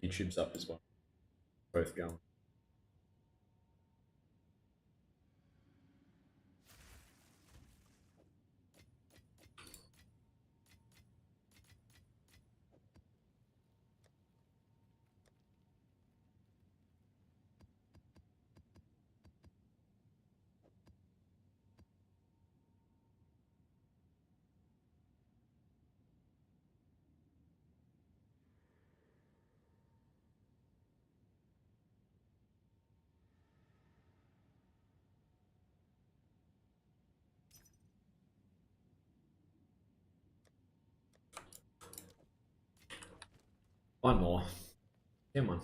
YouTube's up as well. Both going. One more. Come on.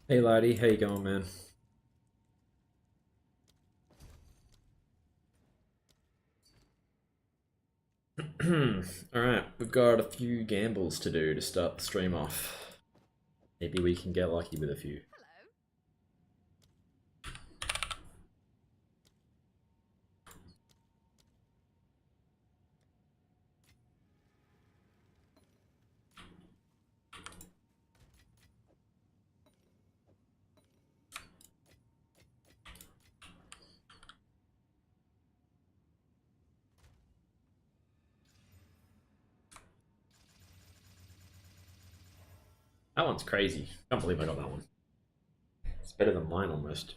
Hey laddie, how you going, man? Alright, we've got a few gambles to do to start the stream off. Maybe we can get lucky with a few. That one's crazy. Can't believe I got that one. It's better than mine almost.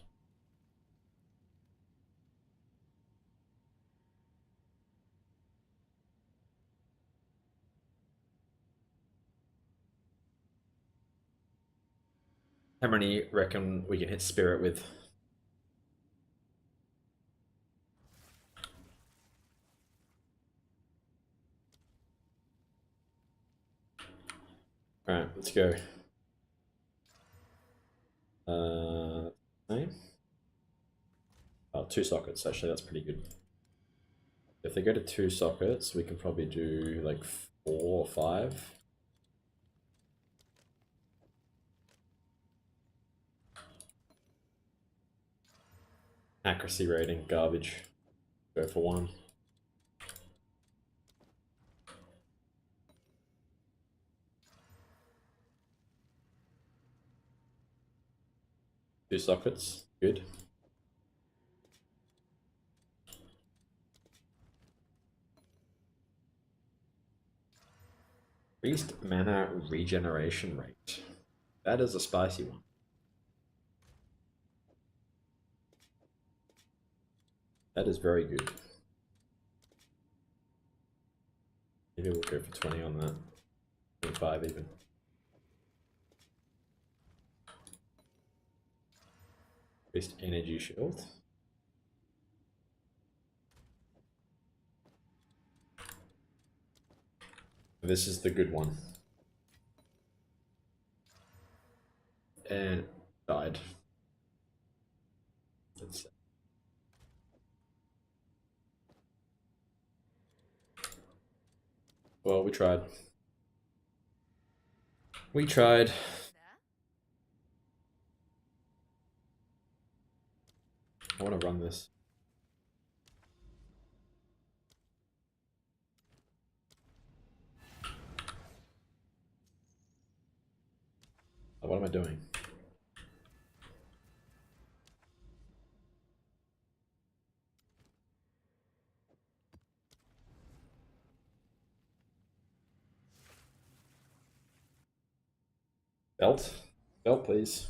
How many reckon we can hit spirit with? Alright, let's go. Same. Oh, 2 sockets, actually, that's pretty good. If they go to 2 sockets, we can probably do like 4 or 5. Accuracy rating, garbage. Go for 1. Two sockets, good. Increased mana regeneration rate. That is a spicy one. That is very good. Maybe we'll go for 20 on that. 25 even. Increased energy shield. This is the good one. And died. That's Well, we tried. We tried. I want to run this. Oh, what am I doing? Belt? Belt, please.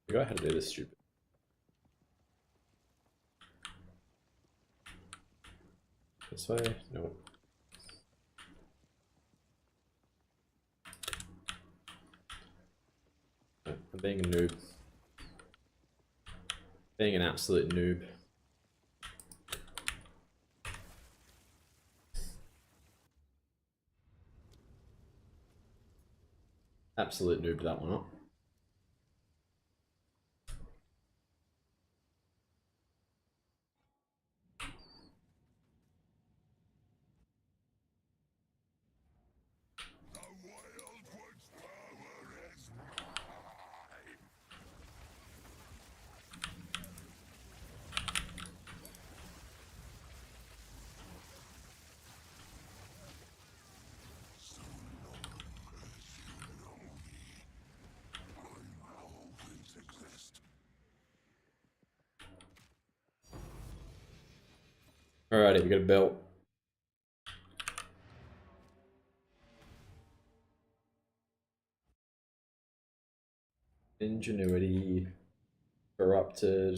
Figure out how to do this stupid. This way? No. I'm being a noob. Being an absolute noob. Absolute noob that one up. Alrighty, we got a belt. Ingenuity. Corrupted.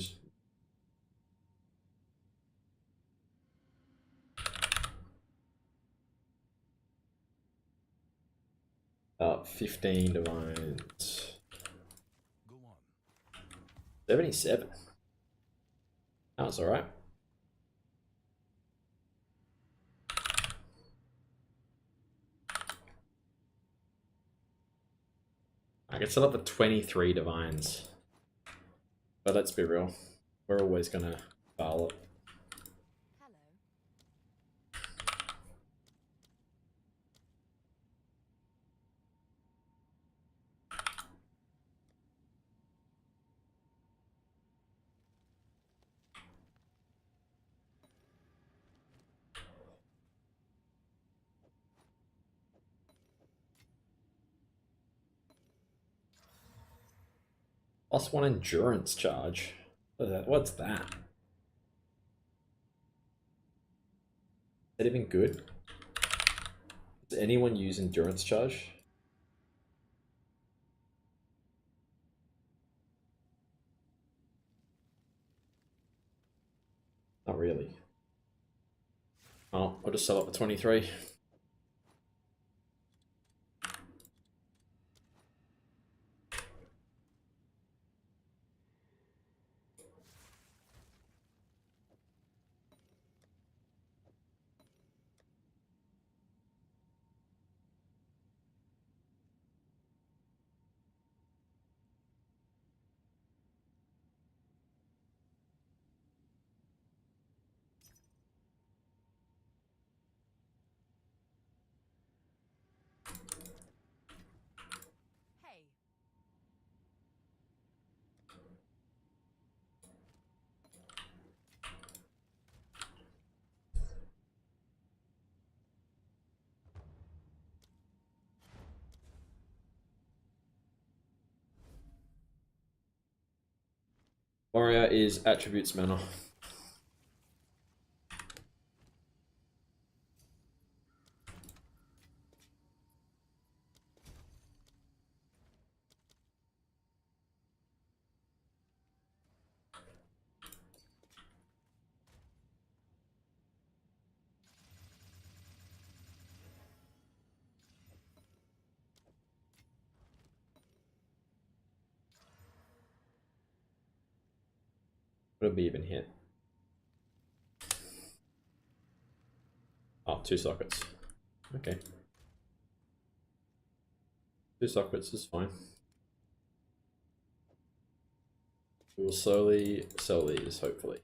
15 divines. 77. That was alright. I can set up the 23 divines. But let's be real. We're always gonna fail it. +1 endurance charge. What's that? Is that even good? Does anyone use endurance charge? Not really. Oh, I'll just sell up the 23. Warrior is attributes mana. Would it be even hit? Oh, 2 sockets. Okay. 2 sockets is fine. We will slowly sell these, hopefully.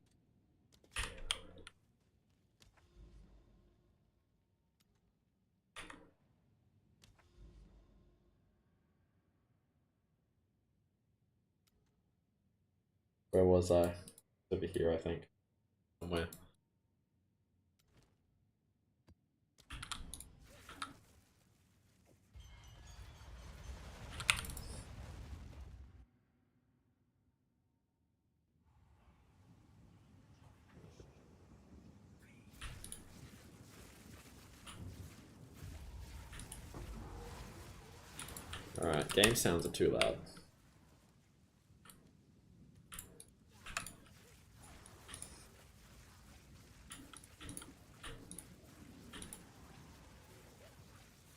Where was I? Over here, I think. Somewhere. Alright, game sounds are too loud.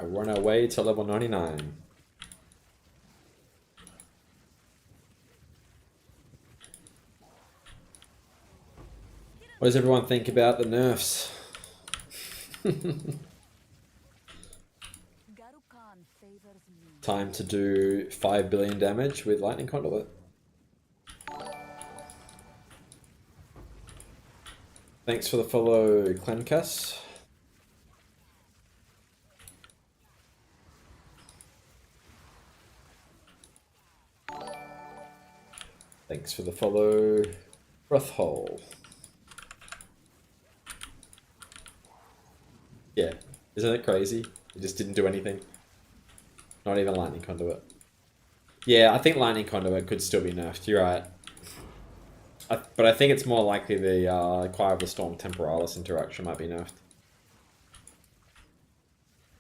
I run away to level 99. What does everyone think about the nerfs? Time to do 5 billion damage with Lightning Conduit. Thanks for the follow, Clencas. Thanks for the follow, Breathhole. Yeah, isn't it crazy? It just didn't do anything. Not even Lightning Conduit. Yeah, I think Lightning Conduit could still be nerfed, you're right. But I think it's more likely the Choir of the Storm Temporalis interaction might be nerfed.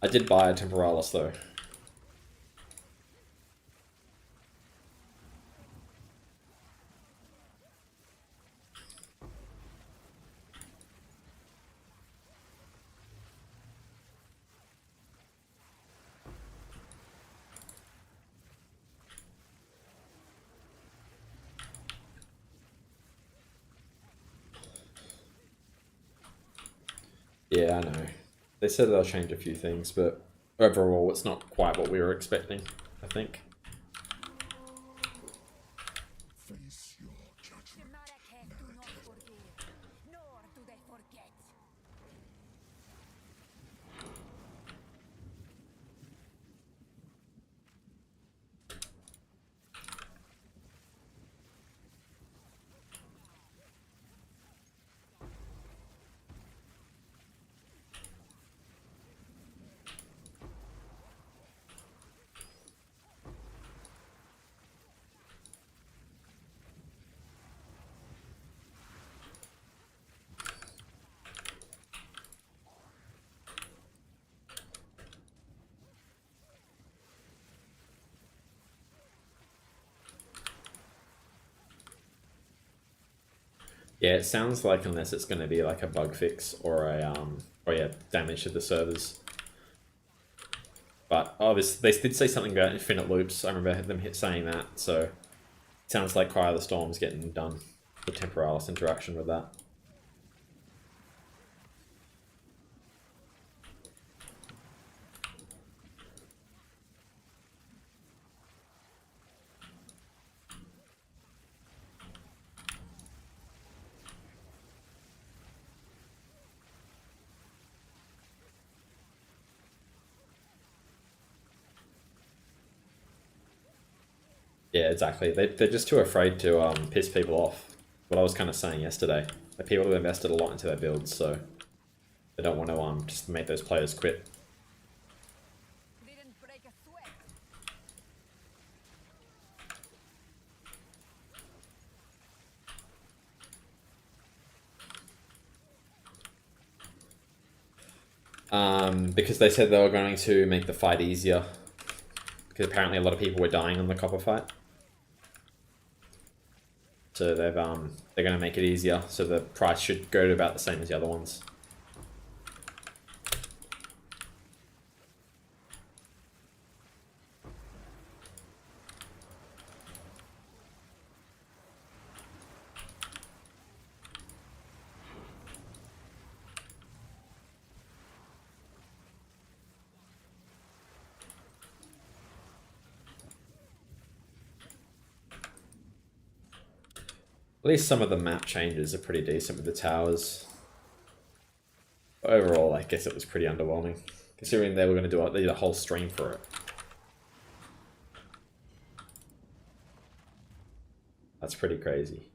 I did buy a Temporalis though. Yeah, I know. They said they'll change a few things, but overall it's not quite what we were expecting, I think. Face your judgment. Yeah, it sounds like unless it's going to be like a bug fix or a damage to the servers. But obviously they did say something about infinite loops. I remember them saying that, so it sounds like Cry of the Storm's getting done. The Temporalis interaction with that. Yeah, exactly. They're just too afraid to piss people off. What I was kind of saying yesterday. Like, people have invested a lot into their builds, so they don't want to just make those players quit. Because they said they were going to make the fight easier. Because apparently a lot of people were dying on the copper fight. So they're going to make it easier, so the price should go to about the same as the other ones. At least some of the map changes are pretty decent with the towers. But overall, I guess it was pretty underwhelming, considering they were going to do they did a whole stream for it. That's pretty crazy.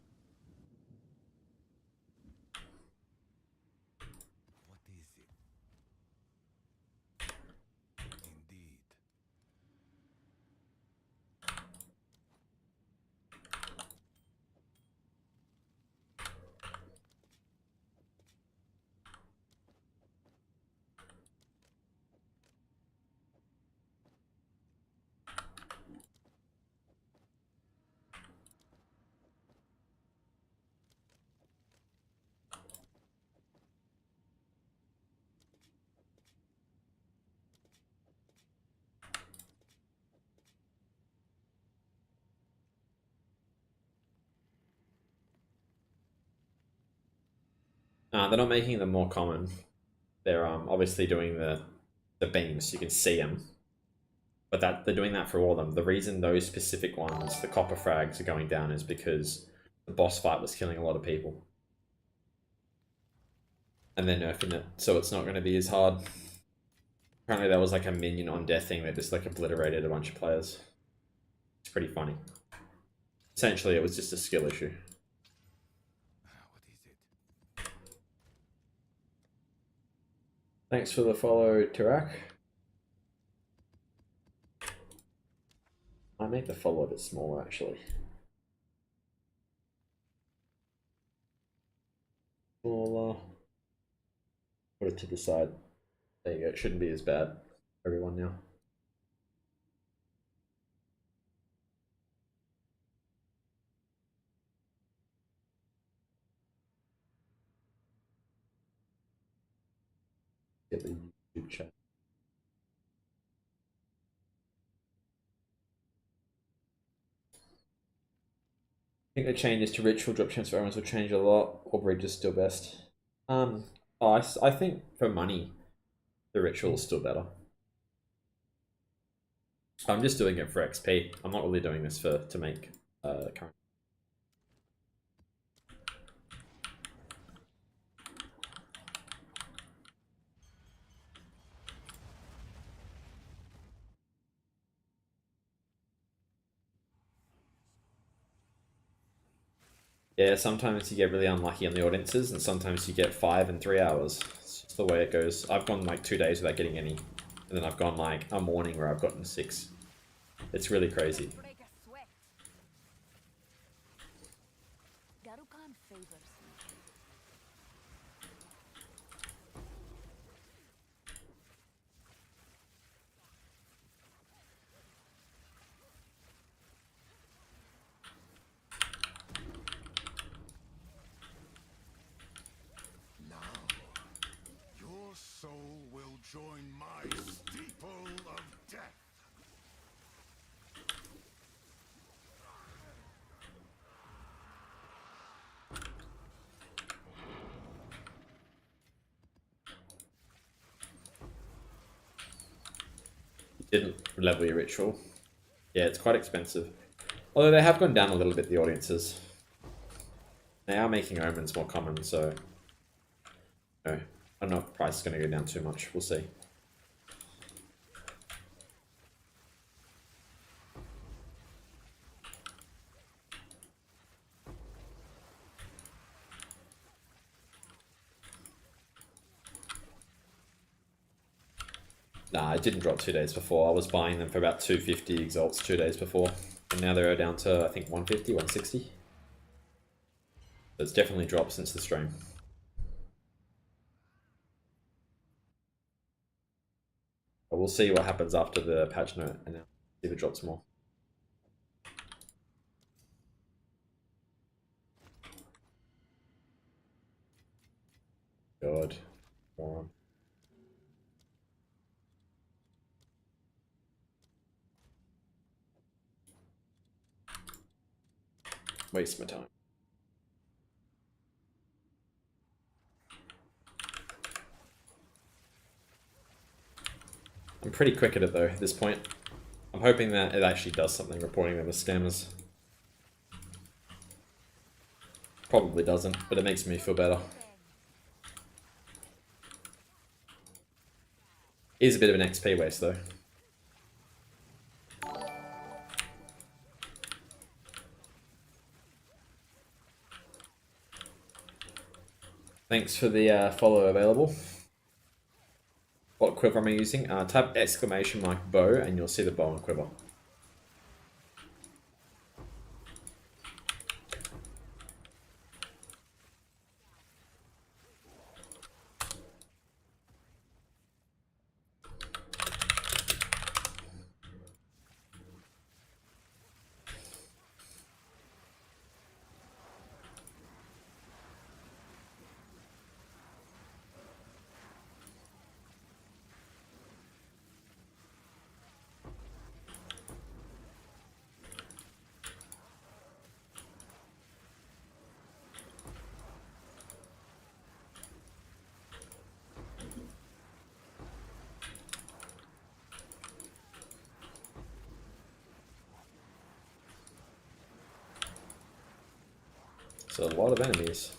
What is it? Indeed. They're not making them more common. They're obviously doing the beams so you can see them, but they're doing that for all of them. The reason those specific ones, the copper frags, are going down is because the boss fight was killing a lot of people, and they're nerfing it, so it's not going to be as hard. Apparently, there was like a minion on death thing that just like obliterated a bunch of players. It's pretty funny. Essentially, it was just a skill issue. What is it? Thanks for the follow, Tirak. I make the follow a bit smaller, actually. Smaller. Put it to the side. There you go. It shouldn't be as bad for everyone now. Get the YouTube chat. I think the changes to ritual drop transfer errands will change a lot, or bridge is still best. I think for money, the ritual is still better. I'm just doing it for XP. I'm not really doing this to make current. Yeah, sometimes you get really unlucky on the audiences, and sometimes you get 5 and 3 hours. It's just the way it goes. I've gone like 2 days without getting any, and then I've gone like a morning where I've gotten 6. It's really crazy. Your soul will join my steeple of death. Didn't level your ritual. Yeah, it's quite expensive. Although they have gone down a little bit, the audiences. They are making omens more common, so... No, I don't know if the price is going to go down too much. We'll see. Nah, it didn't drop 2 days before. I was buying them for about 250 exalts 2 days before. And now they're down to, I think, 150, 160. So it's definitely dropped since the stream. But we'll see what happens after the patch note and see if it drops more. God. Go on. Waste my time. I'm pretty quick at it though at this point. I'm hoping that it actually does something, reporting them as scammers. Probably doesn't, but it makes me feel better. Is a bit of an XP waste though. Thanks for the follow available. What quiver am I using? Type exclamation mark bow and you'll see the bow and quiver. So a lot of enemies.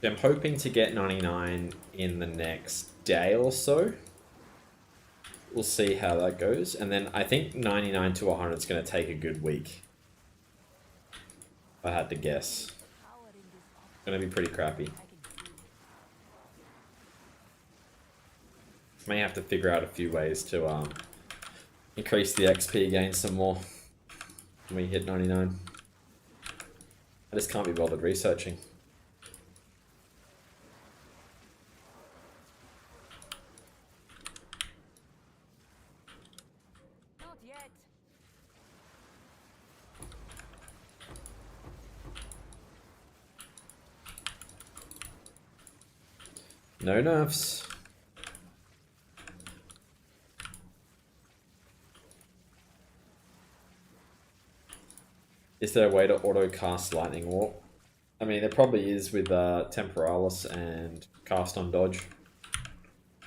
I'm hoping to get 99 in the next day or so. We'll see how that goes. And then I think 99 to 100 is going to take a good week. If I had to guess. It's going to be pretty crappy. May have to figure out a few ways to increase the XP gain some more when we hit 99. I just can't be bothered researching. Not yet. No nerfs. Is there a way to auto cast Lightning Warp? I mean, there probably is with Temporalis and Cast on Dodge.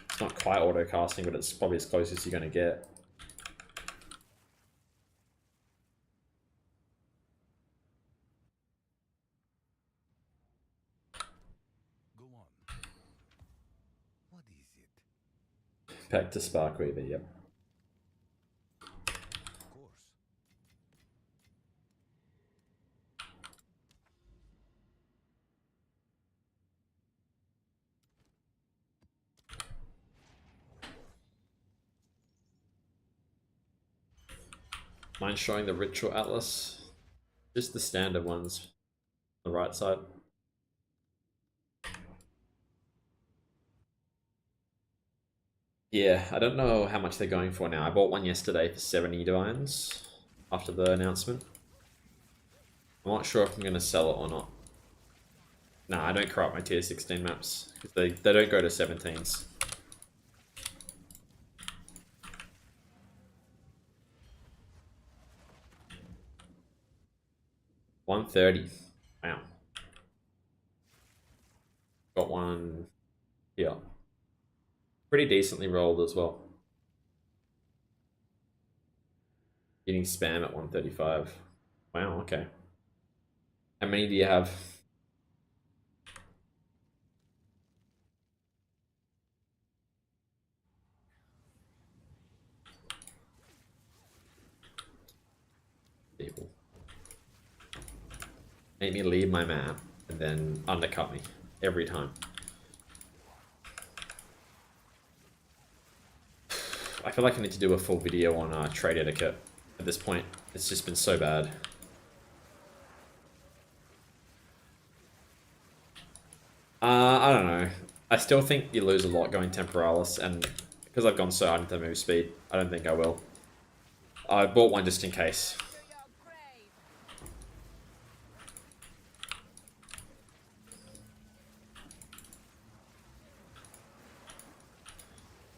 It's not quite auto casting, but it's probably as close as you're going to get. Go on. What is it? Back to Sparkweaver, yep. Of course. Mind showing the Ritual Atlas? Just the standard ones on the right side. Yeah, I don't know how much they're going for now. I bought one yesterday for 70 divines after the announcement. I'm not sure if I'm going to sell it or not. Nah, I don't corrupt my tier 16 maps because they don't go to 17s. $130. Wow. Got one here. Pretty decently rolled as well. Getting spam at 135. Wow, okay. How many do you have? People. Make me leave my map and then undercut me every time. I feel like I need to do a full video on trade etiquette at this point. It's just been so bad. I don't know. I still think you lose a lot going Temporalis, and because I've gone so hard into move speed, I don't think I will. I bought one just in case.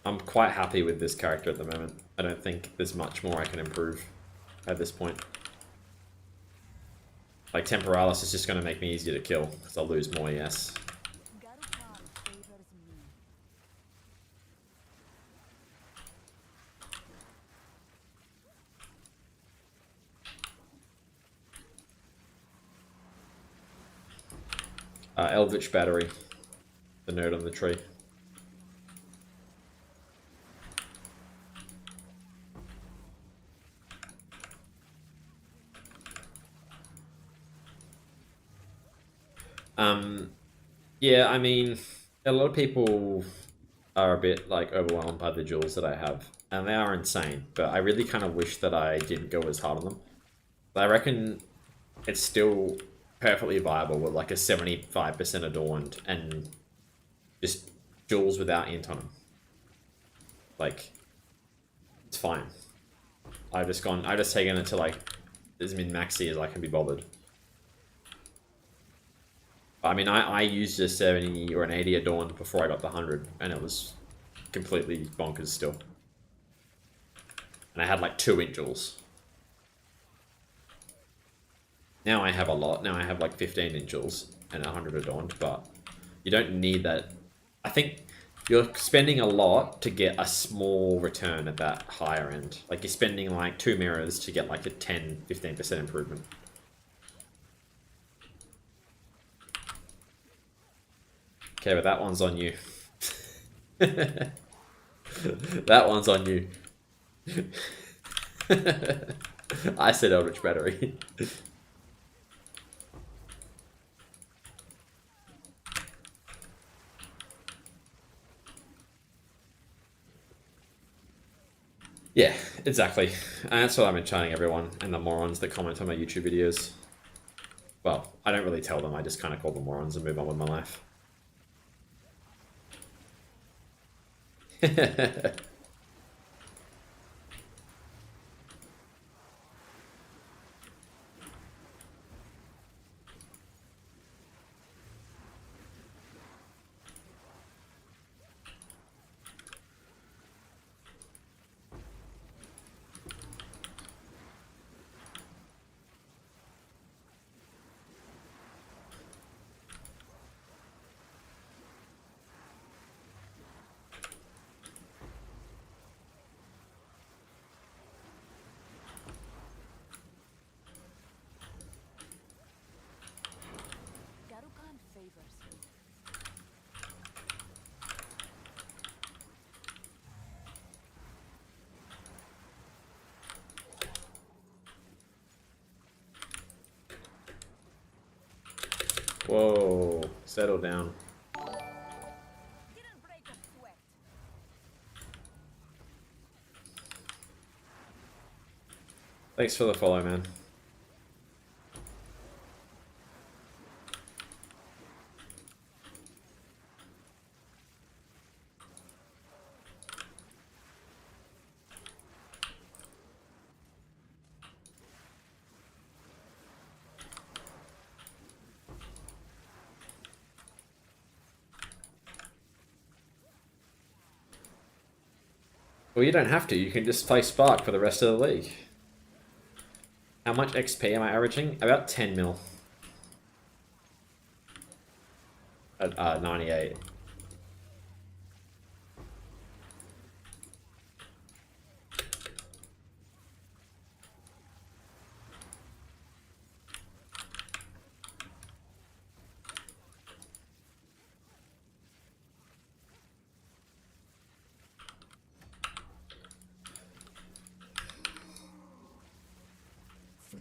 I'm quite happy with this character at the moment. I don't think there's much more I can improve at this point. Like, Temporalis is just going to make me easier to kill, because I'll lose more ES. Eldritch Battery. The node on the tree. Yeah, I mean, a lot of people are a bit like overwhelmed by the jewels that I have, and they are insane. But I really kind of wish that I didn't go as hard on them. But I reckon it's still perfectly viable with like a 75% adorned and just jewels without int on them. Like, it's fine. I've just taken it to like as min-maxy as I can be bothered. I mean, I used a 70 or an 80 Adorned before I got the 100, and it was completely bonkers still. And I had like 2 int jewels. Now I have a lot. Now I have like 15 int jewels and 100 Adorned, but you don't need that. I think you're spending a lot to get a small return at that higher end. Like, you're spending like 2 mirrors to get like a 10-15% improvement. Okay, but that one's on you. That one's on you. I said Eldritch Battery. Yeah, exactly. And that's what I've been telling everyone and the morons that comment on my YouTube videos. Well, I don't really tell them, I just kind of call them morons and move on with my life. Whoa, settle down. Thanks for the follow, man. Well, you don't have to. You can just play Spark for the rest of the league. How much XP am I averaging? About 10 mil. At 98.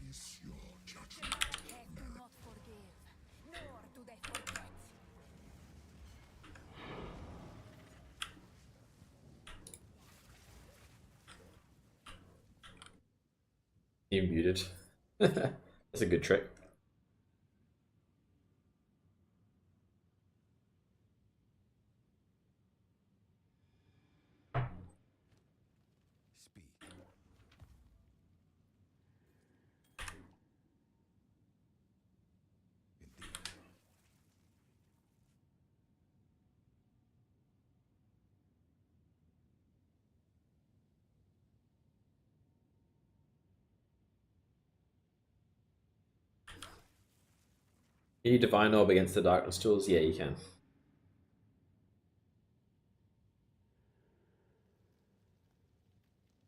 Face your judgment. Do not forgive, nor do they forget. You muted. That's a good trick. Can you Divine Orb against the Darkness tools? Yeah, you can.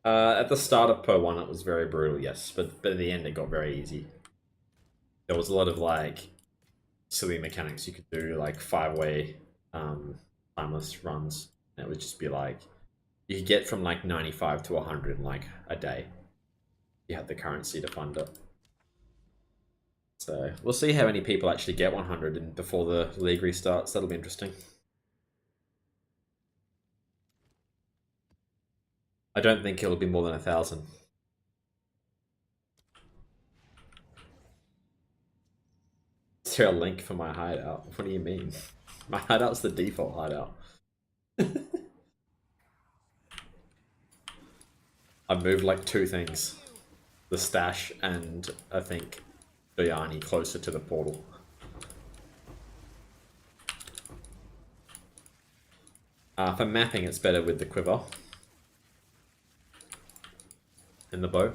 At the start of Per 1 it was very brutal, yes, but at the end it got very easy. There was a lot of like silly mechanics you could do, like 5-way timeless runs. And it would just be like you could get from like 95 to 100 in like a day. You had the currency to fund it. So we'll see how many people actually get 100 before the league restarts. That'll be interesting. I don't think it'll be more than 1,000. Is there a link for my hideout? What do you mean? My hideout's the default hideout. I've moved like 2 things. The stash and I think Doyani closer to the portal. For mapping it's better with the quiver. And the bow.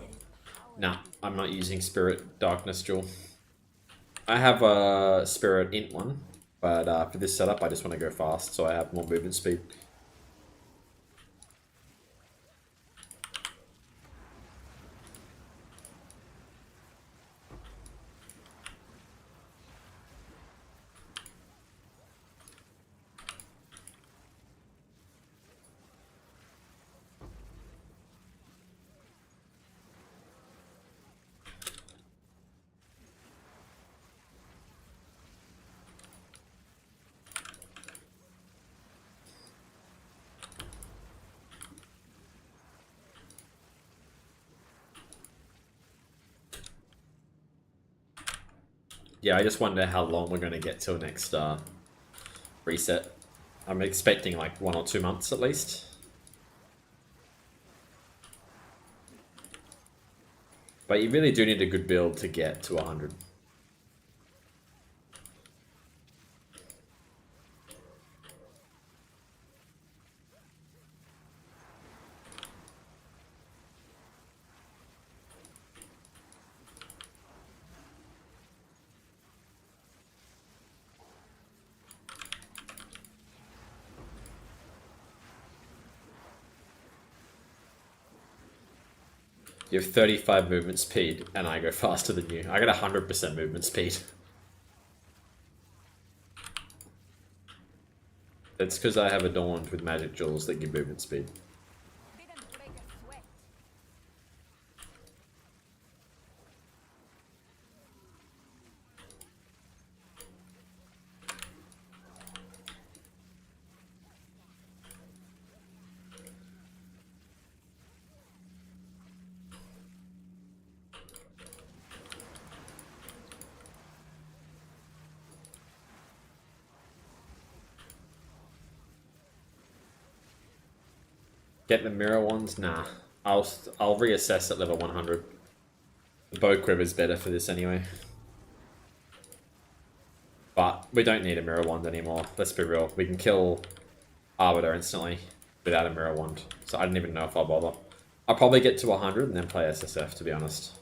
Nah, I'm not using Spirit Darkness Jewel. I have a Spirit Int one, but for this setup I just want to go fast so I have more movement speed. Yeah, I just wonder how long we're going to get till next reset. I'm expecting like 1 or 2 months at least. But you really do need a good build to get to 100. You have 35 movement speed, and I go faster than you. I got 100% movement speed. It's because I have Adorned with magic jewels that give movement speed. Didn't break a sweat. Get the mirror ones? Nah. I'll reassess at level 100. The bow quiver is better for this anyway. But we don't need a mirror wand anymore. Let's be real. We can kill Arbiter instantly without a mirror wand. So I don't even know if I'll bother. I'll probably get to 100 and then play SSF, to be honest.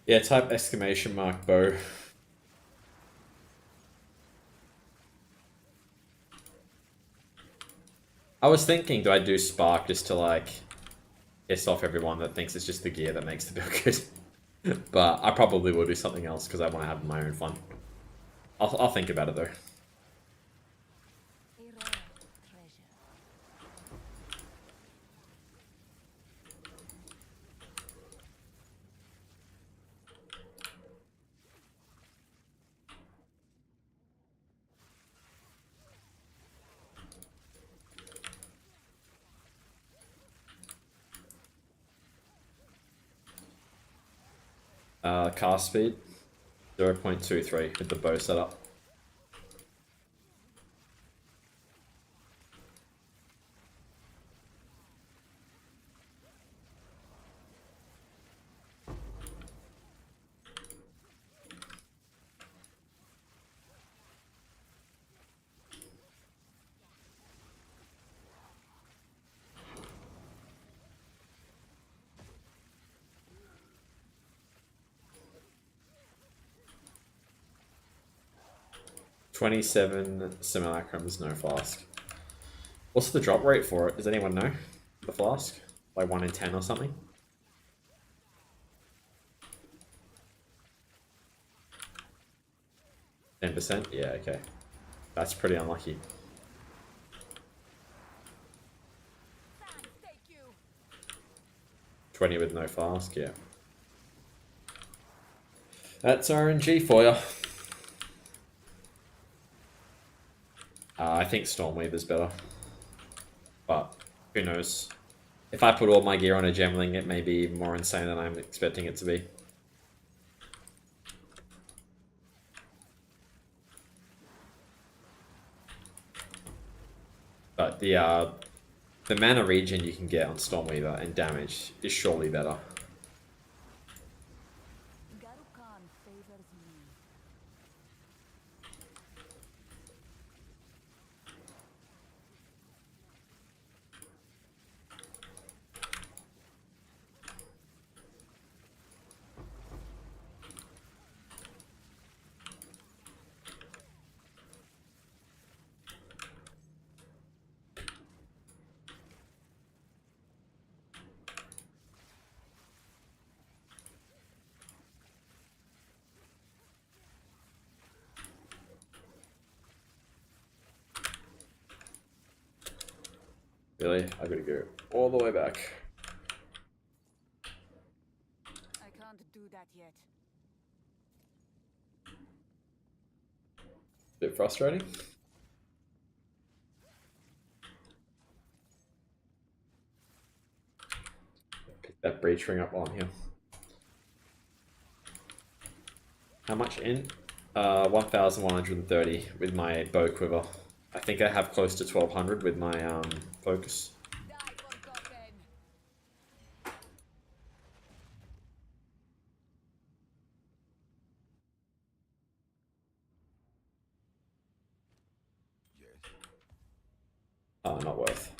Yeah, type exclamation mark bow. I was thinking, do I do Spark just to like piss off everyone that thinks it's just the gear that makes the build good? But I probably will do something else because I want to have my own fun. I'll think about it though. A rare treasure. Cast speed 0.23 with the bow setup. 27 simulacrums, no flask. What's the drop rate for it? Does anyone know? The flask? Like 1 in 10 or something? %? Yeah, okay. That's pretty unlucky. Thanks, take you. 20 with no flask, yeah. That's RNG for you. I think Stormweaver's better. But who knows? If I put all my gear on a Gemling, it may be more insane than I'm expecting it to be. But the mana regen you can get on Stormweaver and damage is surely better. Garukan favors me. Really? I gotta go all the way back. I can't do that yet. Bit frustrating. Pick that breach ring up while I'm here. How much in? 1,130 with my bow quiver. I think I have close to 1,200 with my focus. Die forgotten. Yes. Oh, not worth.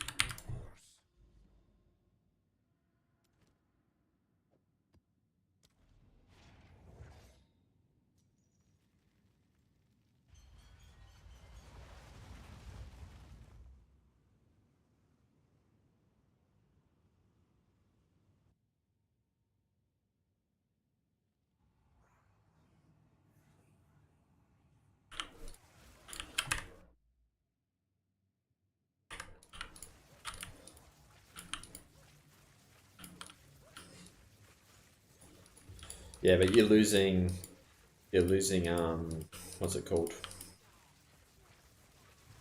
Yeah, but you're losing what's it called?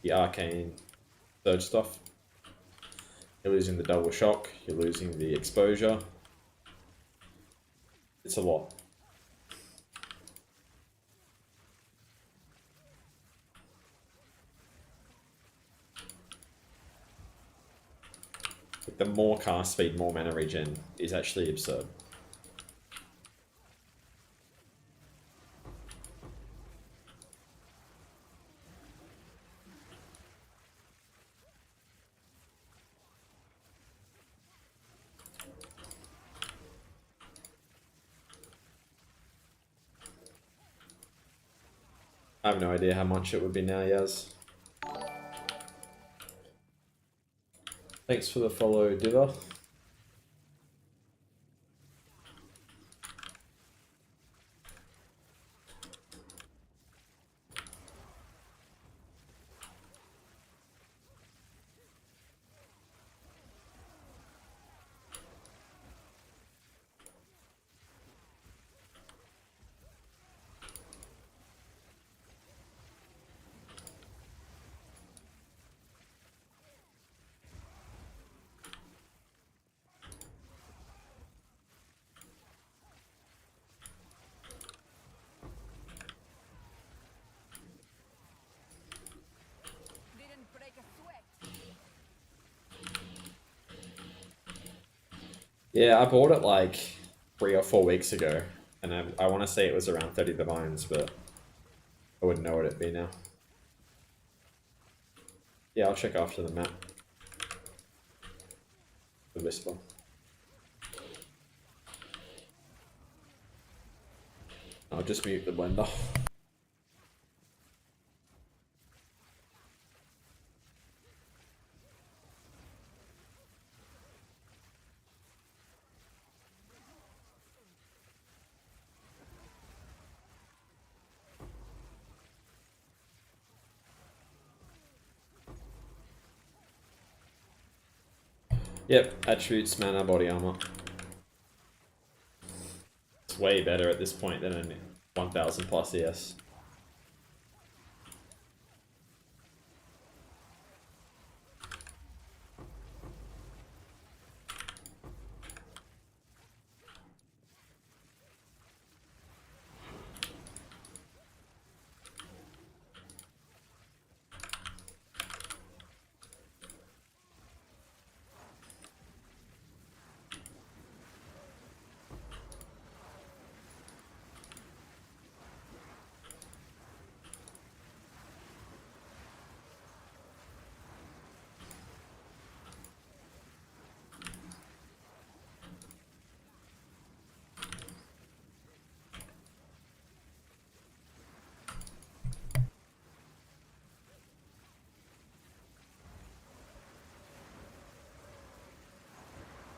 The arcane surge stuff. You're losing the double shock, you're losing the exposure. It's a lot. Like, the more cast speed, more mana regen is actually absurd. I have no idea how much it would be now, Yaz. Thanks for the follow, Diva. Didn't break a sweat. Yeah, I bought it like 3 or 4 weeks ago, and I want to say it was around 30 divines, but I wouldn't know what it'd be now. Yeah, I'll check after the map. The whisper. I'll just mute the blender. Yep, attributes, mana, body armor. It's way better at this point than a 1000 plus ES.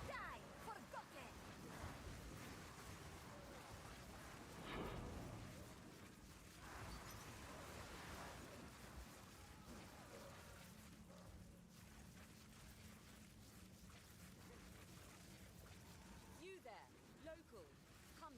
Die, forgotten! You there, local, come.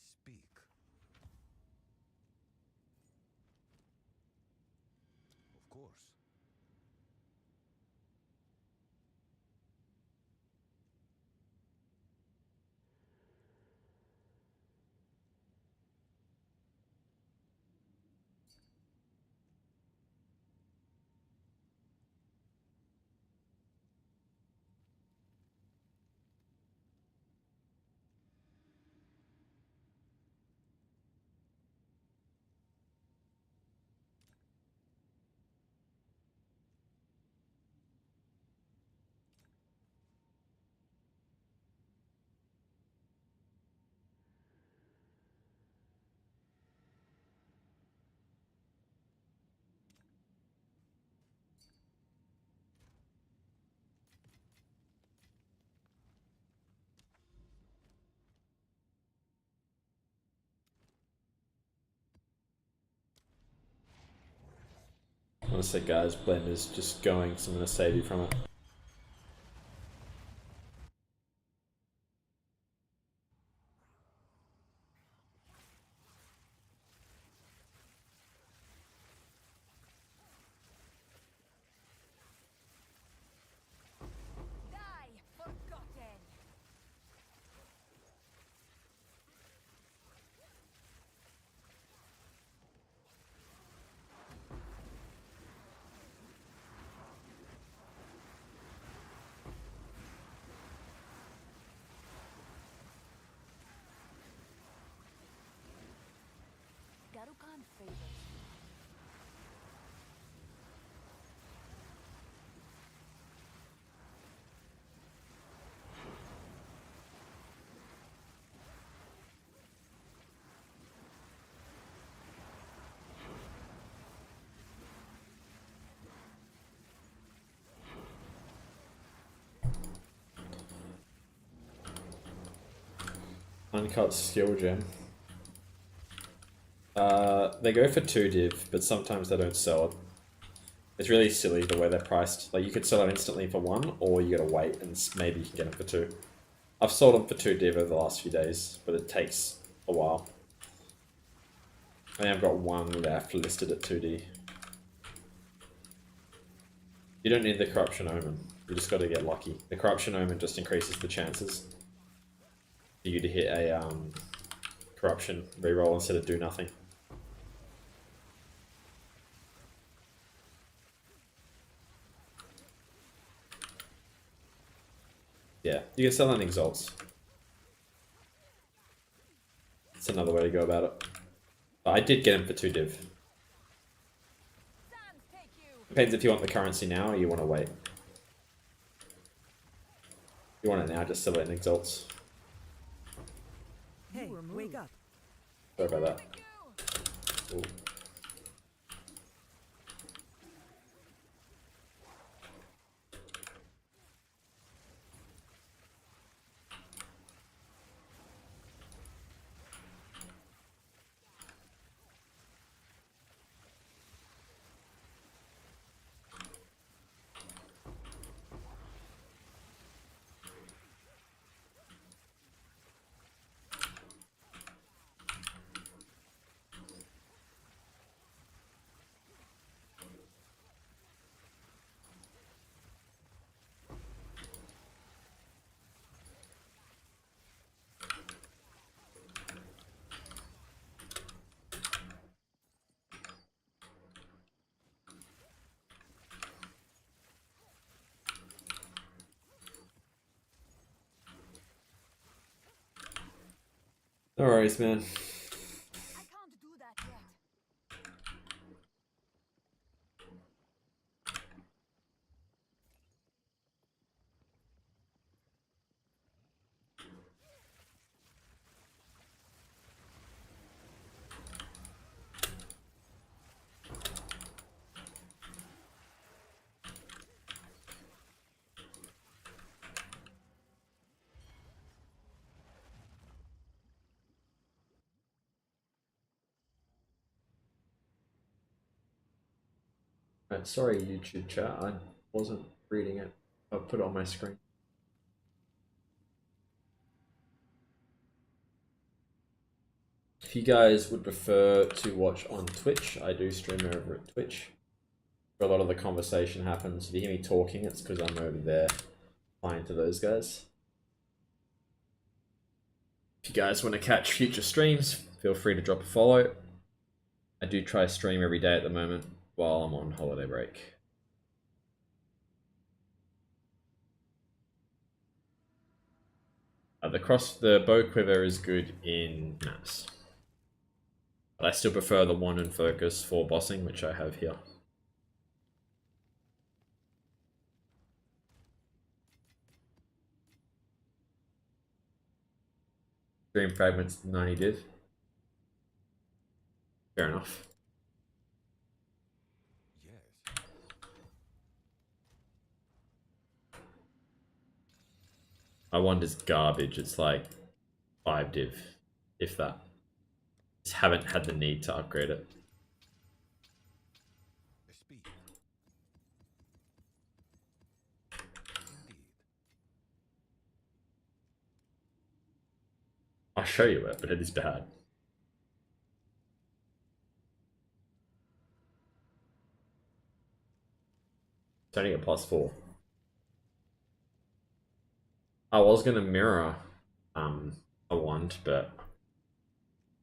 Speak. Of course. Honestly, guys, blend is just going, so I'm going to save you from it. Die, forgotten! Garukan favors. Uncut skill gem. They go for 2 div, but sometimes they don't sell it. It's really silly the way they're priced. Like, you could sell it instantly for 1, or you gotta wait and maybe you can get it for 2. I've sold them for 2 div over the last few days, but it takes a while. I think I've got one left listed at 2D. You don't need the Corruption Omen. You just got to get lucky. The Corruption Omen just increases the chances for you to hit a Corruption reroll instead of do nothing. Yeah, you can sell on exalts. It's another way to go about it. But I did get him for 2 div. Sands take you. Depends if you want the currency now or you want to wait. If you want it now, just sell it in exalts. Hey, wake up. Sorry about that. You. Ooh. No worries, man. I can't do that yet. Right, sorry, YouTube chat. I wasn't reading it. I'll put it on my screen. If you guys would prefer to watch on Twitch, I do stream over at Twitch. Where a lot of the conversation happens. If you hear me talking, it's because I'm over there replying to those guys. If you guys want to catch future streams, feel free to drop a follow. I do try to stream every day at the moment while I'm on holiday break. The bow quiver is good in maps. But I still prefer the wand and focus for bossing, which I have here. Dream fragments 90 div. Fair enough. Yes. My wand is garbage. It's like 5 div, if that. Just haven't had the need to upgrade it. Speed. Indeed. I'll show you it, but it is bad. It's only a +4. I was gonna mirror a wand, but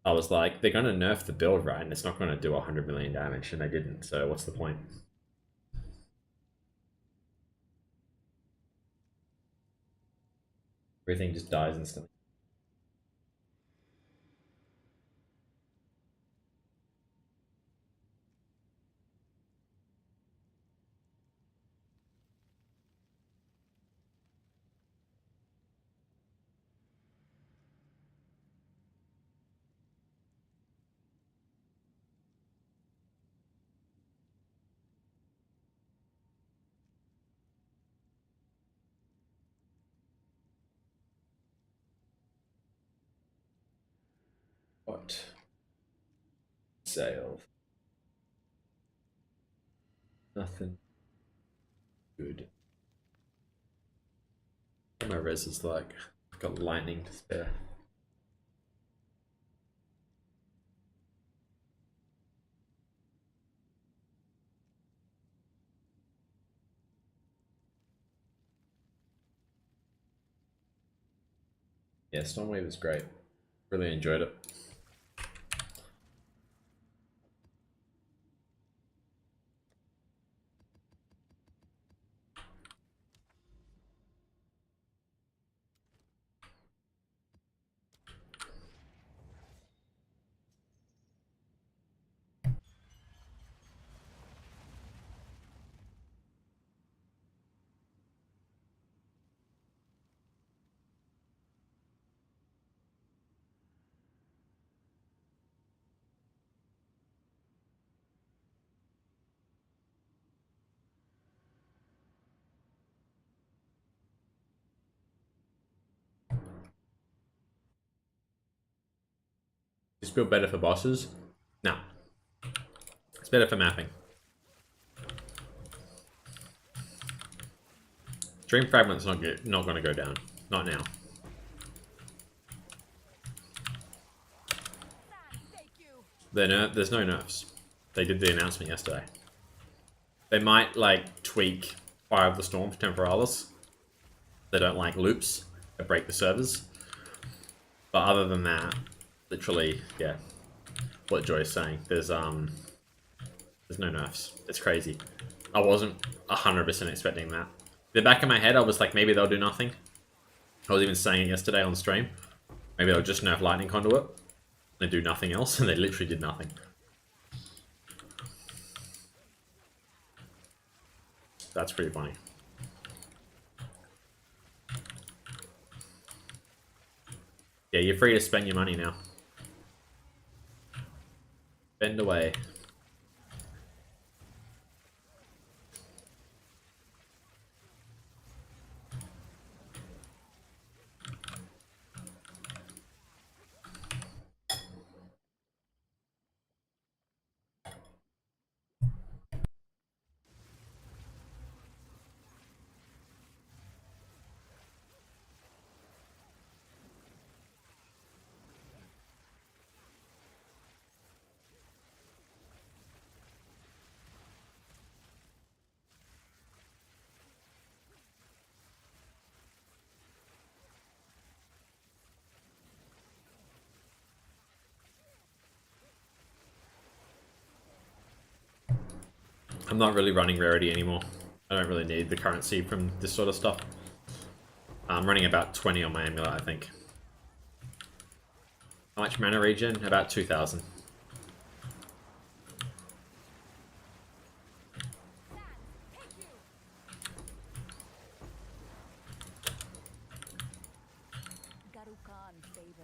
I was like, they're gonna nerf the build, right? And it's not gonna do 100 million damage, and they didn't, so what's the point? Everything just dies instantly. What? Sale. Nothing good. What my res is like. Got lightning to spare. Yeah, Stormwave is great. Really enjoyed it. It's built better for bosses? No. It's better for mapping. Dream Fragment's not going to go down. Not now. Take you. There's no nerfs. They did the announcement yesterday. They might, like, tweak Fire of the Storm for Temporalis. They don't like loops that break the servers. But other than that, literally, yeah, what Joy's saying. There's no nerfs. It's crazy. I wasn't 100% expecting that. In the back of my head, I was like, maybe they'll do nothing. I was even saying it yesterday on stream. Maybe they'll just nerf Lightning Conduit and do nothing else, and they literally did nothing. That's pretty funny. Yeah, you're free to spend your money now. Spend away. I'm not really running Rarity anymore. I don't really need the currency from this sort of stuff. I'm running about 20 on my amulet, I think. How much mana regen? About 2,000. Garukan favors me.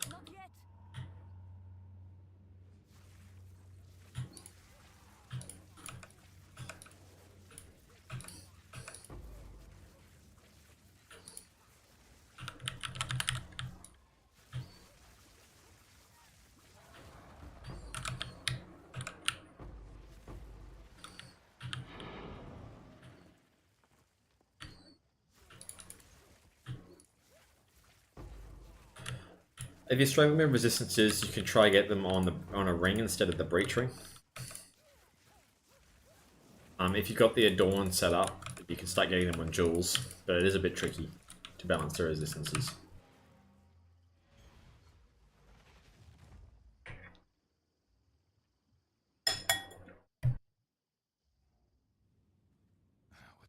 Not yet. If you're struggling with resistances, you can try get them on a ring instead of the breach ring. If you've got the Adorned set up, you can start getting them on jewels, but it is a bit tricky to balance the resistances. What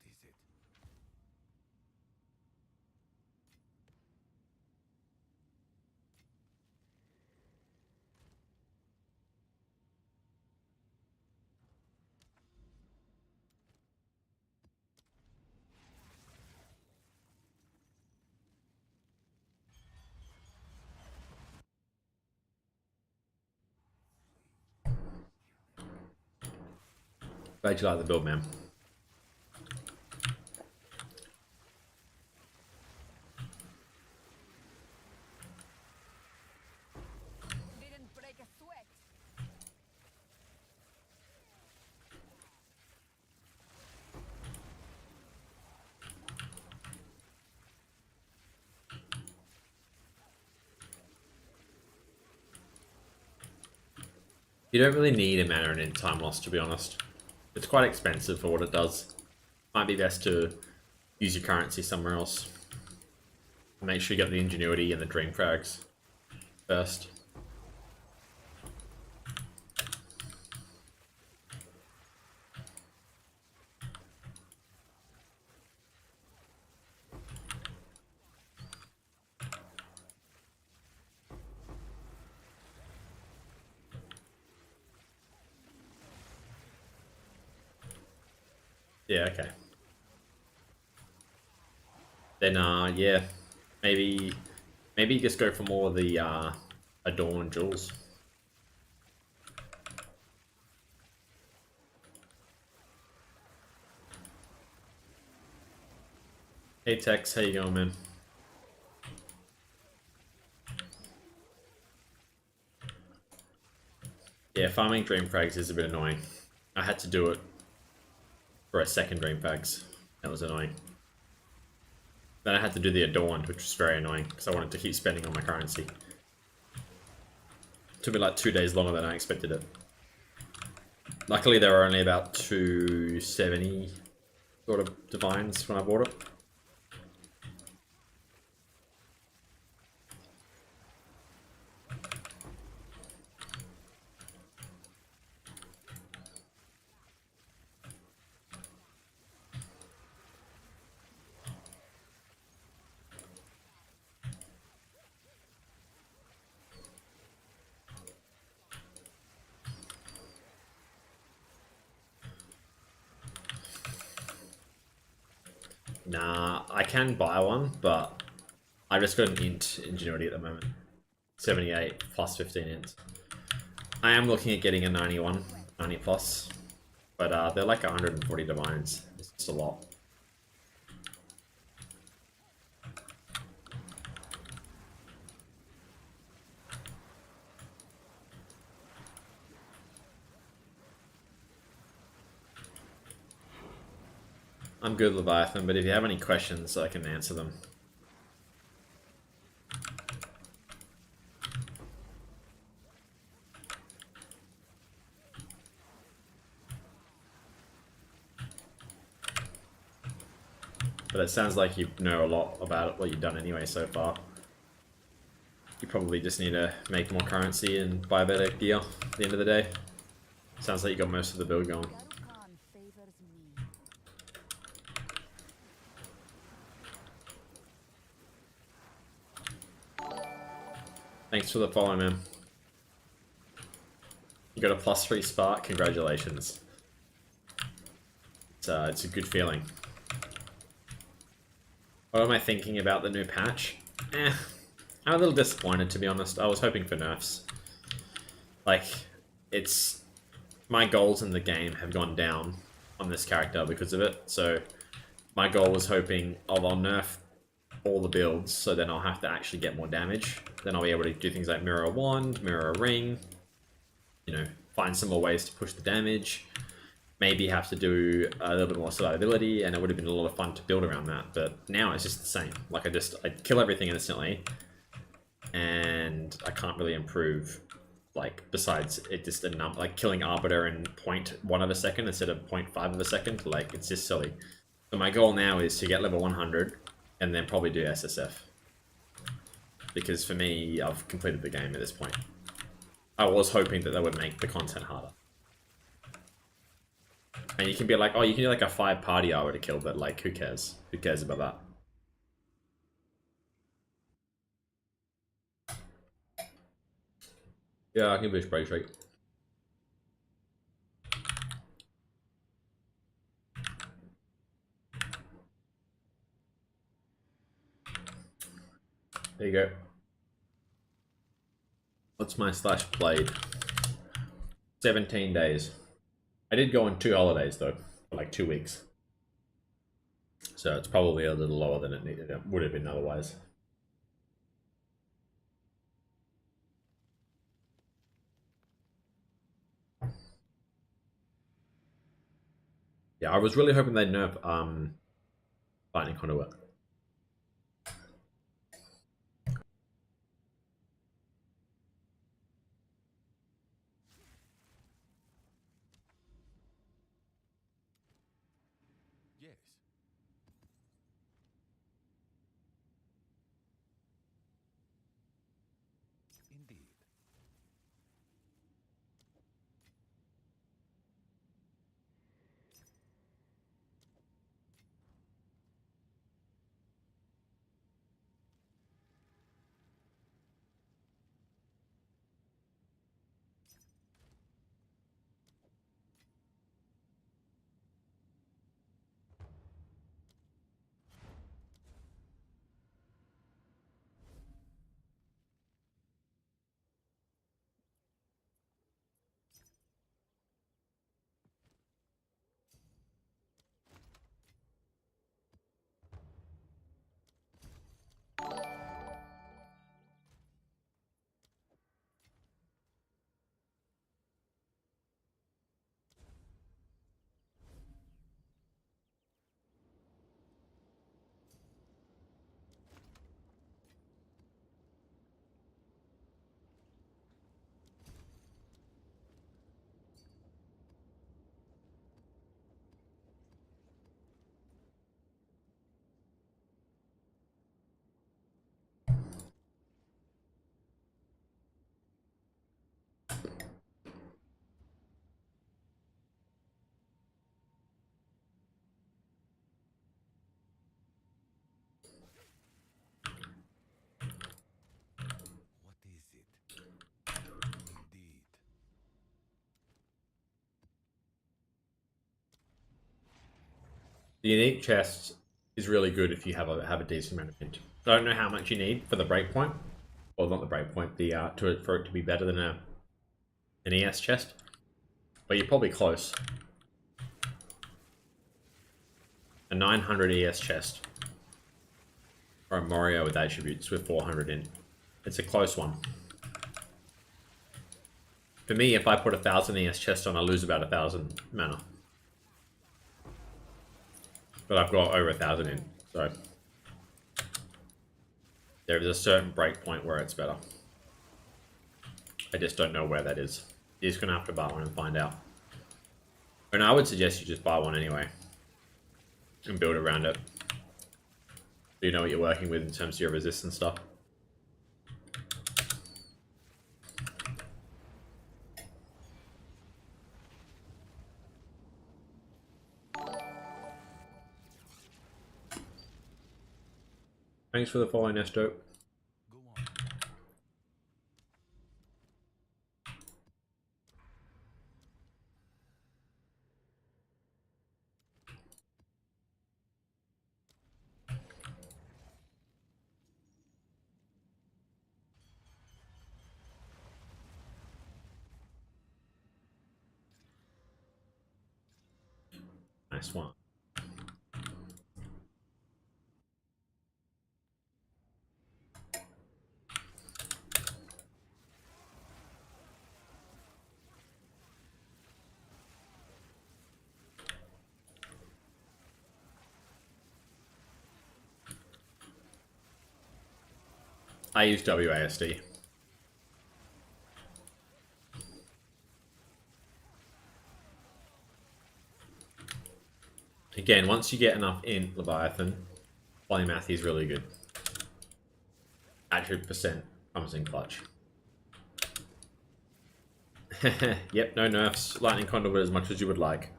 is it? Glad you like the build, man. Didn't break a sweat. You don't really need a mana and time loss, to be honest. It's quite expensive for what it does. Might be best to use your currency somewhere else. Make sure you get the ingenuity and the dream frags first. Yeah, okay. Then, yeah, maybe just go for more of the Adorned jewels. Hey Tex, how you going, man? Yeah, farming dream frags is a bit annoying. I had to do it for a second dream frags. That was annoying. Then I had to do the Adorned, which was very annoying because I wanted to keep spending on my currency. It took me like 2 days longer than I expected it. Luckily, there were only about 270 sort of divines when I bought it. Nah, I can buy one, but I just got an int ingenuity at the moment. 78 plus 15 int. I am looking at getting a 91, 90 plus, but they're like 140 divines. It's just a lot. I'm good, Leviathan, but if you have any questions, I can answer them. But it sounds like you know a lot about what you've done anyway so far. You probably just need to make more currency and buy better gear at the end of the day. Sounds like you got most of the build going. Garukan favors me. Thanks for the follow, man. You got a +3 spark, congratulations. It's a good feeling. What am I thinking about the new patch? I'm a little disappointed, to be honest. I was hoping for nerfs. Like, it's... My goals in the game have gone down on this character because of it, so my goal was hoping, oh, they'll nerf all the builds, so then I'll have to actually get more damage. Then I'll be able to do things like Mirror Wand, Mirror Ring, you know, find some more ways to push the damage. Maybe have to do a little bit more survivability, and it would have been a lot of fun to build around that. But now it's just the same. Like I kill everything instantly, and I can't really improve. Like besides it just like killing Arbiter in 0.1 of a second instead of 0.5 of a second. Like it's just silly. So my goal now is to get level 100, and then probably do SSF. Because for me, I've completed the game at this point. I was hoping that would make the content harder. And you can be like, oh, you can do like a 5-party hour to kill, but like, who cares? Who cares about that? Yeah, I can be spray straight. There you go. What's my /blade? 17 days. I did go on 2 holidays though, for like 2 weeks. So it's probably a little lower than it would have been otherwise. Yeah, I was really hoping they'd nerf Lightning Conduit. Yes. Indeed. What is it? Indeed. The unique chest is really good if you have a decent amount of hint. I don't know how much you need for the breakpoint, well, not the breakpoint, for it to be better than an ES chest, but you're probably close. A 900 ES chest, or a Morio with attributes with 400 in. It's a close one. For me, if I put 1000 ES chest on, I lose about 1000 mana. But I've got over 1000 in, so there is a certain breakpoint where it's better. I just don't know where that is. You're just gonna have to buy one and find out. And I would suggest you just buy one anyway and build around it. So you know what you're working with in terms of your resistance stuff. Thanks for the follow, Nesto. Go on. Nice one. I use WASD. Again, once you get enough in Leviathan, polymathy is really good. Attribute percent comes in clutch. Yep, no nerfs. Lightning Conduit as much as you would like.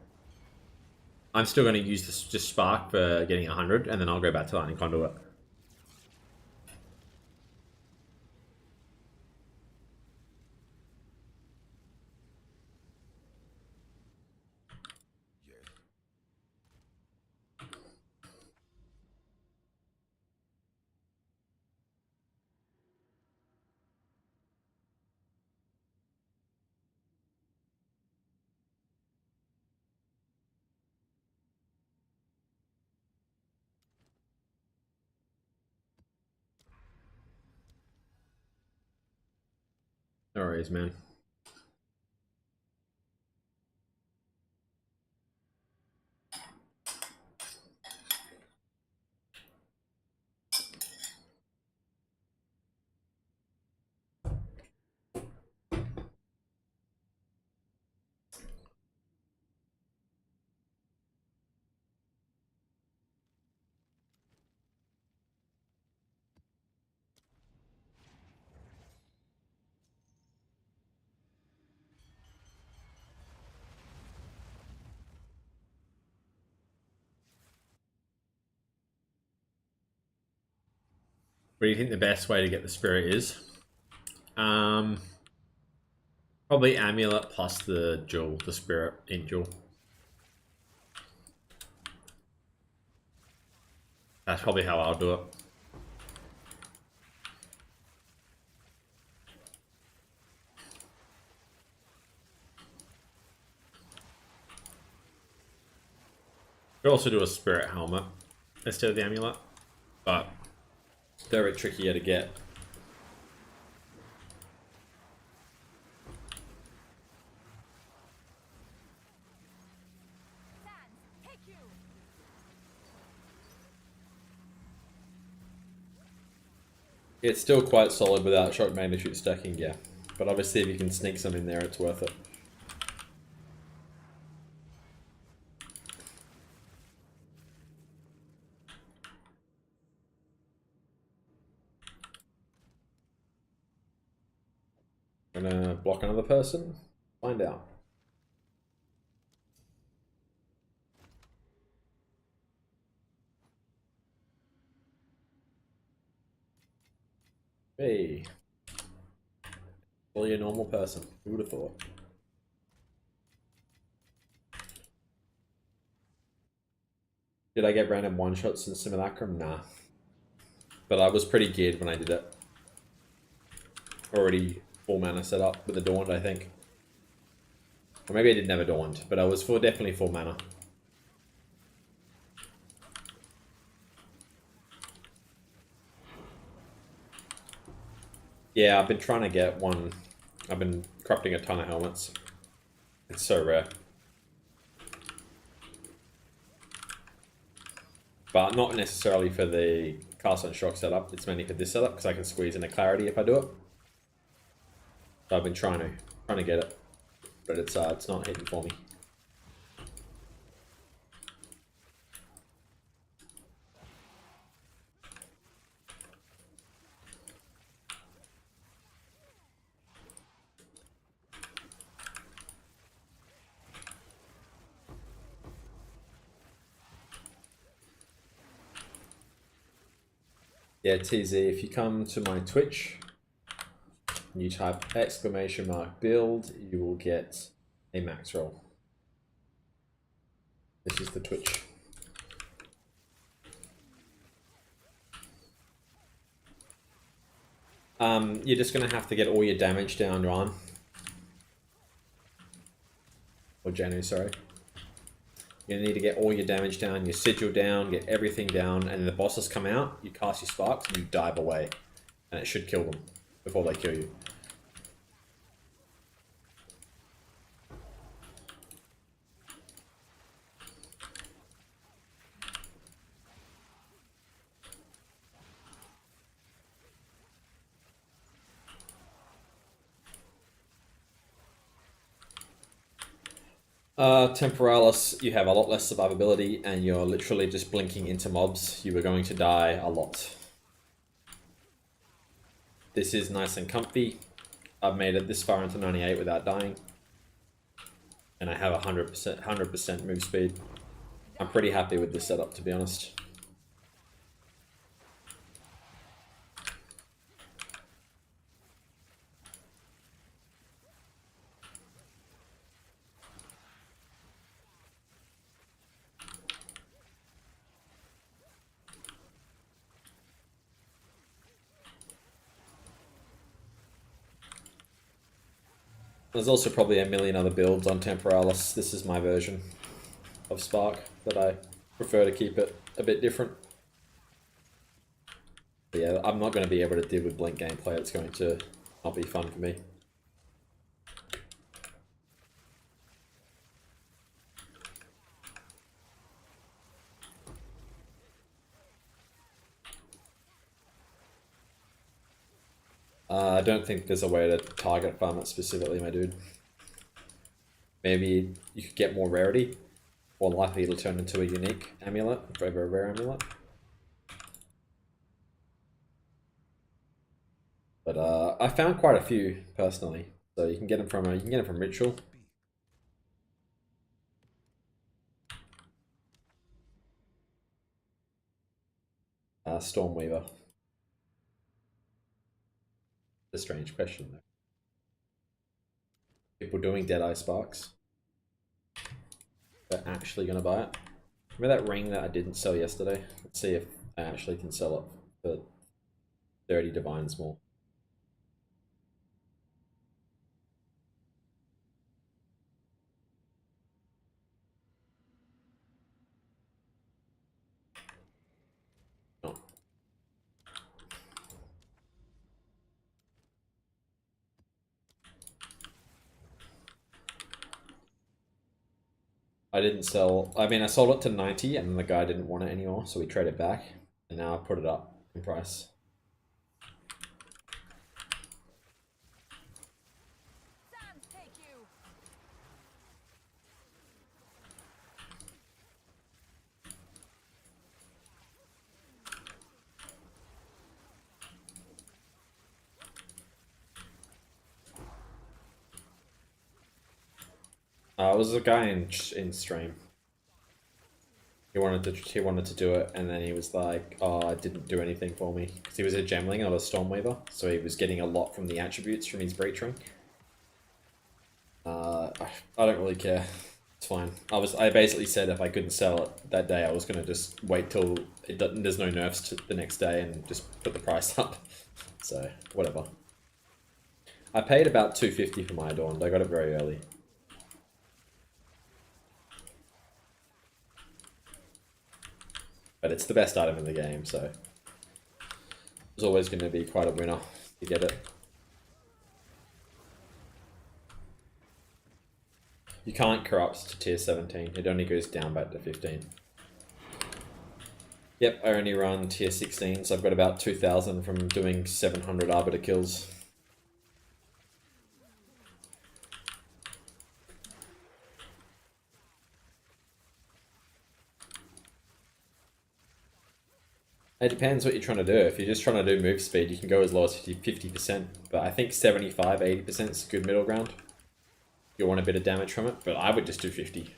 I'm still going to use this just Spark for getting 100, and then I'll go back to Lightning Conduit. Yes. No worries, man. What do you think the best way to get the spirit is? Probably amulet plus the jewel, the spirit ink jewel. That's probably how I'll do it. Could also do a spirit helmet instead of the amulet, but they're a bit trickier to get. Sans, take you. It's still quite solid without shock magnitude stacking, yeah. But obviously if you can sneak some in there, it's worth it. Gonna block another person? Find out. Hey. Fully a normal person. Who would have thought? Did I get random one-shots in Simulacrum? Nah. But I was pretty geared when I did it. Already full mana set up with Adorned, I think. Or maybe I didn't have Adorned, but I was definitely full mana. Yeah, I've been trying to get one. I've been corrupting a ton of helmets. It's so rare. But not necessarily for the cast and shock setup. It's mainly for this setup because I can squeeze in a clarity if I do it. So I've been trying to get it, but it's not hitting for me. Yeah, TZ, if you come to my Twitch and you type !build, you will get a max roll. This is the Twitch. You're just gonna have to get all your damage down, Ron. Or Janu, sorry. You're gonna need to get all your damage down, your sigil down, get everything down, and the bosses come out, you cast your sparks, and you dive away. And it should kill them before they kill you. Temporalis, you have a lot less survivability, and you're literally just blinking into mobs. You are going to die a lot. This is nice and comfy. I've made it this far into 98 without dying. And I have 100% move speed. I'm pretty happy with this setup, to be honest. There's also probably a million other builds on Temporalis. This is my version of Spark that I prefer to keep it a bit different. But yeah, I'm not going to be able to deal with blink gameplay. It's going to not be fun for me. I don't think there's a way to target farm it specifically, my dude. Maybe you could get more rarity, or likely it'll turn into a unique amulet over a rare amulet. But I found quite a few personally, so you can get them from ritual. Stormweaver. A strange question though. People doing Deadeye Sparks. They're actually gonna buy it. Remember that ring that I didn't sell yesterday? Let's see if I actually can sell it for 30 divines more. No. I didn't sell. I mean, I sold it to 90 and the guy didn't want it anymore, so we traded back. And now I put it up in price. Sand take you. It was a guy in stream. He wanted to do it, and then he was like, "Oh, it didn't do anything for me," because he was a gemling, not a stormweaver, so he was getting a lot from the attributes from his breach ring. I don't really care. It's fine. I basically said if I couldn't sell it that day, I was gonna just wait till there's no nerfs to the next day and just put the price up. So whatever. I paid about 250 for my Adorned. I got it very early. But it's the best item in the game, so it's always going to be quite a winner to get it. You can't corrupt to tier 17, it only goes down back to 15. Yep, I only run tier 16, so I've got about 2,000 from doing 700 Arbiter kills. It depends what you're trying to do. If you're just trying to do move speed, you can go as low as 50%, but I think 75, 80% is a good middle ground. You want a bit of damage from it, but I would just do 50.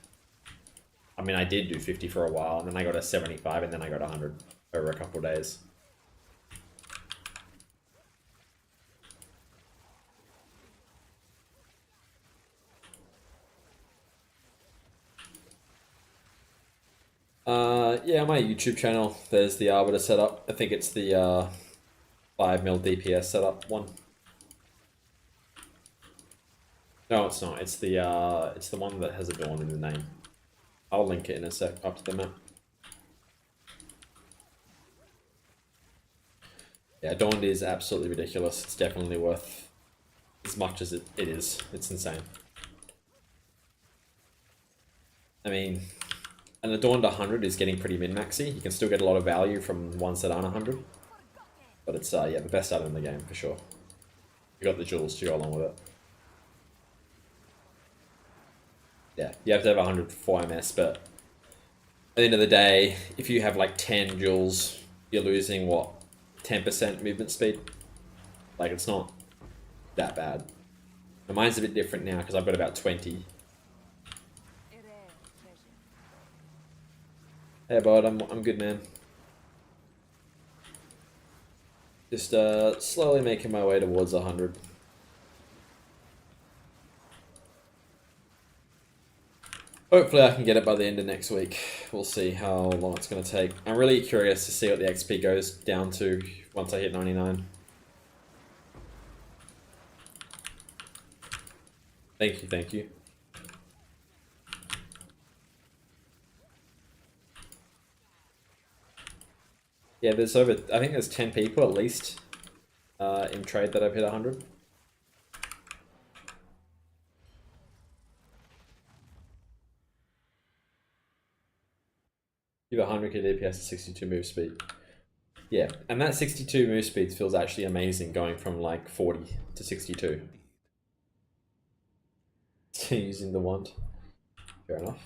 I mean, I did do 50 for a while, and then I got a 75, and then I got 100 over a couple of days. Yeah, my YouTube channel, there's the Arbiter setup. I think it's the 5 mil DPS setup one. No, it's not. It's the one that has Adorned in the name. I'll link it in a sec up to the map. Yeah, Adorned is absolutely ridiculous. It's definitely worth as much as it is. It's insane. I mean, an Adorned 100 is getting pretty min-maxy. You can still get a lot of value from ones that aren't 100. But it's, yeah, the best item in the game, for sure. You got the jewels to go along with it. Yeah, you have to have 100 for MS, but at the end of the day, if you have like 10 jewels, you're losing, what, 10% movement speed? Like, it's not that bad. And mine's a bit different now, because I've got about 20. Hey bud, I'm good, man. Just slowly making my way towards 100. Hopefully I can get it by the end of next week. We'll see how long it's going to take. I'm really curious to see what the XP goes down to once I hit 99. Thank you, thank you. Yeah, there's over, I think there's 10 people at least in trade that I've hit 100. You have 100k DPS and 62 move speed. Yeah, and that 62 move speed feels actually amazing going from like 40 to 62. Indeed. Using the wand. Fair enough.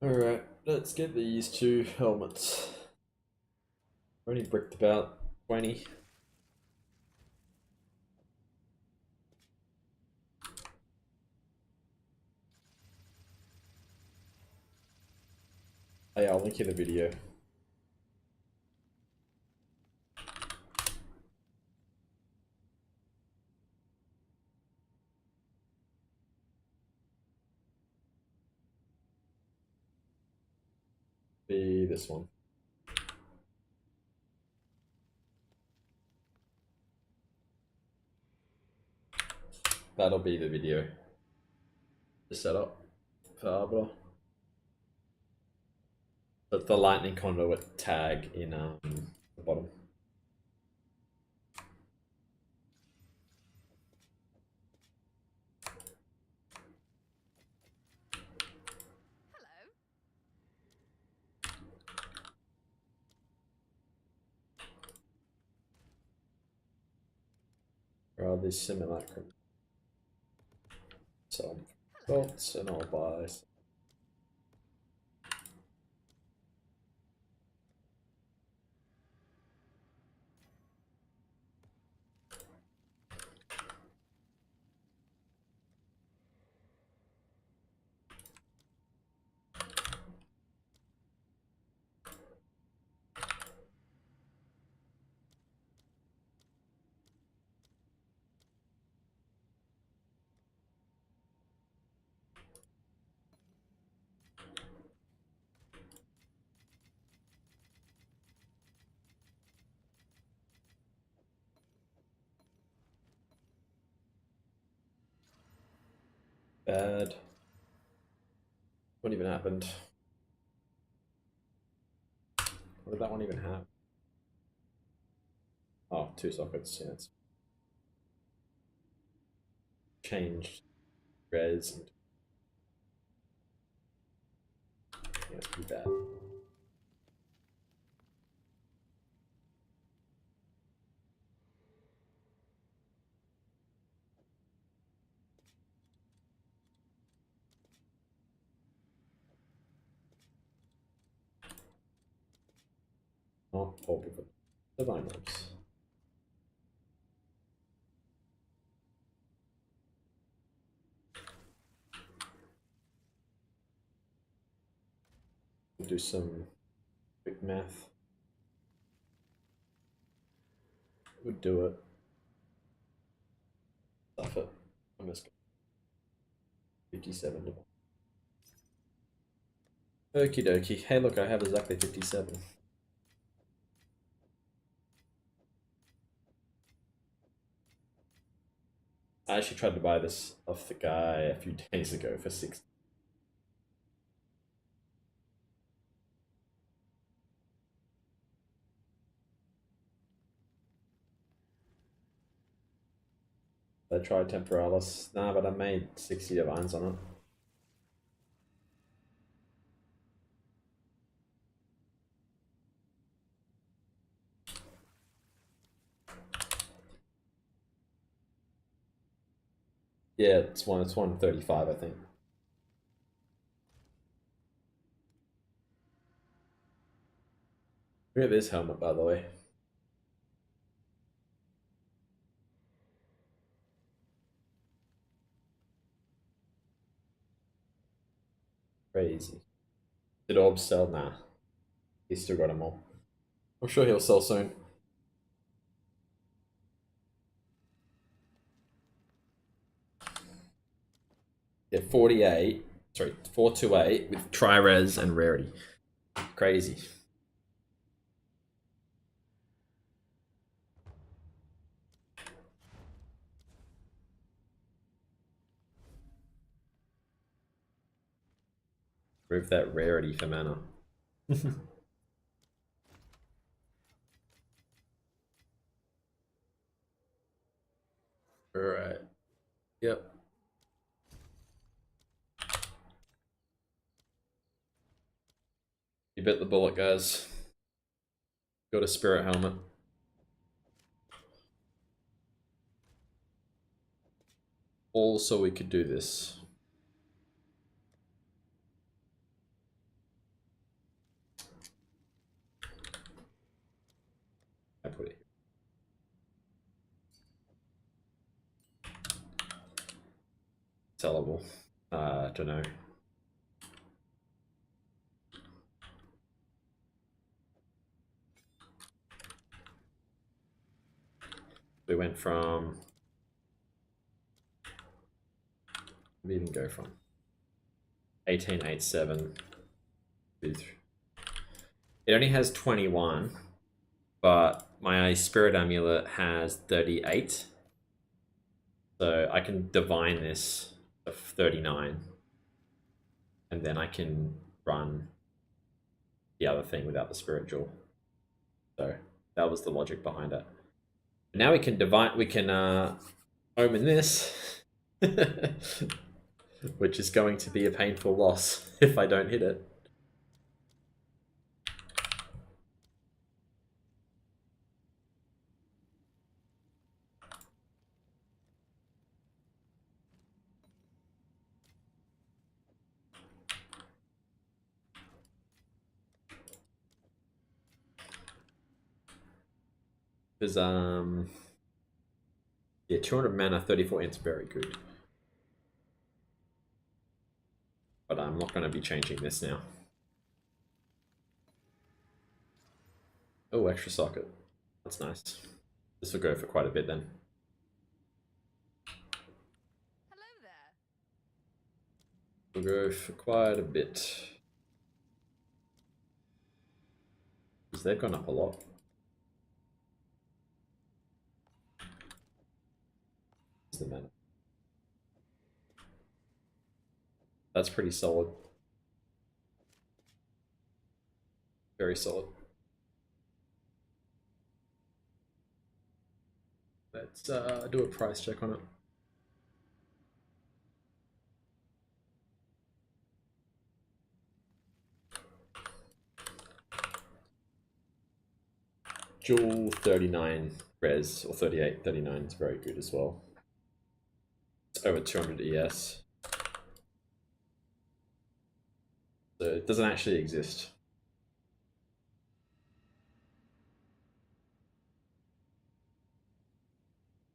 Alright, let's get these two helmets. I've only bricked about 20. Oh, yeah, I'll link you the video. Be this one. That'll be the video. The setup for Arbor. But the lightning conduit tag in the bottom. Hello. Where are these simulacrum? Some bolts and I'll buy some. Bad. What even happened? What did that one even have? Oh, 2 sockets. Yeah, it's changed res. And yeah, it's pretty bad. Not all of it. Divine robes. We'll do some quick math. would do it. Stuff it. I'm just 57 divine. Okie dokie. Hey, look, I have exactly 57. I actually tried to buy this off the guy a few days ago for 60. I tried Temporalis. Nah, but I made 60 divines on it. Yeah, it's 135, I think. Look at this helmet, by the way. Crazy. Did Orb sell? Nah. He's still got them all. I'm sure he'll sell soon. Yeah, 48. Sorry, 428 with tri-res and rarity. Crazy. Remove that rarity for mana. Alright. Yep. You bit the bullet, guys. Got a spirit helmet. Also, we could do this. I put it here. Sellable. I don't know. We went from. We even go from 1887. It only has 21, but my spirit amulet has 38. So I can divine this of 39, and then I can run the other thing without the spirit jewel. So that was the logic behind it. Now we can divine. We can omen this, which is going to be a painful loss if I don't hit it. Because yeah, 200 mana, 34 int's very good. But I'm not going to be changing this now. Oh, extra socket. That's nice. This will go for quite a bit then. Hello there. We'll go for quite a bit. Because they've gone up a lot. The mana. That's pretty solid. Very solid. Let's do a price check on it. Jewel 39 res, or 38, 39 is very good as well. It's over 200 ES. So it doesn't actually exist.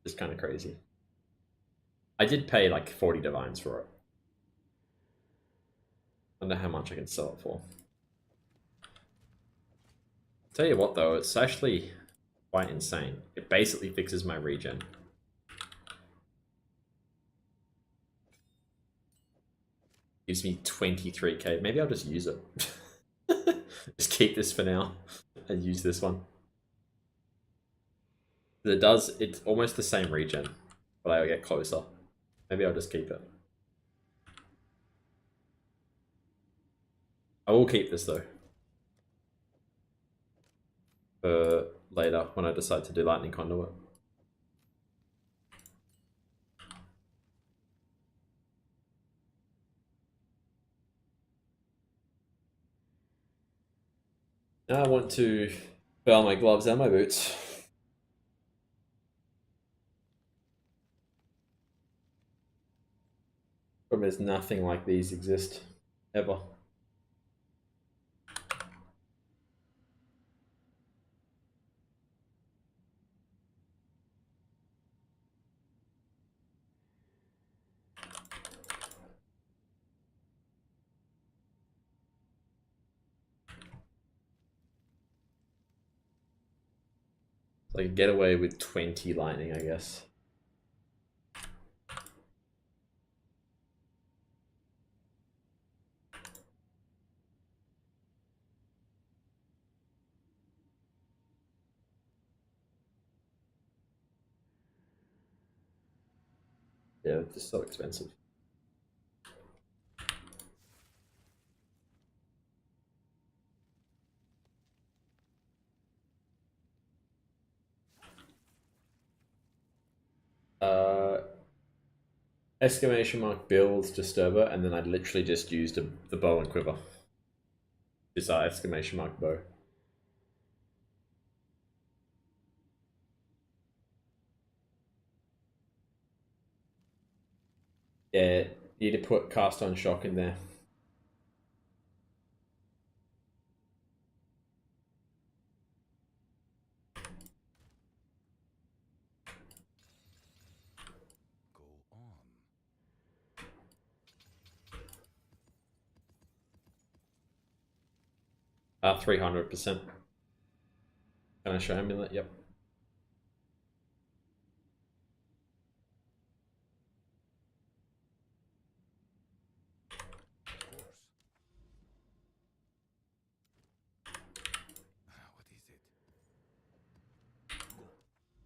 It's kind of crazy. I did pay like 40 divines for it. I wonder how much I can sell it for. Tell you what though, it's actually quite insane. It basically fixes my regen. Gives me 23k. Maybe I'll just use it. Just keep this for now and use this one. It does, it's almost the same regen, but I'll get closer. Maybe I'll just keep it. I will keep this though. For later when I decide to do lightning conduit. Now I want to burn my gloves and my boots. Problem is nothing like these exist ever. So I can get away with 20 lightning, I guess. Yeah, it's just so expensive. Exclamation mark build disturber, and then I literally just used the bow and quiver. This exclamation mark bow. Yeah, you need to put cast on shock in there. Go on. 300%. Can I show amulet? Yep. Of course. What is it?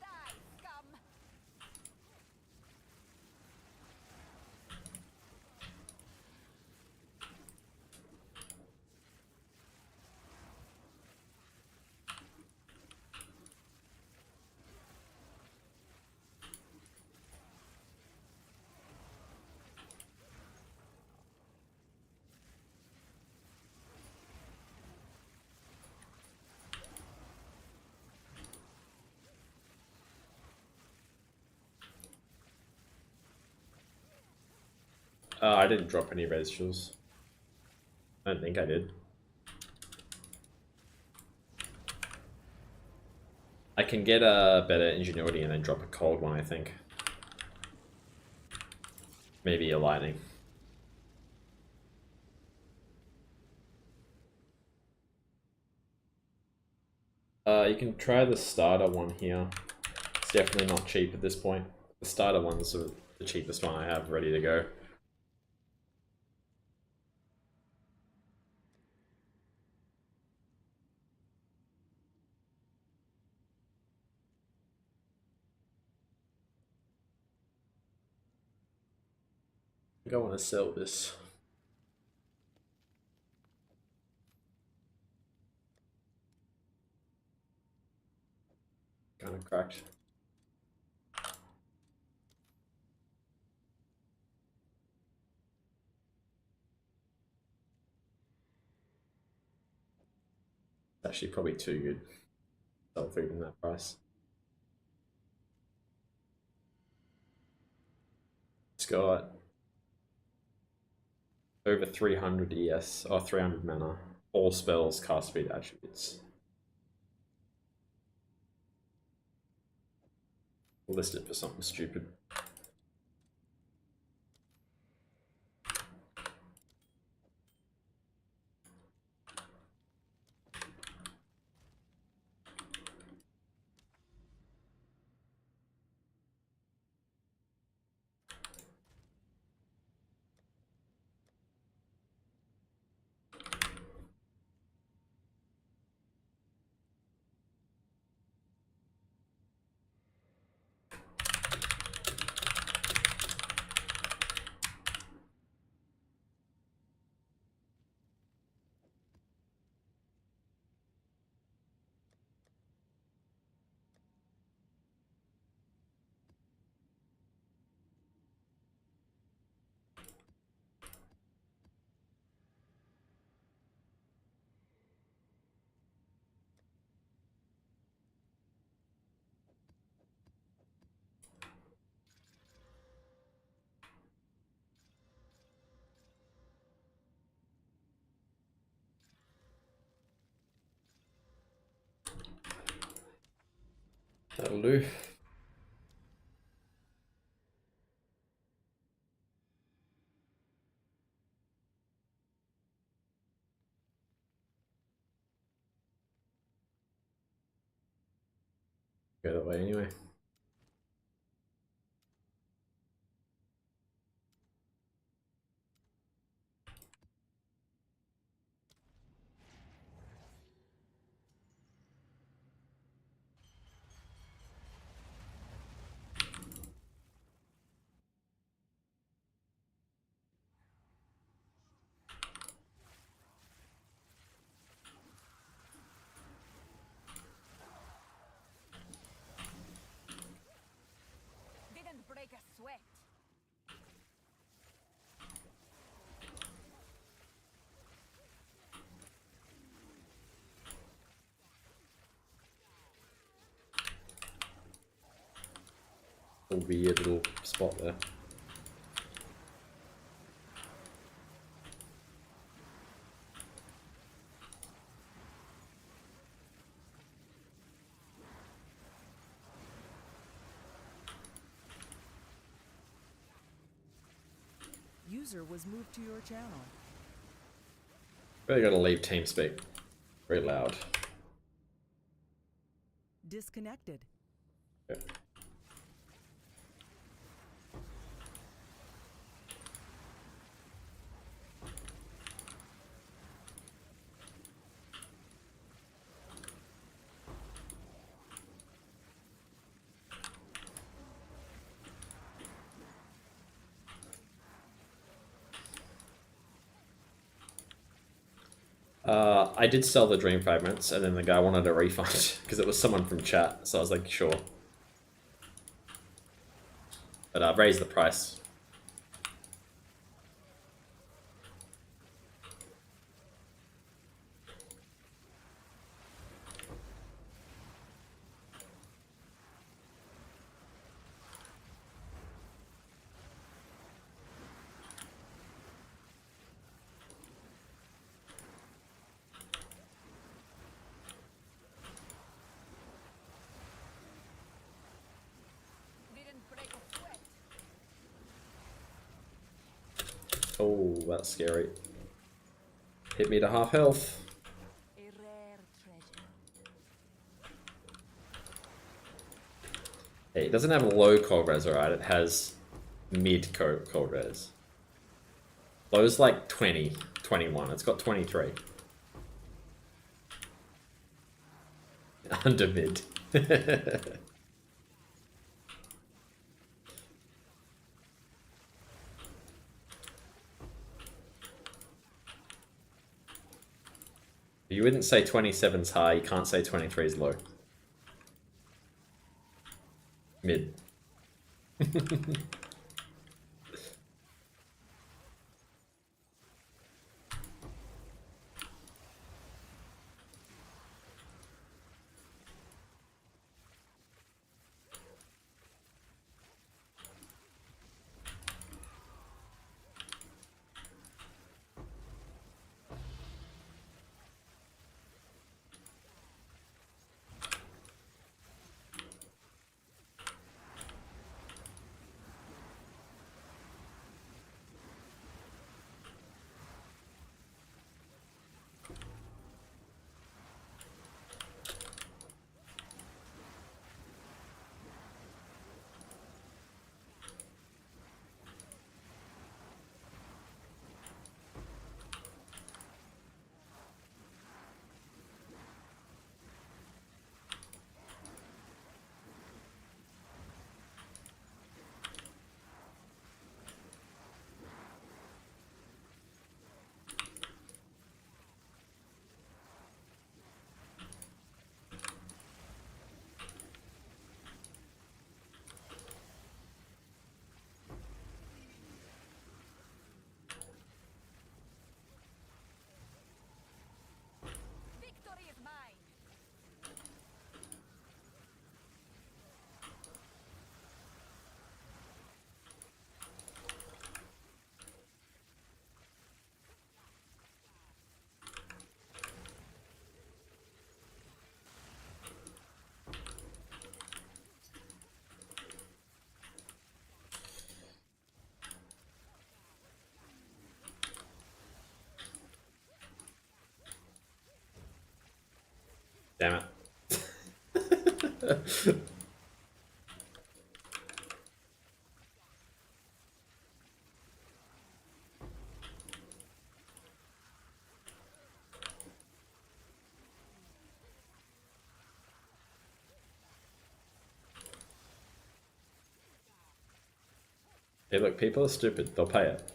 Die, scum! I didn't drop any res shields. I don't think I did. I can get a better ingenuity and then drop a cold one, I think. Maybe a lightning. You can try the starter one here. It's definitely not cheap at this point. The starter one's sort of the cheapest one I have ready to go. I think I want to sell this. Kind of cracked. Actually, probably too good. Sell food in that price. It's got over 300 ES or 300 mana. All spells, cast speed, attributes. We'll list it for something stupid. That'll do. Go that way anyway. Didn't break a sweat. A weird little spot there. User was moved to your channel. Really gotta leave TeamSpeak very loud. Disconnected. Okay. I did sell the dream fragments, and then the guy wanted a refund because it was someone from chat. So I was like, sure. But I've raised the price. Didn't break a sweat. Oh, that's scary. Hit me to half health. A rare treasure. Hey, it doesn't have low cold res, alright? It has mid cold res. Low's like 20, 21. It's got 23. Under mid. You wouldn't say 27's high, you can't say 23's low. Mid. Hey, look, people are stupid. They'll pay it.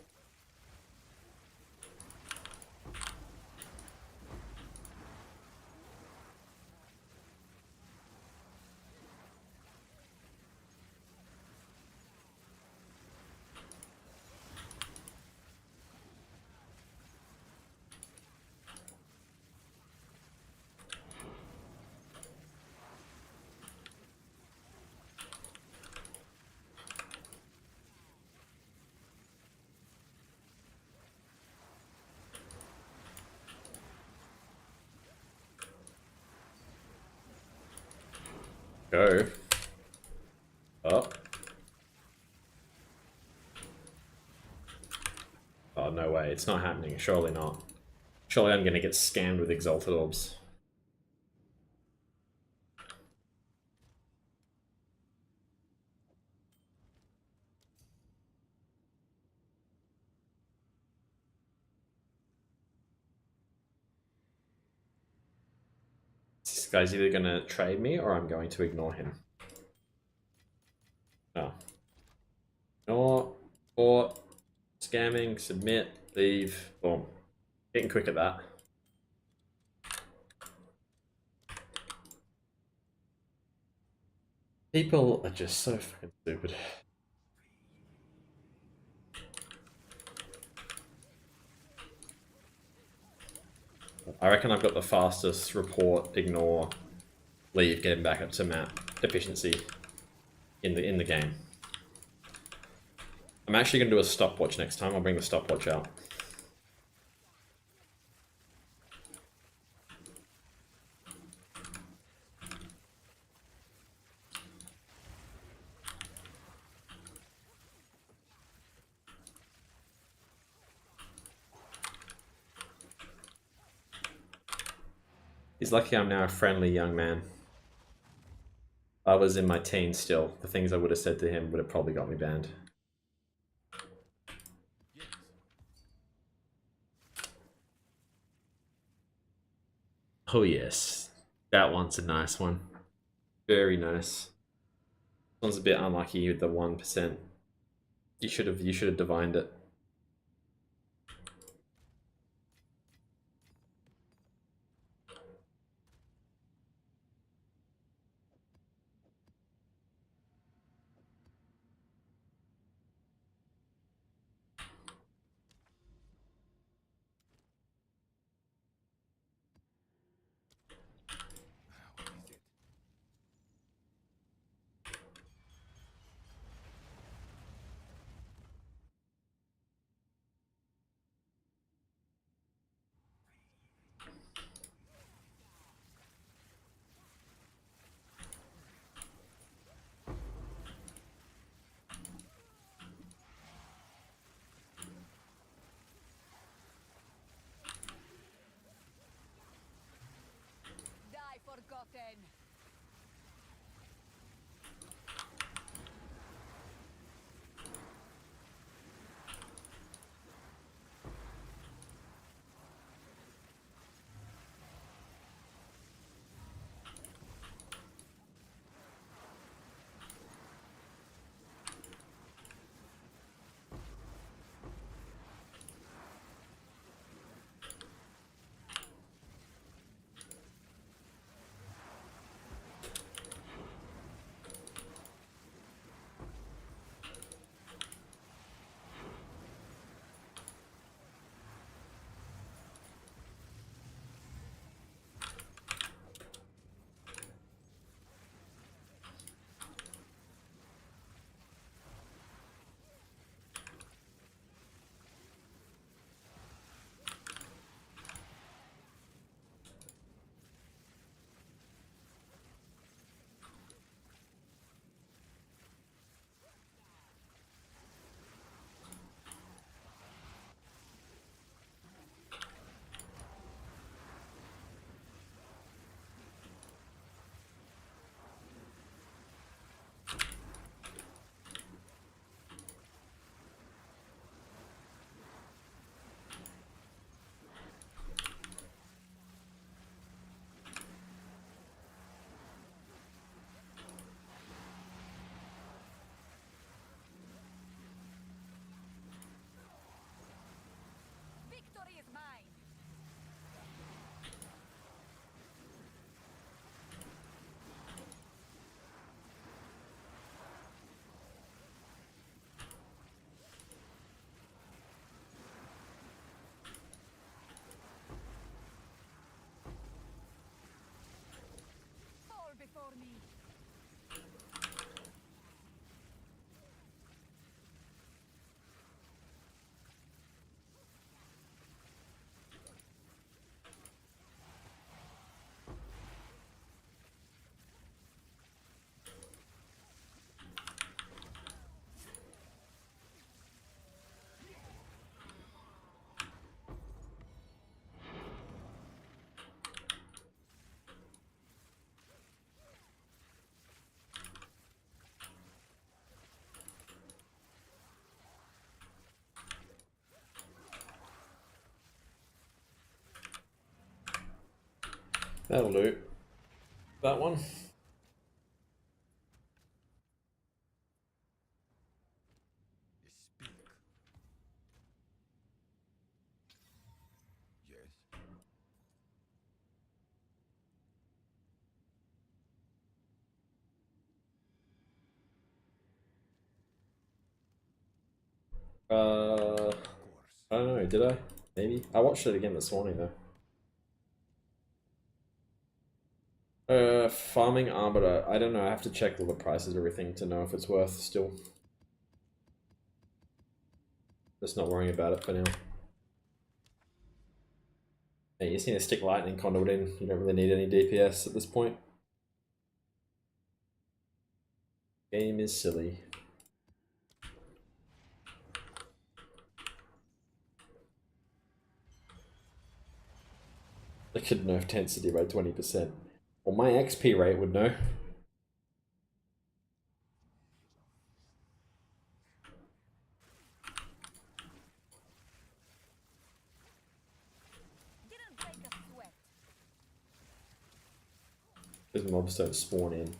Go. Oh. Oh, no way. It's not happening. Surely not. Surely I'm going to get scammed with Exalted Orbs. This guy's either going to trade me or I'm going to ignore him. Oh. Ignore, or scamming, submit, leave, boom. Getting quick at that. People are just so fucking stupid. I reckon I've got the fastest report, ignore, leave, getting back up to map efficiency in the game. I'm actually going to do a stopwatch next time. I'll bring the stopwatch out. He's lucky I'm now a friendly young man. I was in my teens still. The things I would have said to him would have probably got me banned. Yes. Oh yes, that one's a nice one. Very nice. This one's a bit unlucky with the 1%. You should have divined it. What is it? Die forgotten. That'll do. That one. Speak. Yes. Uh, Of course. I don't know, did I? Maybe. I watched it again this morning though. Farming Arbiter. I don't know, I have to check all the prices of everything to know if it's worth still. Just not worrying about it for now. Yeah, you just need to stick lightning conduit in. You don't really need any DPS at this point. Game is silly. I could nerf density by 20%. Well, my XP rate would know. Didn't break a sweat. Because mobs don't spawn in.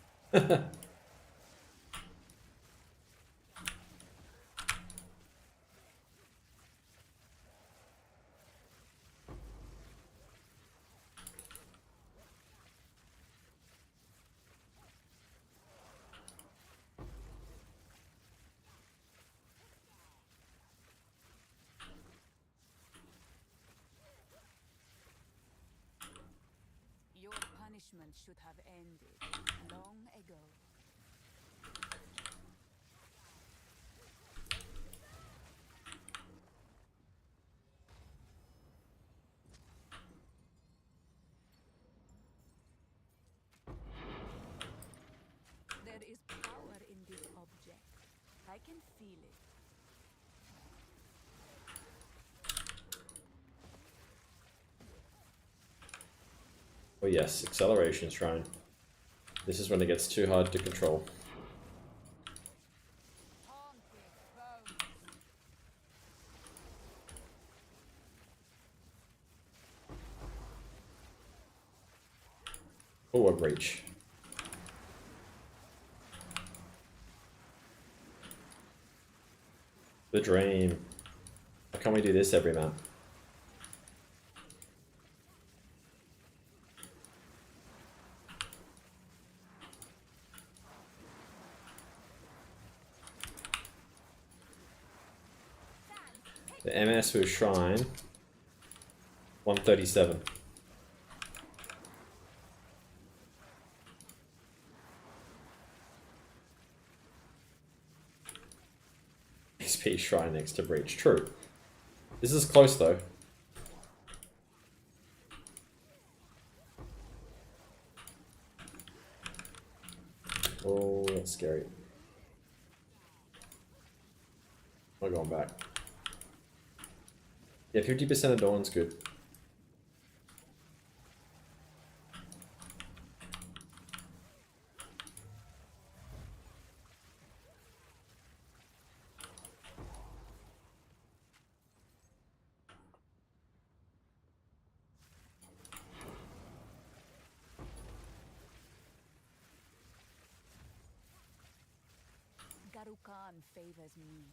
Your punishment should have ended long ago. There is power in this object. I can feel it. Oh yes, acceleration shrine. This is when it gets too hard to control. Haunted bones. Oh, a breach. The dream. Why can't we do this every map? The MS with Shrine, 137. XP Shrine next to Breach. True. This is close though. Oh, that's scary. I'm going back. Yeah, 50% of Dawn's good. Garukan favors me.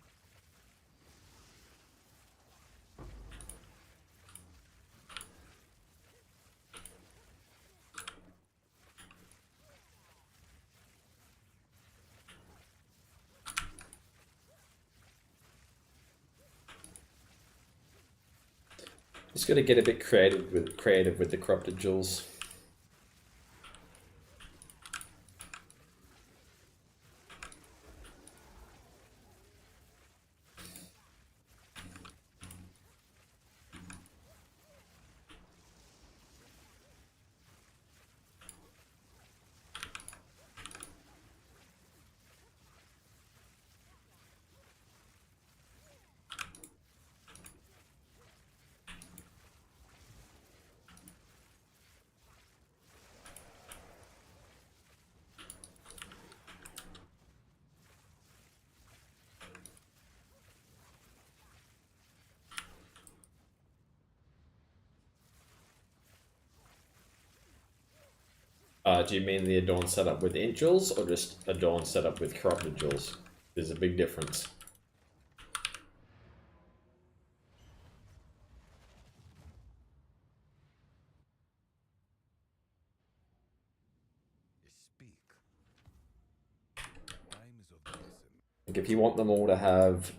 Just gotta get a bit creative with the corrupted jewels. Do you mean the Adorned setup with int jewels, or just Adorned setup with corrupted jewels? There's a big difference. Speak. Time is of the essence. Like if you want them all to have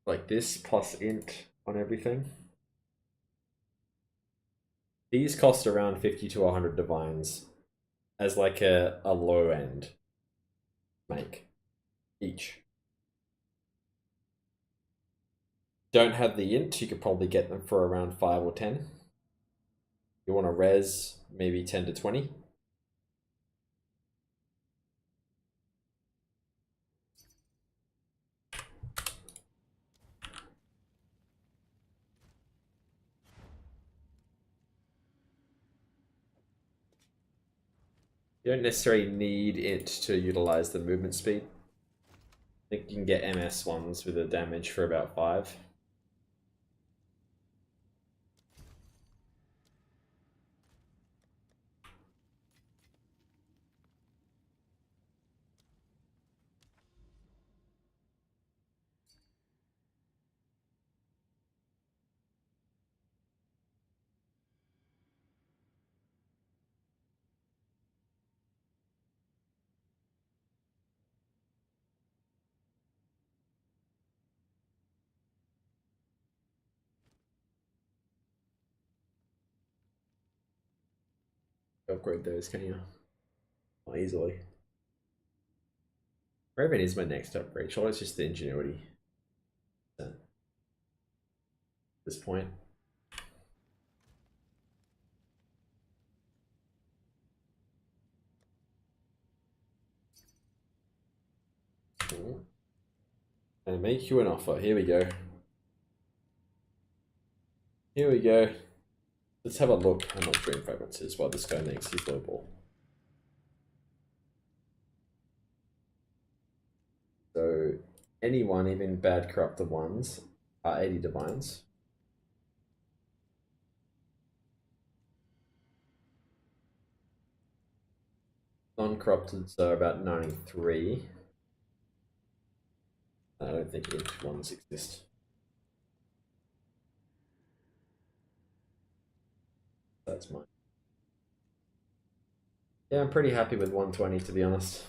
like this plus int on everything, these cost around 50 to 100 divines as like a low end make each. Don't have the int, you could probably get them for around 5 or 10. You want to res maybe 10 to 20. You don't necessarily need it to utilize the movement speed. I think you can get MS ones with a damage for about 5. Upgrade those, can you? Not easily. Raven is my next upgrade. Surely it's just the ingenuity at this point. And make you an offer. Here we go. Here we go. Let's have a look how much Dream Fragments is while this guy makes his low ball. So anyone, even bad corrupted ones, are 80 divines. Non-corrupteds are about 93. I don't think int ones exist. That's mine. Yeah, I'm pretty happy with 120 to be honest.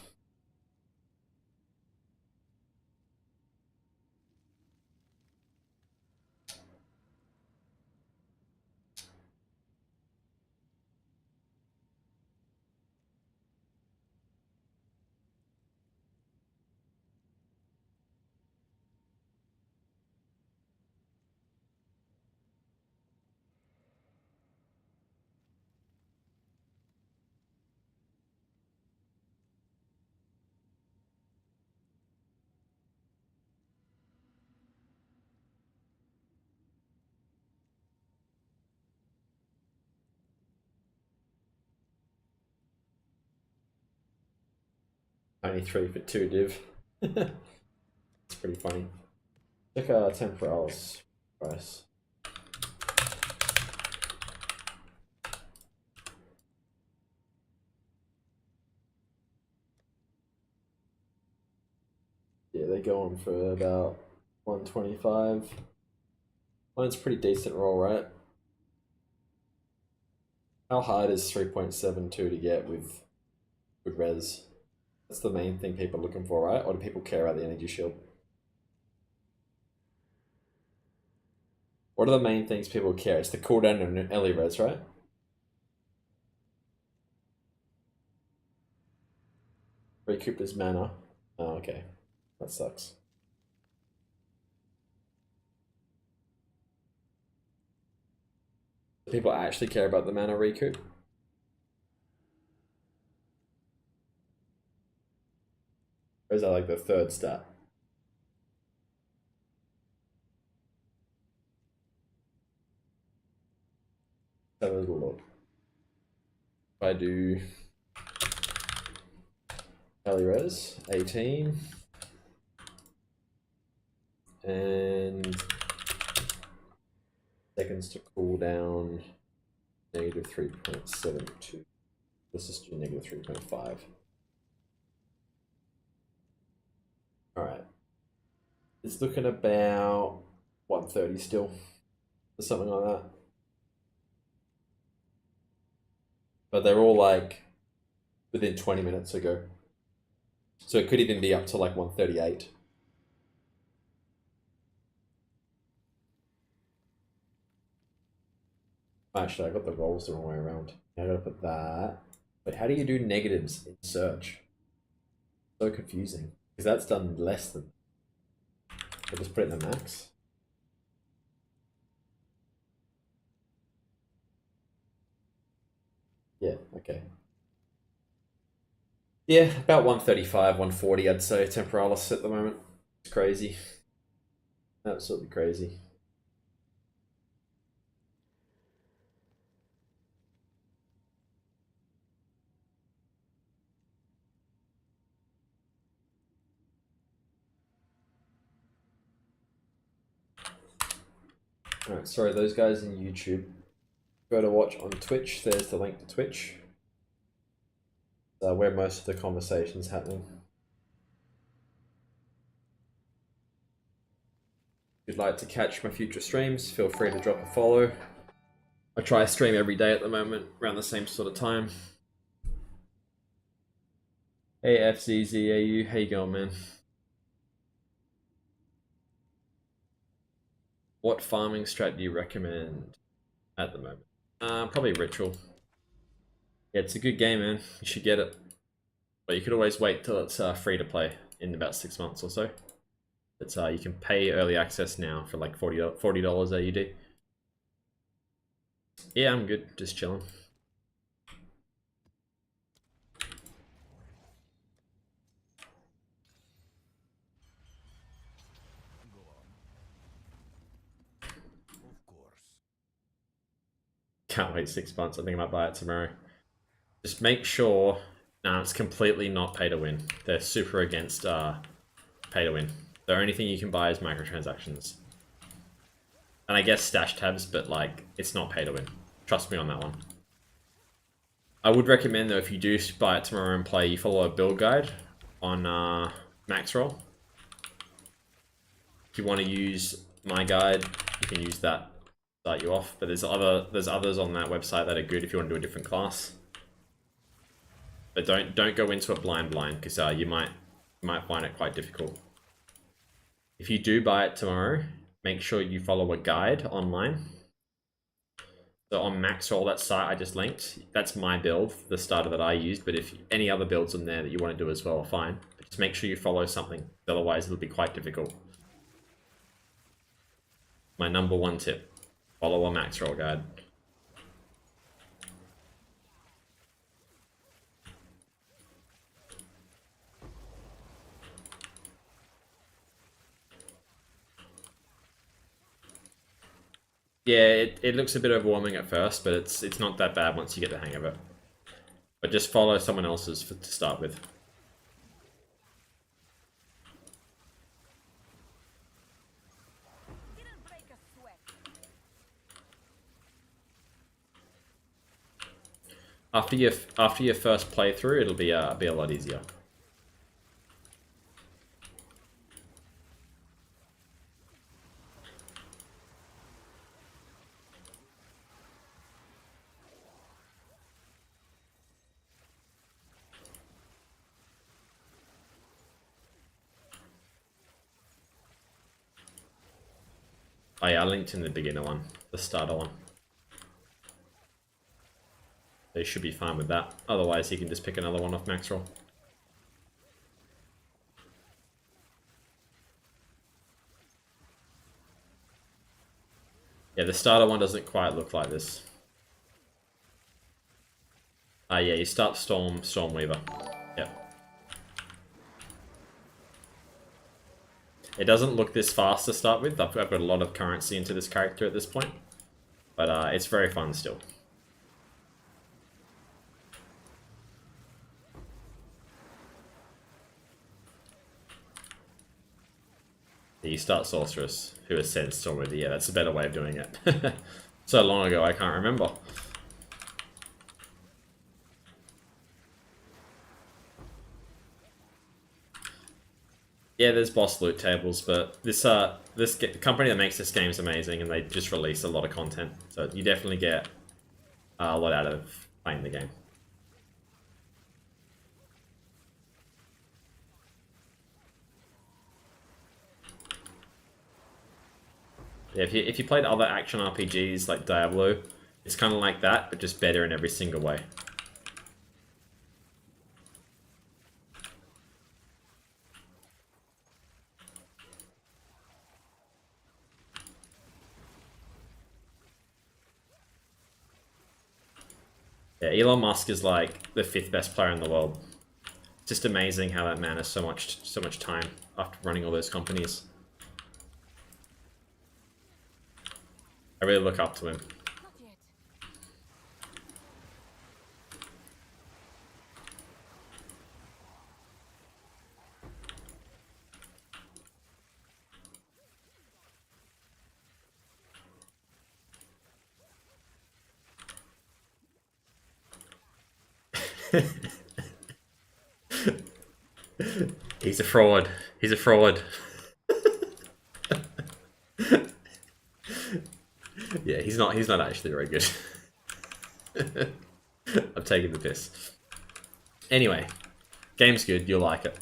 Only 3 for 2 div. It's pretty funny. Check our temporals price. Yeah, they're going for about 125. Mine's a pretty decent roll, right? How hard is 3.72 to get with good res? That's the main thing people are looking for, right? Or do people care about the energy shield? What are the main things people care? It's the cooldown and early res, right? Recouped his mana. Oh, okay. That sucks. Do people actually care about the mana recoup? Or is that like the third stat? Have a little look. If I do early res, 18. And seconds to cool down, negative 3.72. This is negative 3.5. Alright. It's looking about 130 still. Or something like that. But they're all like within 20 minutes ago. So it could even be up to like 138. Actually, I got the rolls the wrong way around. I gotta put that. But how do you do negatives in search? So confusing. Because that's done less than. I'll just put it in the max. Yeah, okay. Yeah, about 135, 140 I'd say Temporalis at the moment. It's crazy. Absolutely crazy. Alright, sorry, those guys in YouTube. Go to watch on Twitch, there's the link to Twitch. Where most of the conversation's happening. If you'd like to catch my future streams, feel free to drop a follow. I try to stream every day at the moment, around the same sort of time. Hey FZZAU, how you going, man? What farming strat do you recommend at the moment? Probably Ritual. Yeah, it's a good game, man. You should get it. But you could always wait till it's free to play in about 6 months or so. It's you can pay early access now for like $40 AUD. Yeah, I'm good. Just chilling. Go on. Of course. Can't wait 6 months. I think I might buy it tomorrow. Just make sure. Nah, it's completely not pay to win. They're super against pay to win. The only thing you can buy is microtransactions. And I guess stash tabs, but like, it's not pay to win. Trust me on that one. I would recommend though, if you do buy it tomorrow and play, you follow a build guide on Maxroll. If you want to use my guide, you can use that to start you off. But there's others on that website that are good if you want to do a different class. But don't go into it blind because you might find it quite difficult. If you do buy it tomorrow, make sure you follow a guide online. So on Maxroll, that site I just linked, that's my build, the starter that I used. But if any other builds on there that you want to do as well, fine. But just make sure you follow something, otherwise it'll be quite difficult. My number one tip: follow a Maxroll guide. Yeah, it looks a bit overwhelming at first, but it's not that bad once you get the hang of it. But just follow someone else's to start with. Didn't break a sweat. After your first playthrough, it'll be a lot easier. Oh yeah, I linked in the beginner one, the starter one. They should be fine with that. Otherwise, you can just pick another one off Maxroll. Yeah, the starter one doesn't quite look like this. Yeah, you start Stormweaver. Yep. It doesn't look this fast to start with. I've got a lot of currency into this character at this point. But it's very fun still. You start Sorceress, who has said Stormweaver. Yeah, that's a better way of doing it. So long ago, I can't remember. Yeah, there's boss loot tables, but this company that makes this game is amazing, and they just release a lot of content, so you definitely get a lot out of playing the game. Yeah, if you played other action RPGs like Diablo, it's kind of like that, but just better in every single way. Yeah, Elon Musk is like the 5th best player in the world. Just amazing how that man has so much time after running all those companies. I really look up to him. Not yet. He's a fraud. He's a fraud. Yeah, he's not actually very good. I'm taking the piss. Anyway, game's good, you'll like it.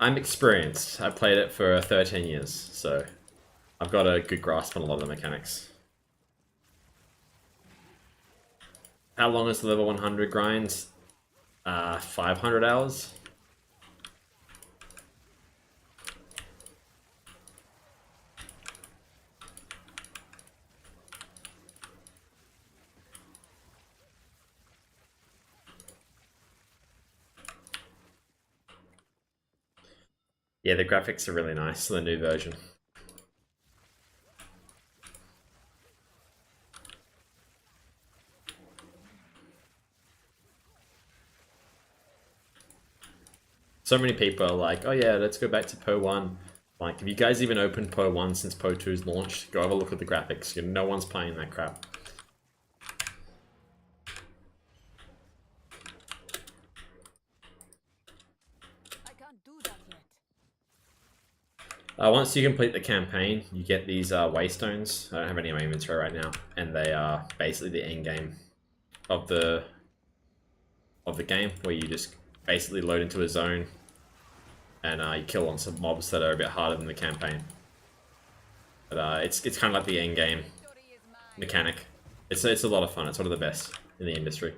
I'm experienced. I played it for 13 years, so I've got a good grasp on a lot of the mechanics. How long is the level 100 grind? 500 hours. Yeah, the graphics are really nice, the new version. So many people are like, oh yeah, let's go back to Po 1. Like, have you guys even opened Po 1 since Po 2's launched? Go have a look at the graphics. No one's playing that crap. I can't do that yet. Once you complete the campaign, you get these waystones. I don't have any in my inventory right now, and they are basically the end game of the game, where you just basically load into a zone and you kill on some mobs that are a bit harder than the campaign. But it's kind of like the end game Victory is mine. mechanic. It's a lot of fun. It's one of the best in the industry.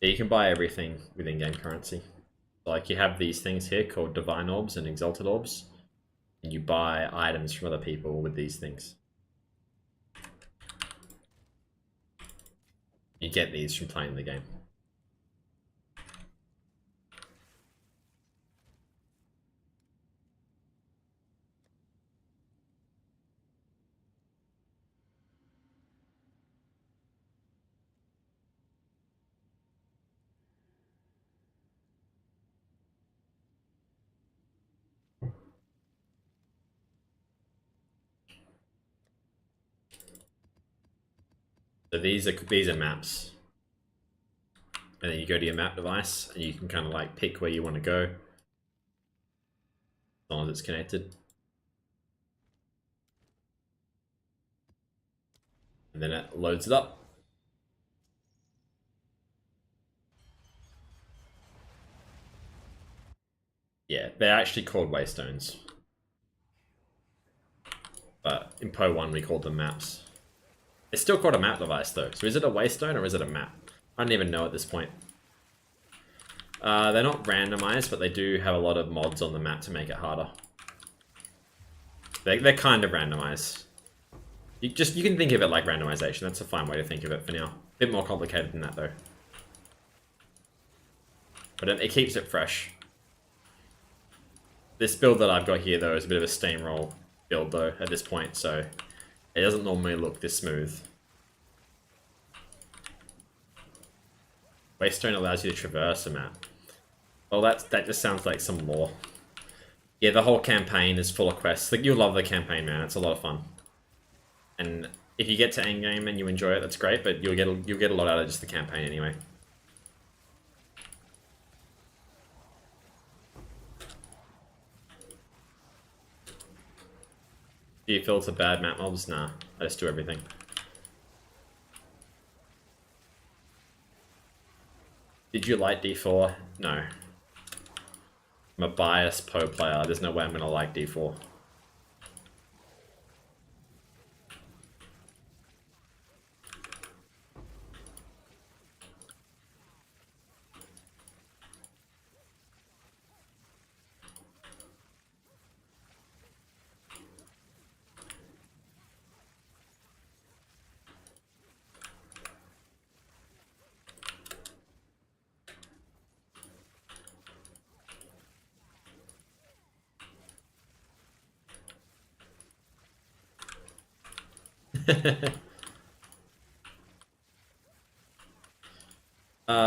Yeah, you can buy everything with in-game currency. Like, you have these things here called Divine Orbs and Exalted Orbs, and you buy items from other people with these things. You get these from playing the game. So these are maps, and then you go to your map device, and you can kind of like pick where you want to go, as long as it's connected. And then it loads it up. Yeah, they're actually called waystones, but in Po 1 we called them maps. It's still called a map device though, so is it a waystone or is it a map? I don't even know at this point. They're not randomized, but they do have a lot of mods on the map to make it harder. They're kind of randomized. You can think of it like randomization. That's a fine way to think of it for now. A bit more complicated than that though. But it keeps it fresh. This build that I've got here though is a bit of a steamroll build though at this point, so it doesn't normally look this smooth. Waystone allows you to traverse a map. Well, that just sounds like some lore. Yeah, the whole campaign is full of quests. Like, you'll love the campaign, man. It's a lot of fun. And if you get to Endgame and you enjoy it, that's great, but you'll get a lot out of just the campaign anyway. Do you filter bad map mobs? Nah, I just do everything. Did you like D4? No. I'm a biased Poe player. There's no way I'm gonna like D4.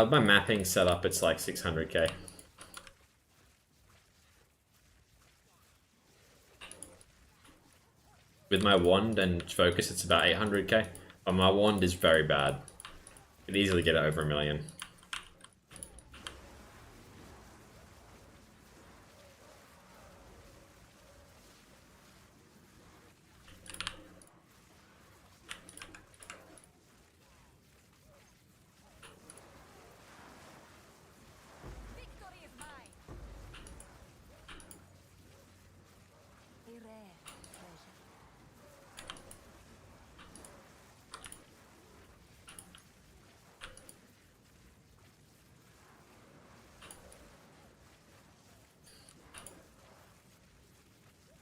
My mapping setup, it's like 600k. With my wand and focus, it's about 800k. But my wand is very bad. Could easily get it over 1 million. Victory is mine. A rare treasure.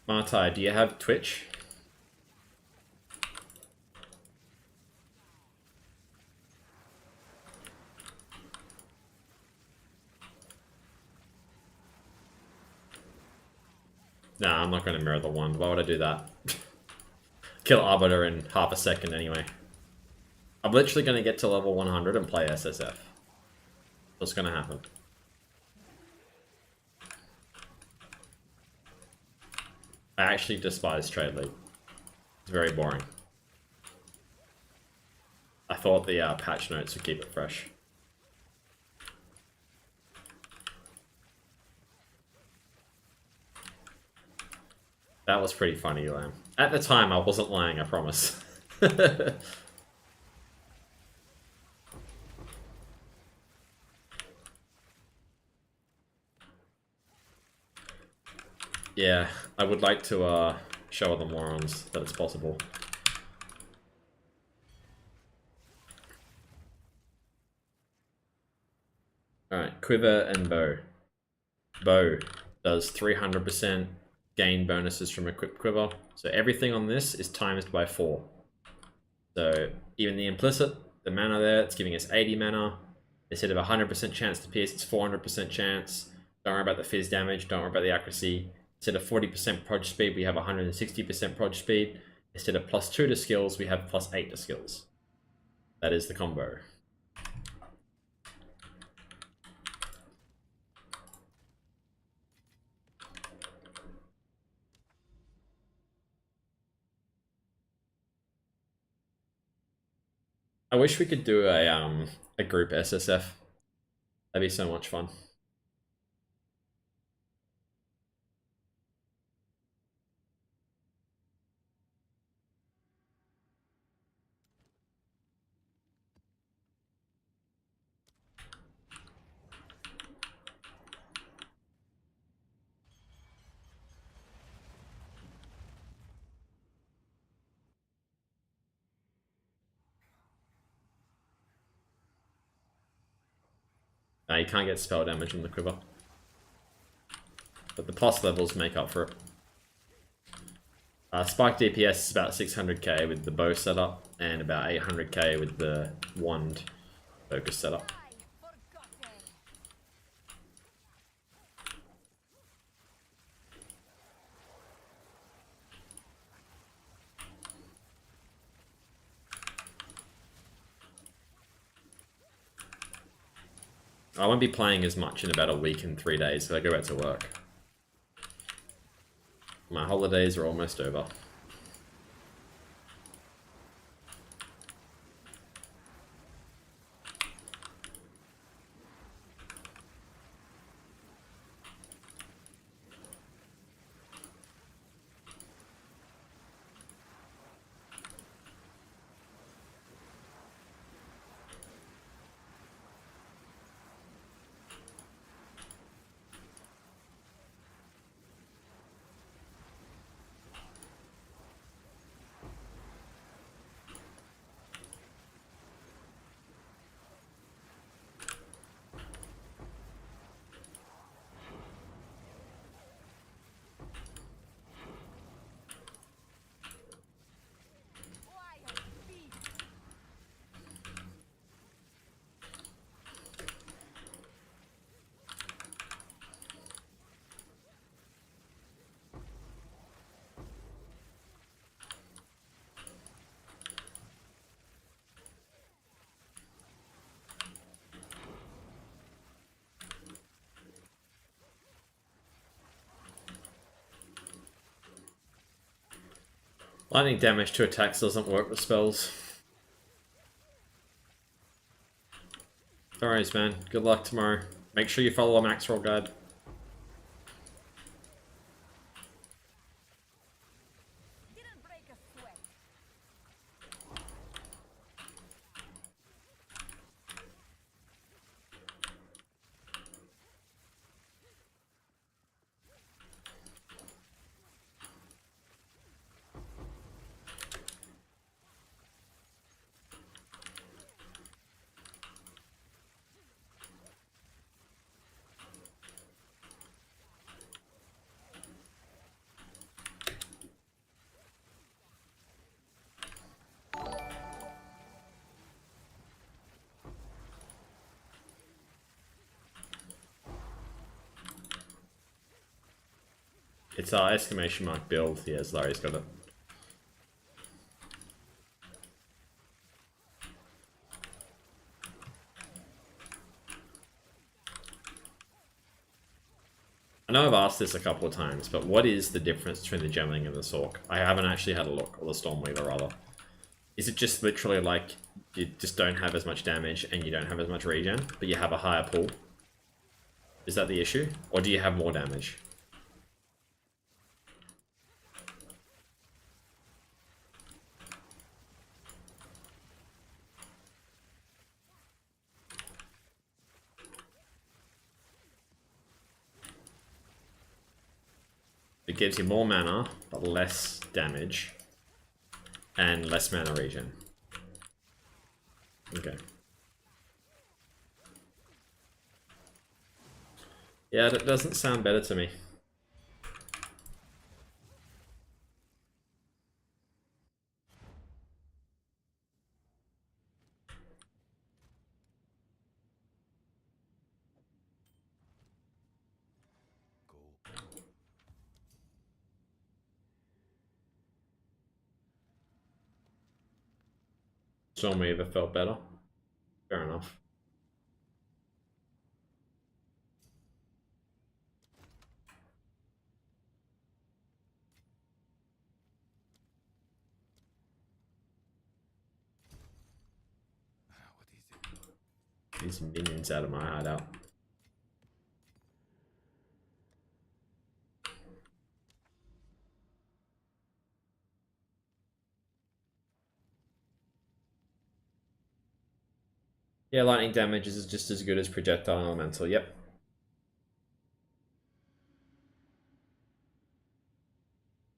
Martai, do you have Twitch? Nah, I'm not going to mirror the wand. Why would I do that? Kill Arbiter in half a second anyway. I'm literally going to get to level 100 and play SSF. What's going to happen? I actually despise Trade League. It's very boring. I thought the patch notes would keep it fresh. That was pretty funny, Lamb. At the time, I wasn't lying, I promise. Yeah, I would like to show other morons that it's possible. Alright, Quiver and Bow. Bow does 300% gain bonuses from equipped quiver. So everything on this is times by 4. So even the implicit, the mana there, it's giving us 80 mana. Instead of 100% chance to pierce, it's 400% chance. Don't worry about the fizz damage, don't worry about the accuracy. Instead of 40% proj speed, we have 160% proj speed. Instead of +2 to skills, we have +8 to skills. That is the combo. I wish we could do a group SSF. That'd be so much fun. You can't get spell damage in the quiver. But the plus levels make up for it. Spike DPS is about 600k with the bow setup, and about 800k with the wand focus setup. Forgotten. I won't be playing as much in about a week and 3 days, so I go back to work. My holidays are almost over. Lightning damage to attacks doesn't work with spells. No worries, man. Good luck tomorrow. Make sure you follow a max roll guide. Didn't break a sweat. It's our exclamation mark build. Yes, Larry's got it. I know I've asked this a couple of times, but what is the difference between the Gemling and the Sork? I haven't actually had a look, or the Stormweaver rather. Is it just literally like you just don't have as much damage and you don't have as much regen, but you have a higher pool? Is that the issue? Or do you have more damage? It gives you more mana, but less damage, and less mana regen. Okay. Yeah, that doesn't sound better to me. Go. Stormweaver felt better. Fair enough. What is it? These minions out of my hideout. Yeah, lightning damage is just as good as projectile and elemental. Yep.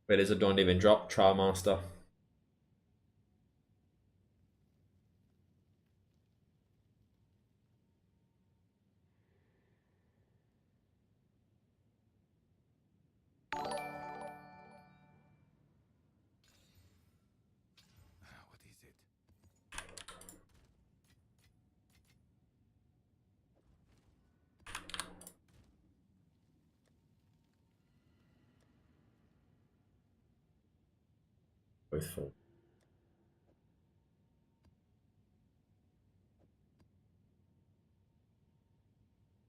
Wait, is Adorned even drop? Trial Master. What is it? Both full.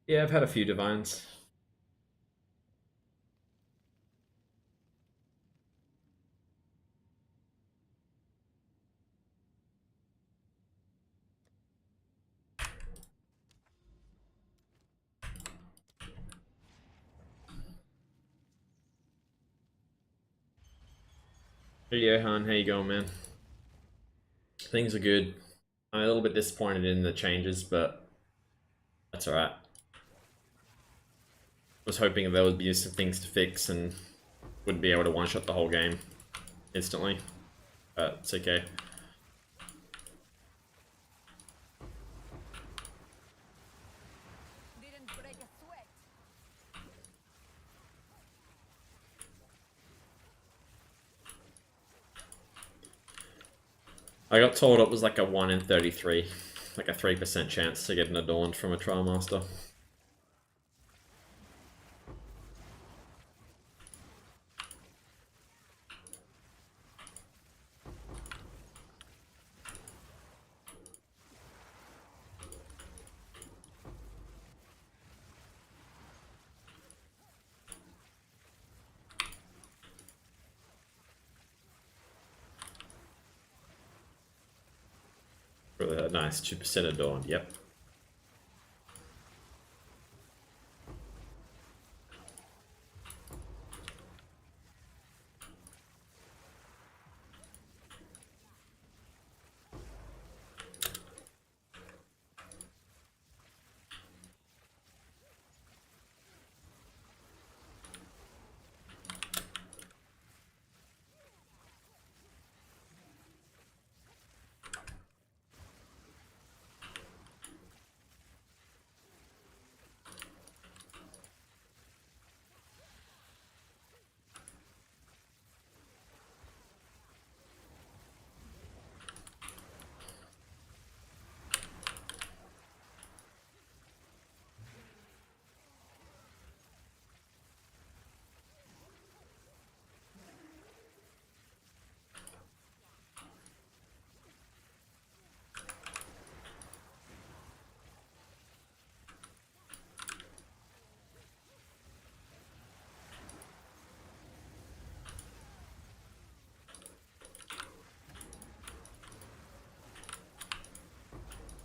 Yeah, I've had a few divines. Hey Johan, how you going, man? Things are good. I'm a little bit disappointed in the changes, but that's alright. Was hoping there would be some things to fix and would be able to one-shot the whole game instantly, but it's okay. Didn't break a sweat. I got told it was like a 1 in 33, like a 3% chance to get an Adorned from a Trial Master. Really nice, 2% Adorned, yep.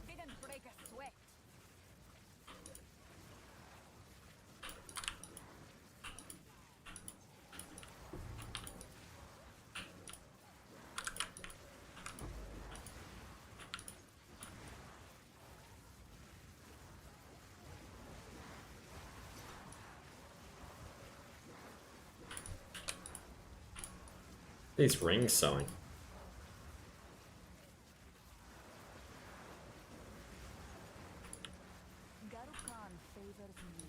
Didn't break a sweat. These rings selling. Garukan favors me.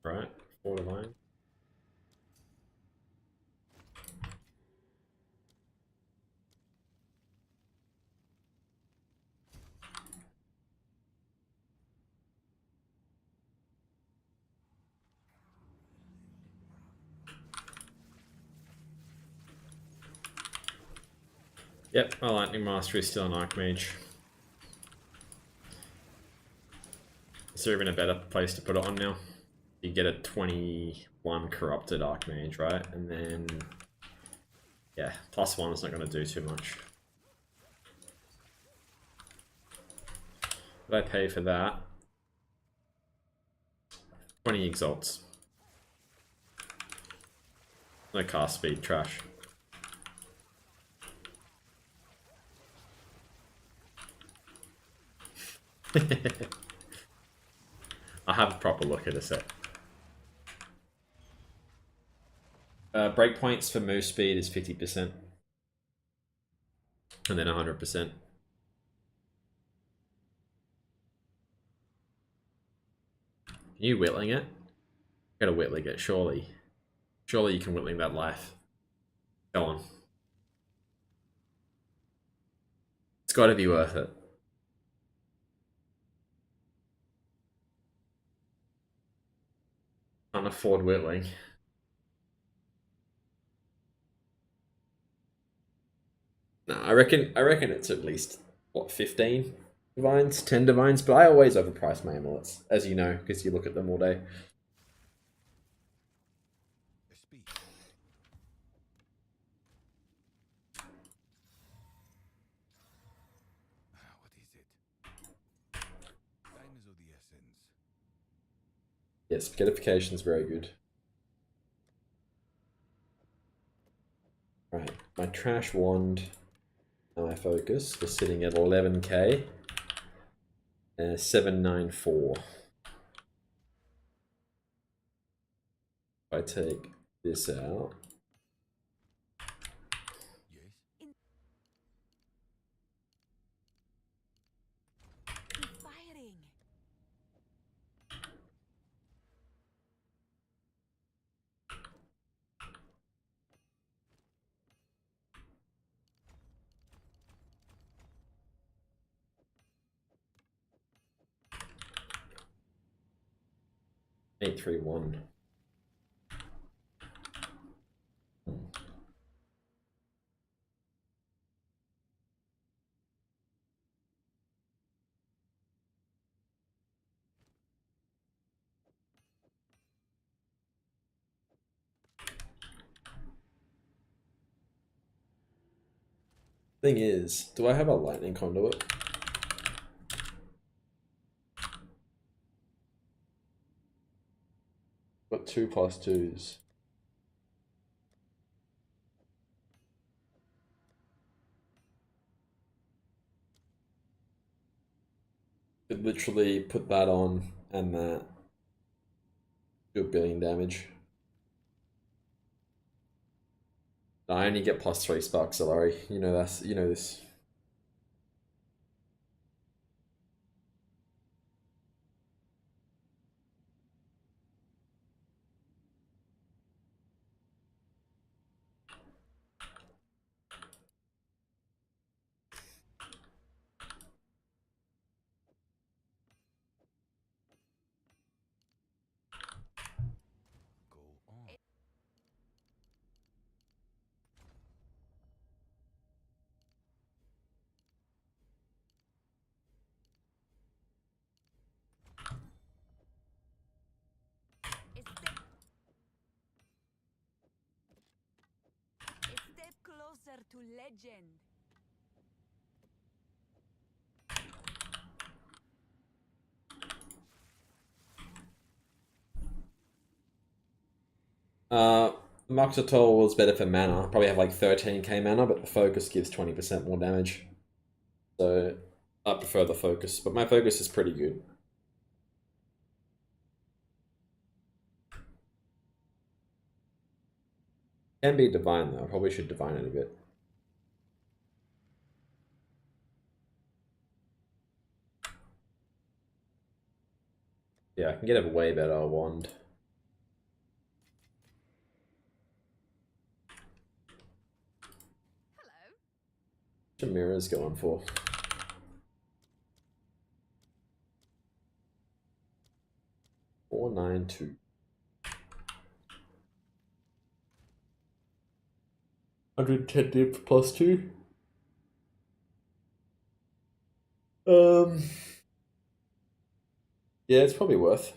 Right, 4 divine. Yep, my Lightning Master is still an Archmage. Is there even a better place to put it on now? You get a 21 corrupted Archmage, right? And then, yeah, +1 is not going to do too much. What I pay for that? 20 exalts. No cast speed, trash. I'll have a proper look at a set. Breakpoints for move speed is 50%. And then 100%. Can you whittling it? Gotta whittling it, surely. Surely you can whittling that life. Go on. It's gotta be worth it. can't afford whittling. No, I reckon it's at least what 15 divines, 10 divines, but I always overprice my amulets, as you know, because you look at them all day. Speed. What is it? Time is of the essence. Yes, spaghettification is very good. Right, my trash wand and my focus is sitting at 11k. 794. If I take this out, Yes. Firing. 831. Thing is, do I have a lightning conduit? Got 2+2s. Could literally put that on and that. Do 1 billion damage. I only get +3 spark Solari. You know that's this. Go on. A step closer to legend. Moxitol was better for mana. Probably have like 13k mana, but the focus gives 20% more damage. So I prefer the focus, but my focus is pretty good. Can be divine though. I probably should divine it a bit. Yeah, I can get a way better wand. Hello. Shamira's going for. Four, 9, 2. 110 dip +2. Yeah, it's probably worth.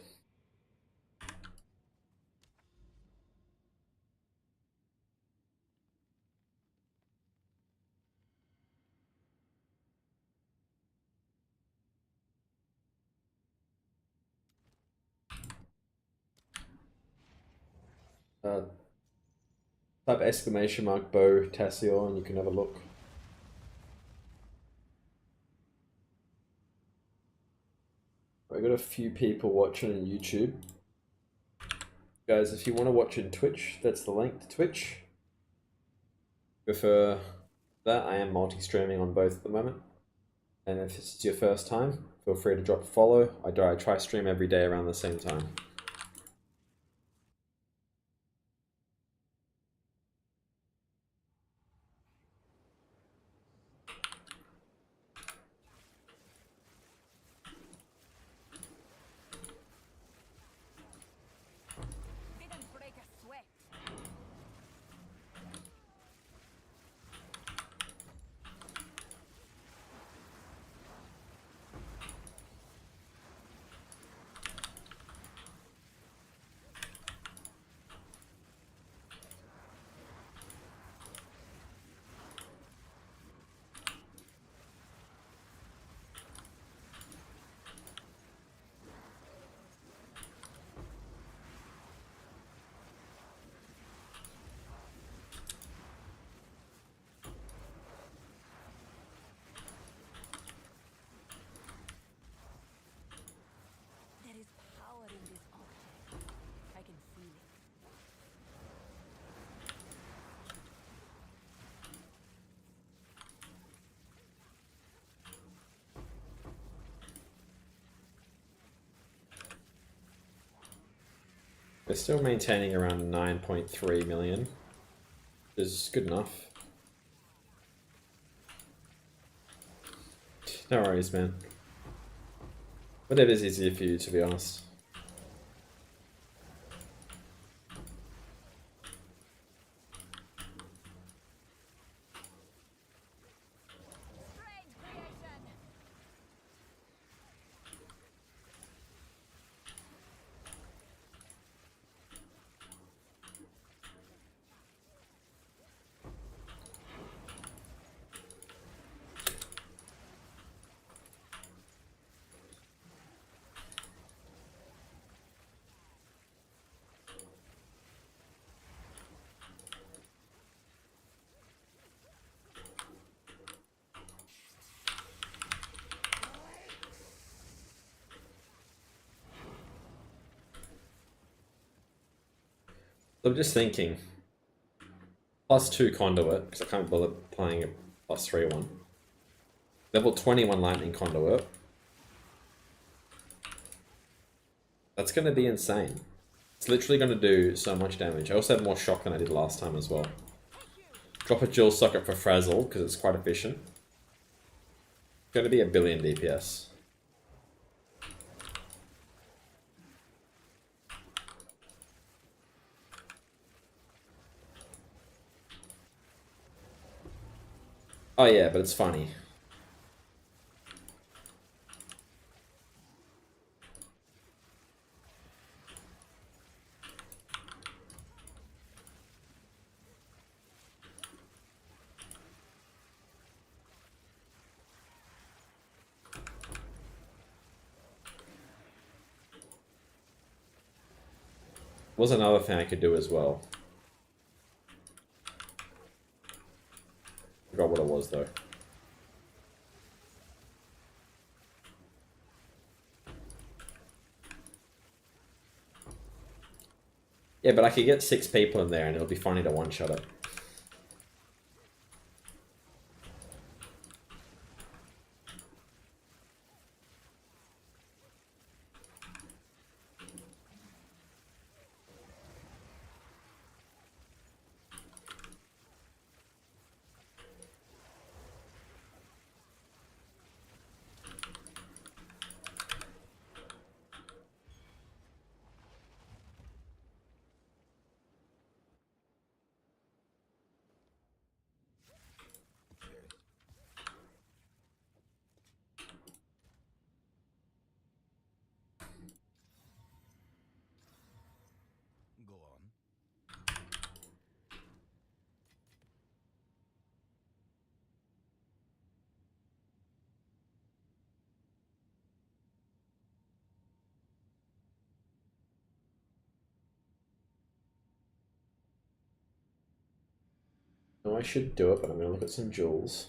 Type !! bow Tassio and you can have a look. I got a few people watching on YouTube. Guys, if you want to watch in Twitch, that's the link to Twitch. Prefer that. I am multi-streaming on both at the moment. And if it's your first time, feel free to drop a follow. I try stream every day around the same time. They're still maintaining around 9.3 million. Is good enough. No worries, man. Whatever's easier for you, to be honest. Strange creation. I'm just thinking. +2 conduit, because I can't bother playing a +3 one. Level 21 lightning conduit. That's going to be insane. It's literally going to do so much damage. I also have more shock than I did last time as well. Drop a jewel socket for Frazzle, because it's quite efficient. It's going to be a billion DPS. Oh yeah, but it's funny. Was another thing I could do as well. Forgot what it was though. Yeah, but I could get 6 people in there and it'll be funny to one-shot it. Go on. No, I should do it, but I'm going to look at some jewels.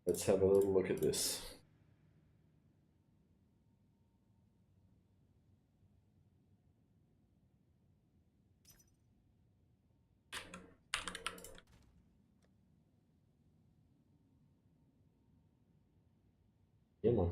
Let's have a little look at this. Yeah, man.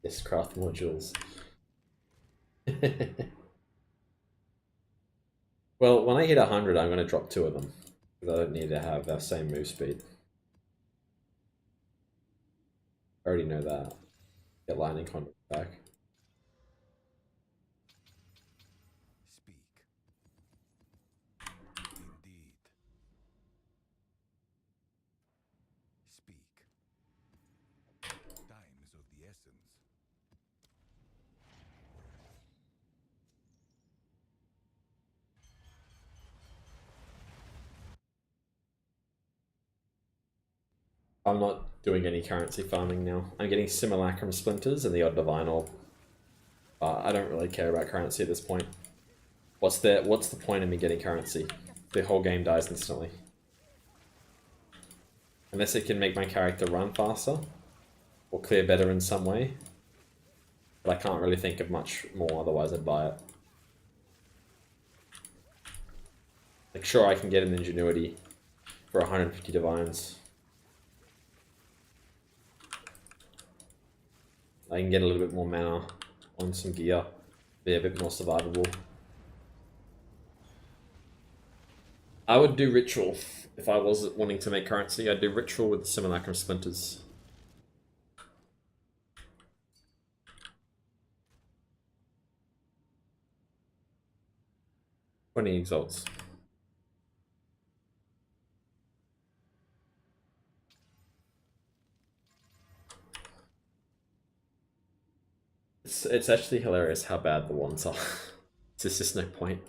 Yes, craft more jewels. Well, when I hit 100, I'm going to drop 2 of them. Because I don't need to have that same move speed. I already know that. Get lightning conduit back. Speak. Indeed. Speak. Time is of the essence. I'm not doing any currency farming now. I'm getting simulacrum splinters and the odd divine orb. I don't really care about currency at this point. What's the point of me getting currency? The whole game dies instantly. Unless it can make my character run faster or clear better in some way. But I can't really think of much more, otherwise I'd buy it. Like, sure, I can get an ingenuity for 150 divines. I can get a little bit more mana on some gear, be a bit more survivable. I would do ritual if I was wanting to make currency. I'd do ritual with the simulacrum splinters. 20 exalts. It's actually hilarious how bad the ones are. There's just no point.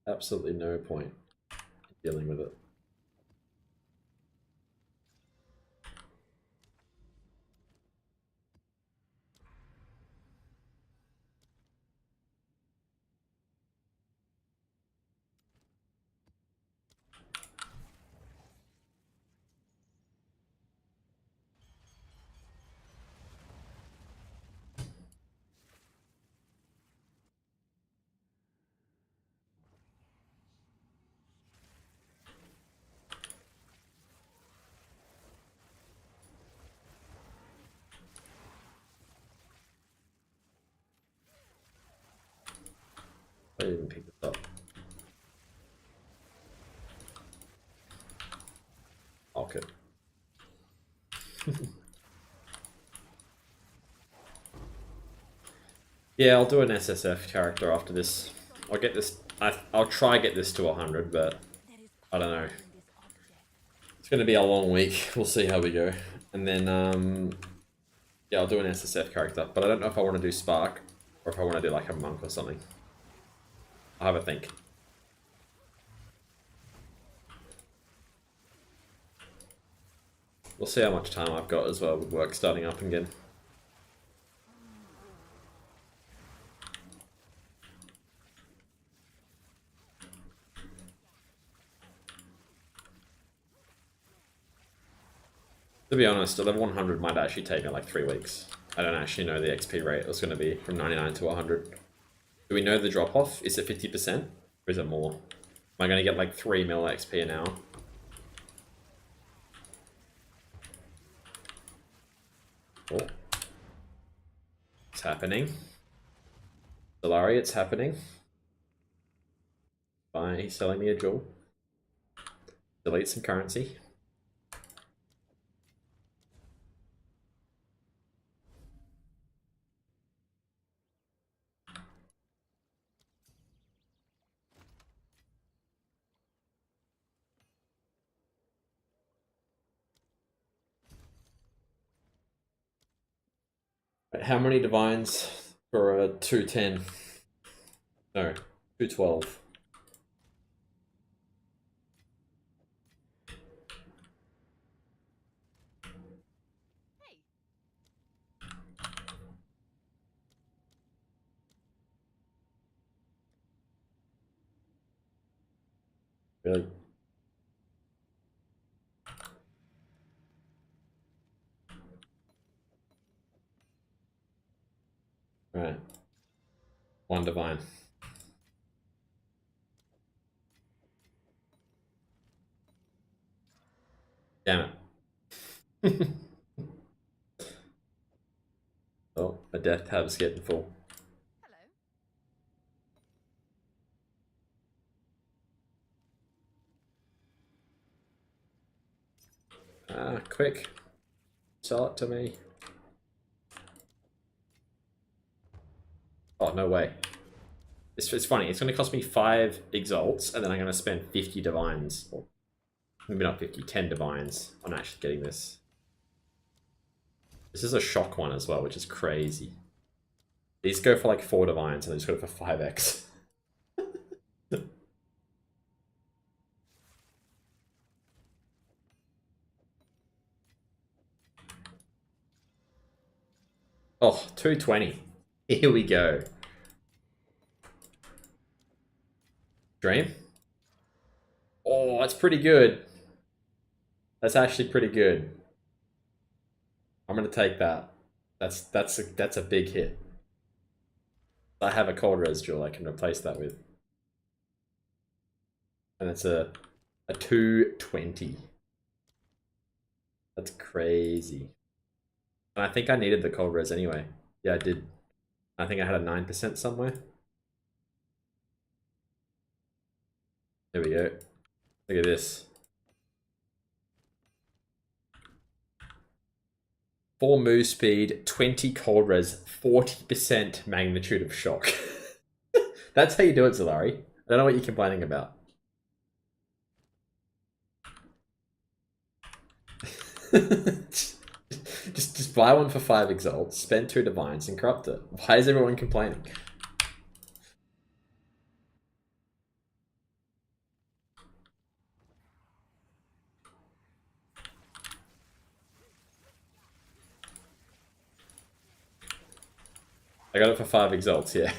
Absolutely no point in dealing with it. I didn't even pick this up. Okay. Yeah, I'll do an SSF character after this. I'll get this. I'll try get this to 100, but I don't know. It's going to be a long week. We'll see how we go. And then, yeah, I'll do an SSF character. But I don't know if I want to do Spark or if I want to do like a monk or something. I'll have a think. We'll see how much time I've got as well with work starting up again. To be honest, level 100 might actually take me like 3 weeks. I don't actually know the XP rate it's going to be from 99 to 100. Do we know the drop-off? Is it 50%? Or is it more? Am I going to get like 3 mil XP an hour? Oh. It's happening. Solari, it's happening. Fine, he's selling me a jewel. Delete some currency. How many divines for a 210? No, 212. Really? Right. 1 divine. Damn it. Oh, my death tab's getting full. Quick. Sell it to me. Oh, no way. It's funny. It's going to cost me 5 exalts, and then I'm going to spend 50 divines. Or maybe not 50, 10 divines on actually getting this. This is a shock one as well, which is crazy. These go for like 4 divines, and they just go for 5x. Oh, 220. Here we go. Dream? Oh, that's pretty good. That's actually pretty good. I'm gonna take that. That's a big hit. I have a cold res jewel I can replace that with. And it's a 220. That's crazy. And I think I needed the cold res anyway. Yeah, I did. I think I had a 9% somewhere. There we go. Look at this. 4 move speed, 20 cold res, 40% magnitude of shock. That's how you do it, Zalari. I don't know what you're complaining about. just buy one for 5 exalts, spend 2 divines, and corrupt it. Why is everyone complaining? I got it for 5 exalts, yeah.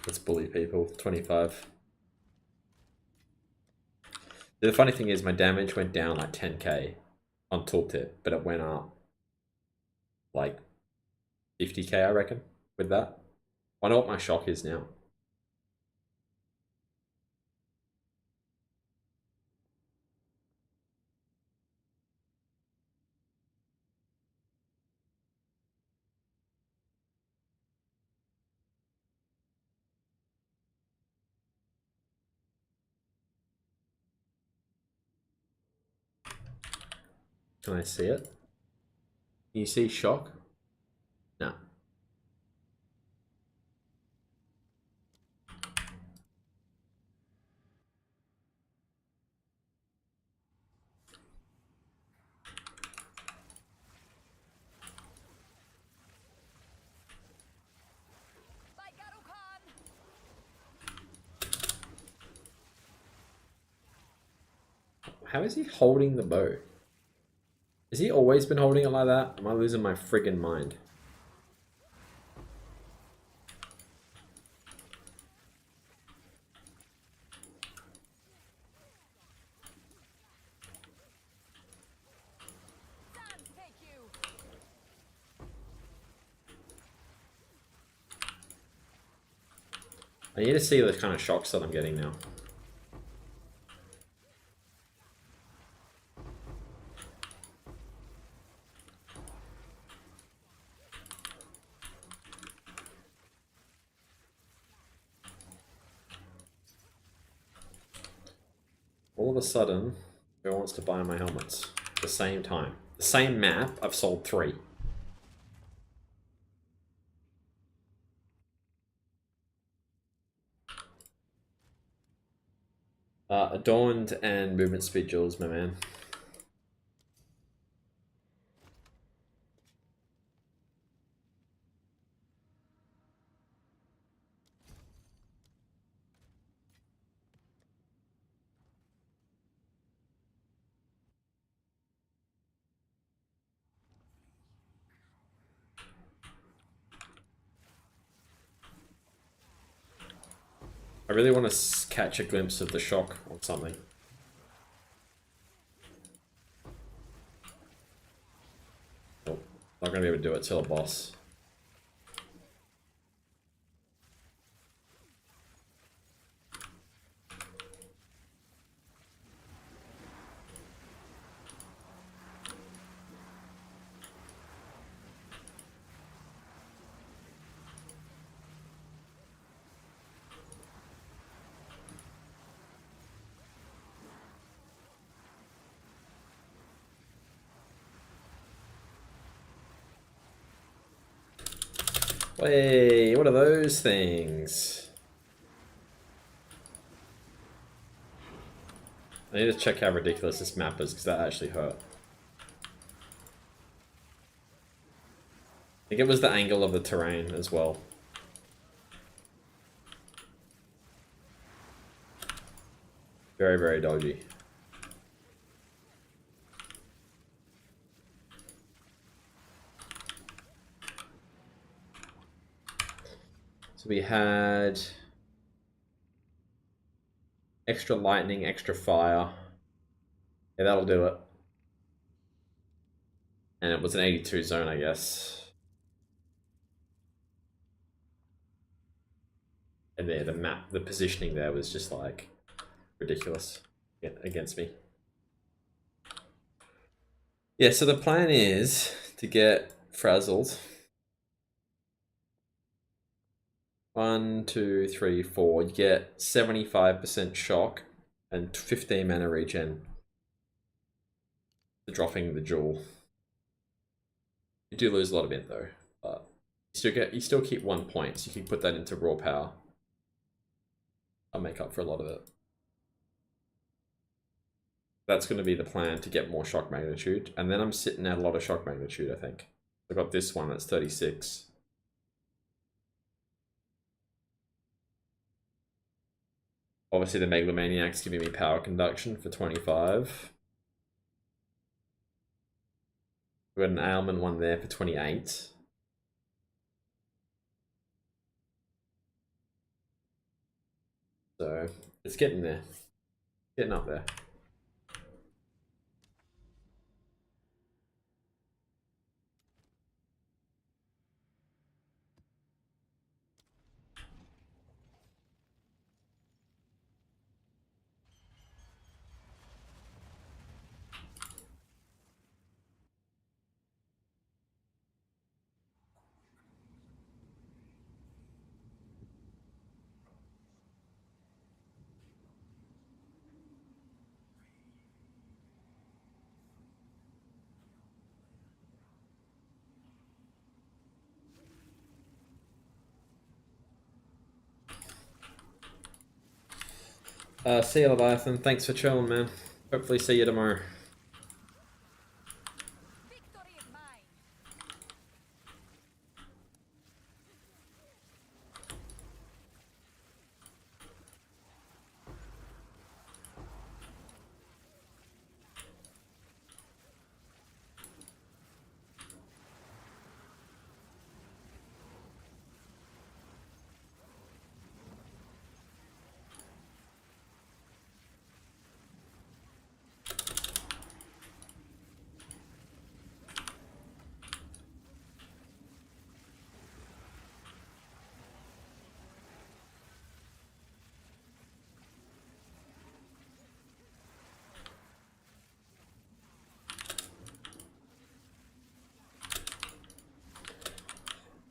Let's bully people. 25. The funny thing is my damage went down like 10k on tooltip, but it went up like 50k, I reckon, with that. I know what my shock is now. Can I see it? Can you see shock? No. How is he holding the bow? Has he always been holding it like that? Am I losing my friggin' mind? I need to see the kind of shocks that I'm getting now. All of a sudden, everyone wants to buy my helmets at the same time. The same map, I've sold 3. Adorned and movement speed jewels, my man. I really want to catch a glimpse of the shock on something. Nope, not going to be able to do it till a boss. Hey, what are those things? I need to check how ridiculous this map is, because that actually hurt. I think it was the angle of the terrain as well. Very, very dodgy. So we had extra lightning, extra fire. Yeah, that'll do it. And it was an 82 zone, I guess. And there, the map, the positioning there was just like ridiculous against me. Yeah, so the plan is to get frazzled. 1, 2, 3, 4. You get 75% shock and 15 mana regen. For dropping the jewel. You do lose a lot of it though, but you still keep 1 point, so you can put that into raw power. I'll make up for a lot of it. That's going to be the plan, to get more shock magnitude, and then I'm sitting at a lot of shock magnitude, I think. I got this one that's 36. Obviously the Megalomaniac's giving me power conduction for 25. We've got an ailment one there for 28. So it's getting there. Getting up there. See you, Leviathan. Thanks for chilling, man. Hopefully see you tomorrow. Victory is mine.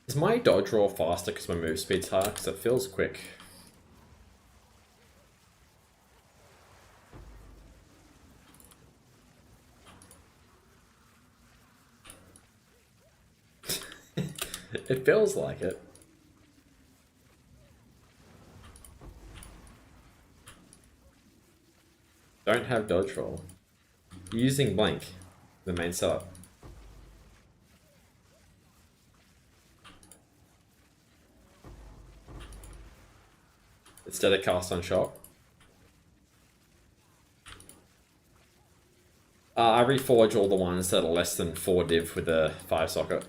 Is my dodge roll faster because my move speed's higher? Because it feels quick. It feels like it. Don't have dodge roll. Using blank, the main setup. Instead of cast on shock. I reforge all the ones that are less than 4 div with a 5 socket.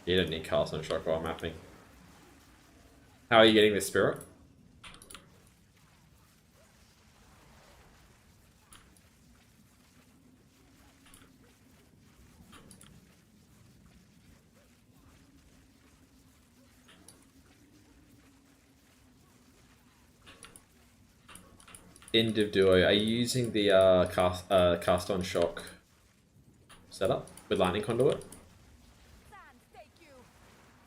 You don't need cast on shock while mapping. How are you getting the spirit? End of duo. Are you using the cast on shock setup with lightning conduit? Sans, take you.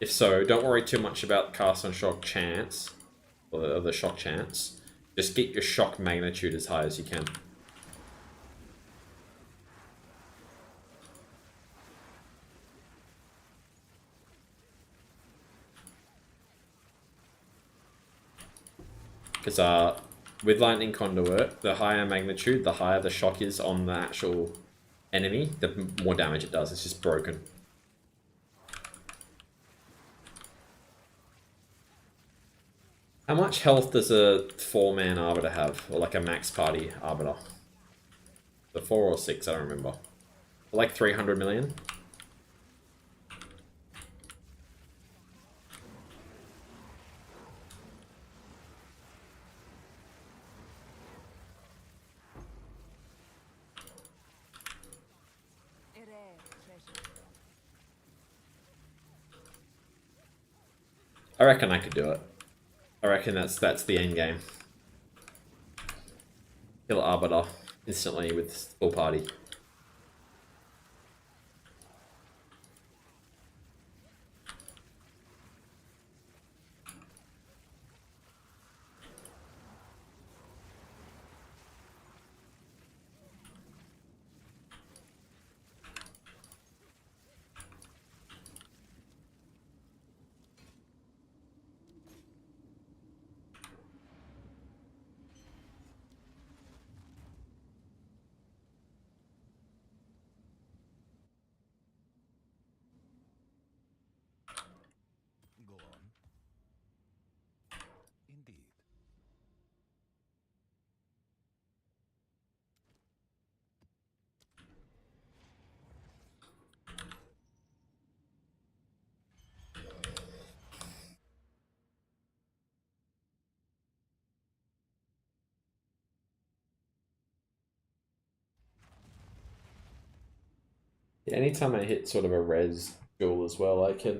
If so, don't worry too much about cast on shock chance. or the shock chance. Just get your shock magnitude as high as you can. Because with Lightning Conduit, the higher magnitude, the higher the shock is on the actual enemy, the more damage it does. It's just broken. How much health does a 4-man Arbiter have? Or like a max party Arbiter? The 4 or 6, I don't remember. Like 300 million? A rare treasure. I reckon I could do it. I reckon that's the end game. Kill Arbiter instantly with full party. Go on. Indeed. Yeah, anytime I hit sort of a res jewel as well, I can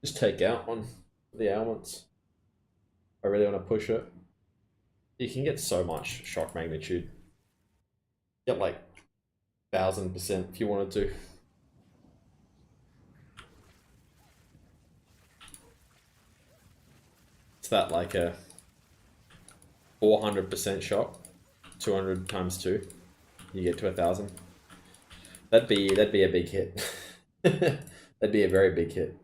just take out one of the ailments. I really want to push it. You can get so much shock magnitude. Get like 1000% if you wanted to. It's that like a 400% shock, 200 times 2, you get to 1000. That'd be a big hit. That'd be a very big hit.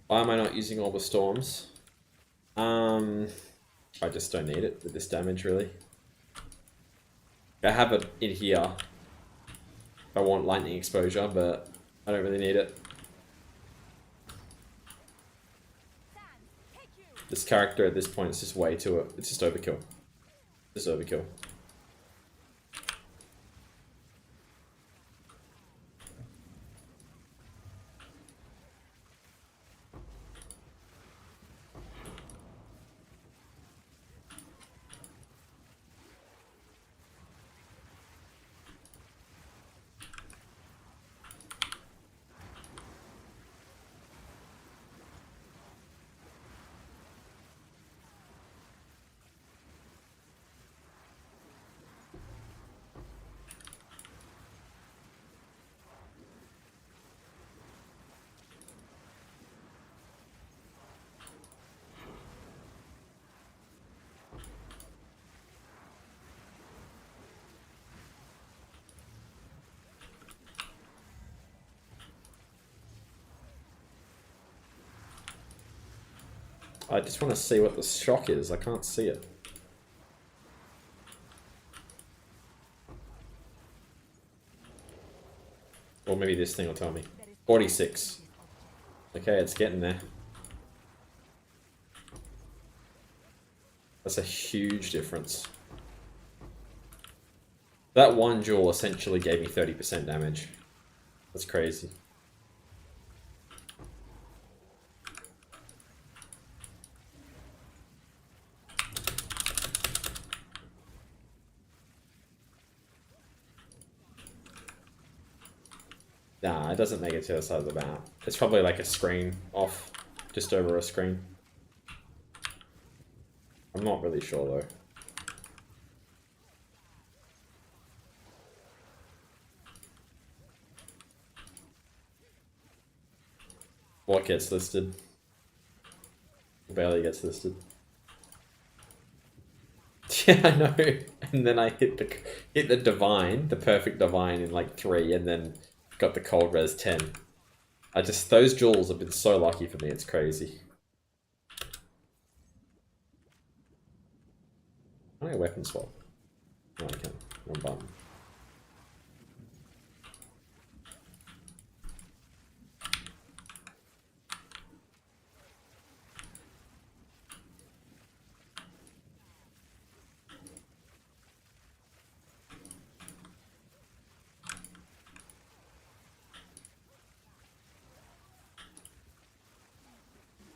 Why am I not using all the storms? I just don't need it with this damage, really. I have it in here. I want lightning exposure, but I don't really need it. This character at this point is just way too... It's just overkill. Just overkill. I just want to see what the shock is. I can't see it. Or maybe this thing will tell me. 46. Okay, it's getting there. That's a huge difference. That one jewel essentially gave me 30% damage. That's crazy. Nah, it doesn't make it to the side of the map. It's probably like a screen off, just over a screen. I'm not really sure though. What gets listed? Barely gets listed. Yeah, I know. And then I hit the divine, the perfect divine in like 3, and then got the cold res 10. Those jewels have been so lucky for me, it's crazy. I a weapon swap. No, I can. One button.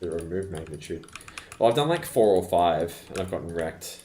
The remove magnitude. Well, I've done like 4 or 5, and I've gotten wrecked.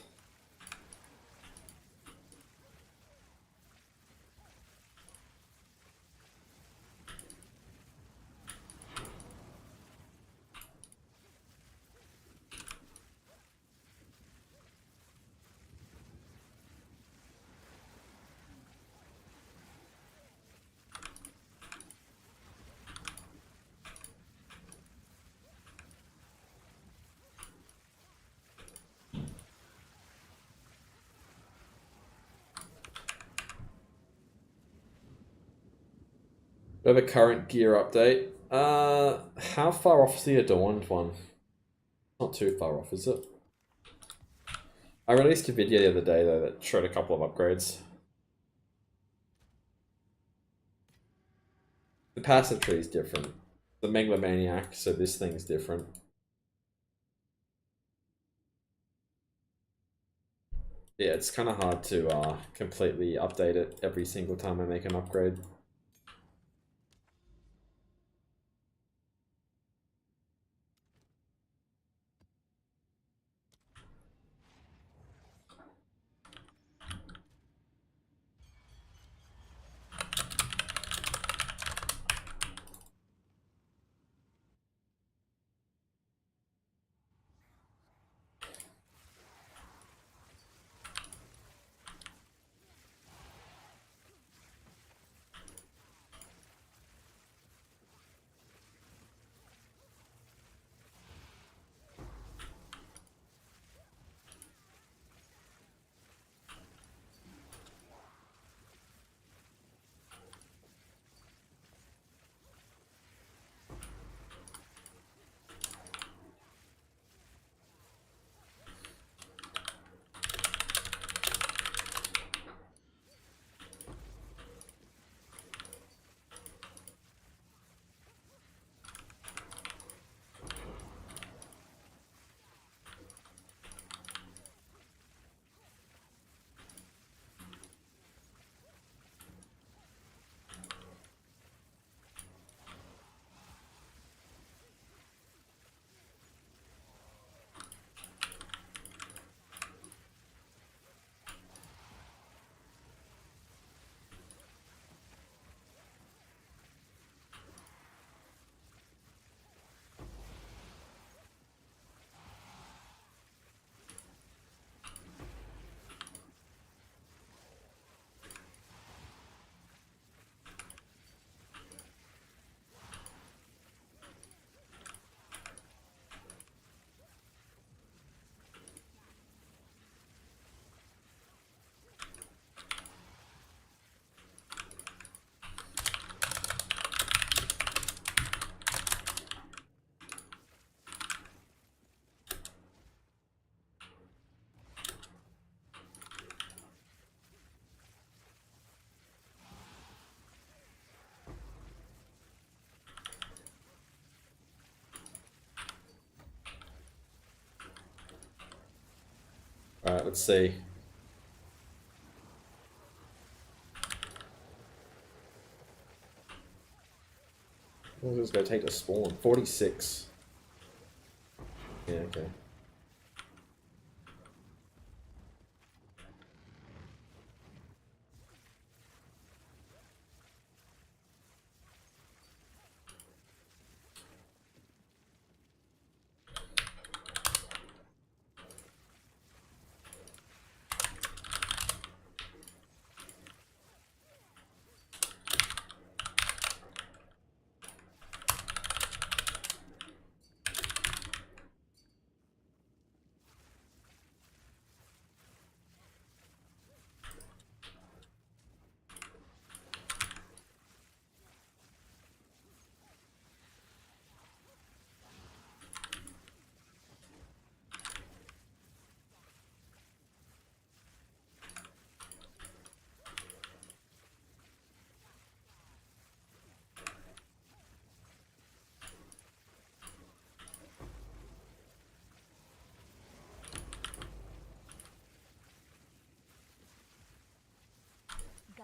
We have a current gear update. How far off is the Adorned one? Not too far off, is it? I released a video the other day though that showed a couple of upgrades. The passive tree is different. The Megalomaniac, so this thing's different. Yeah, it's kind of hard to completely update it every single time I make an upgrade. Alright, let's see. What was this going to take to spawn? 46. Yeah, okay.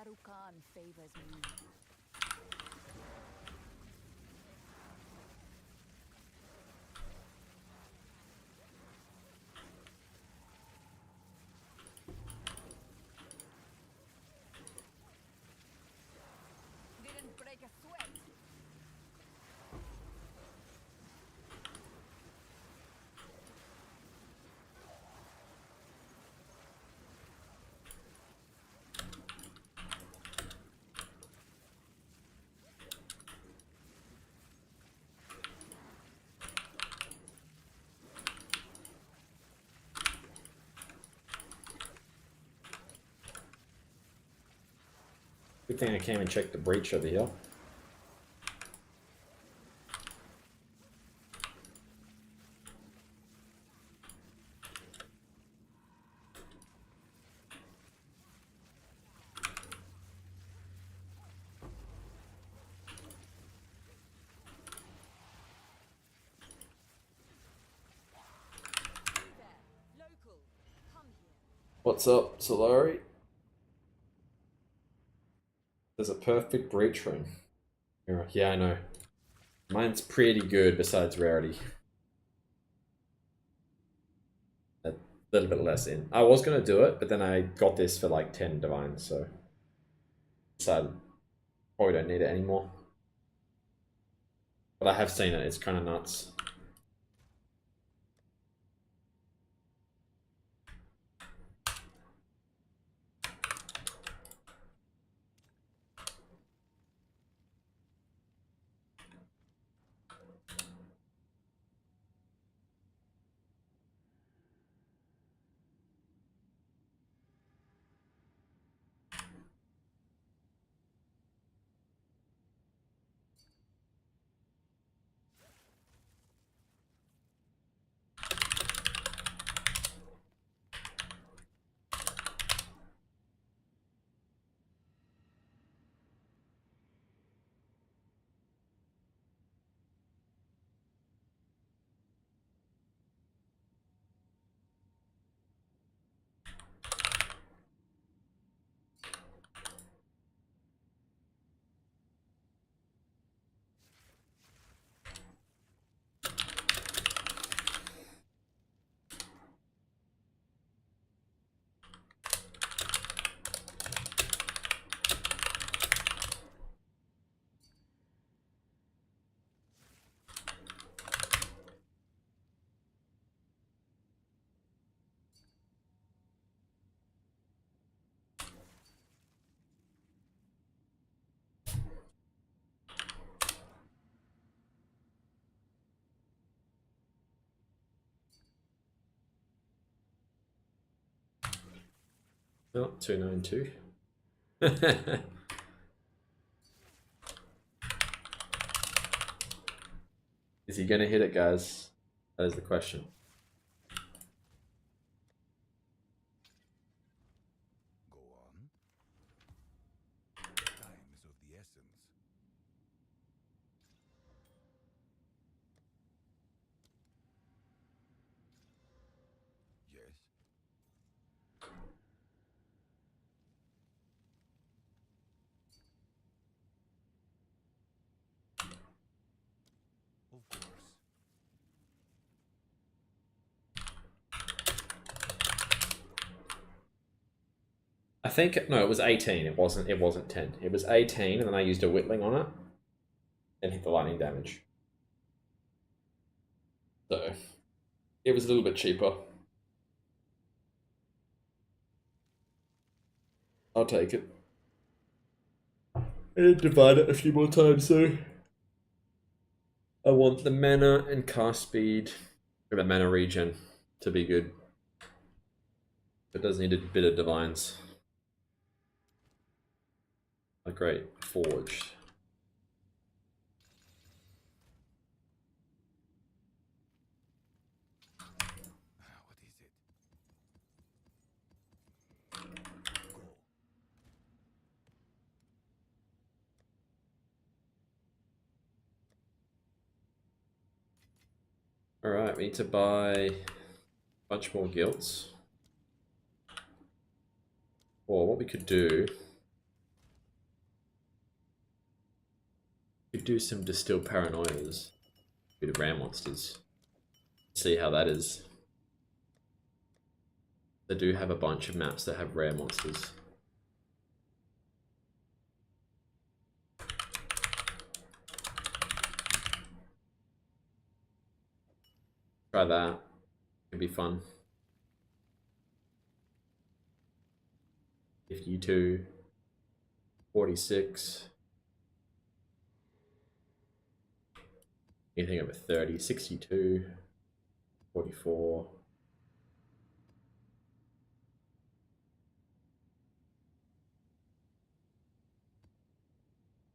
Sarukan favors me. Didn't break a sweat. Good thing I came and checked the breach over here. Local, come here. What's up, Solari? There's a perfect breach room. Yeah, I know. Mine's pretty good besides rarity. A little bit less in. I was gonna do it, but then I got this for like 10 divines, so decided probably don't need it anymore. But I have seen it, it's kind of nuts. Oh, 292. Is he gonna hit it, guys? That is the question. Go on. Time is of the essence. Yes. Of course. I think no, it was 18. It wasn't 10. It was 18, and then I used a whittling on it and hit the lightning damage. So it was a little bit cheaper. I'll take it. And divide it a few more times, so I want the mana and cast speed for the mana regen to be good. It does need a bit of divines. A great forged. What is it? Go. Alright, we need to buy a bunch more guilds. Or what we could do could do some Distill Paranoias. Bit of Ram Monsters. See how that is. They do have a bunch of maps that have rare monsters. Try that. Could be fun. 52. 46. Anything over 30. 62. 44.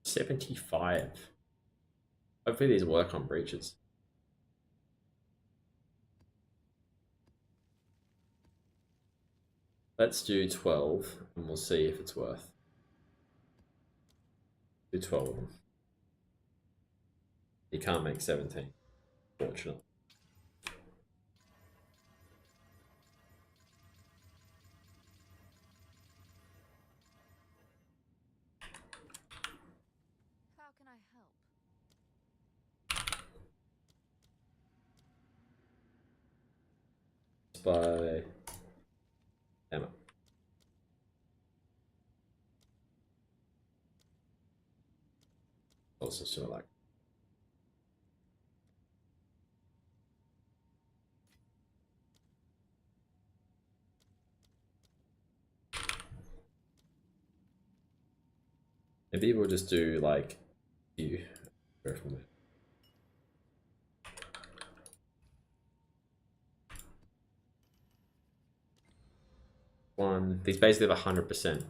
75. Hopefully these work on breaches. Let's do 12 and we'll see if it's worth. Do 12 of them. You can't make 17, fortunately. How can I help? By Emma. Also sort of like maybe we'll just do like you go from there. One, these basically have 100%.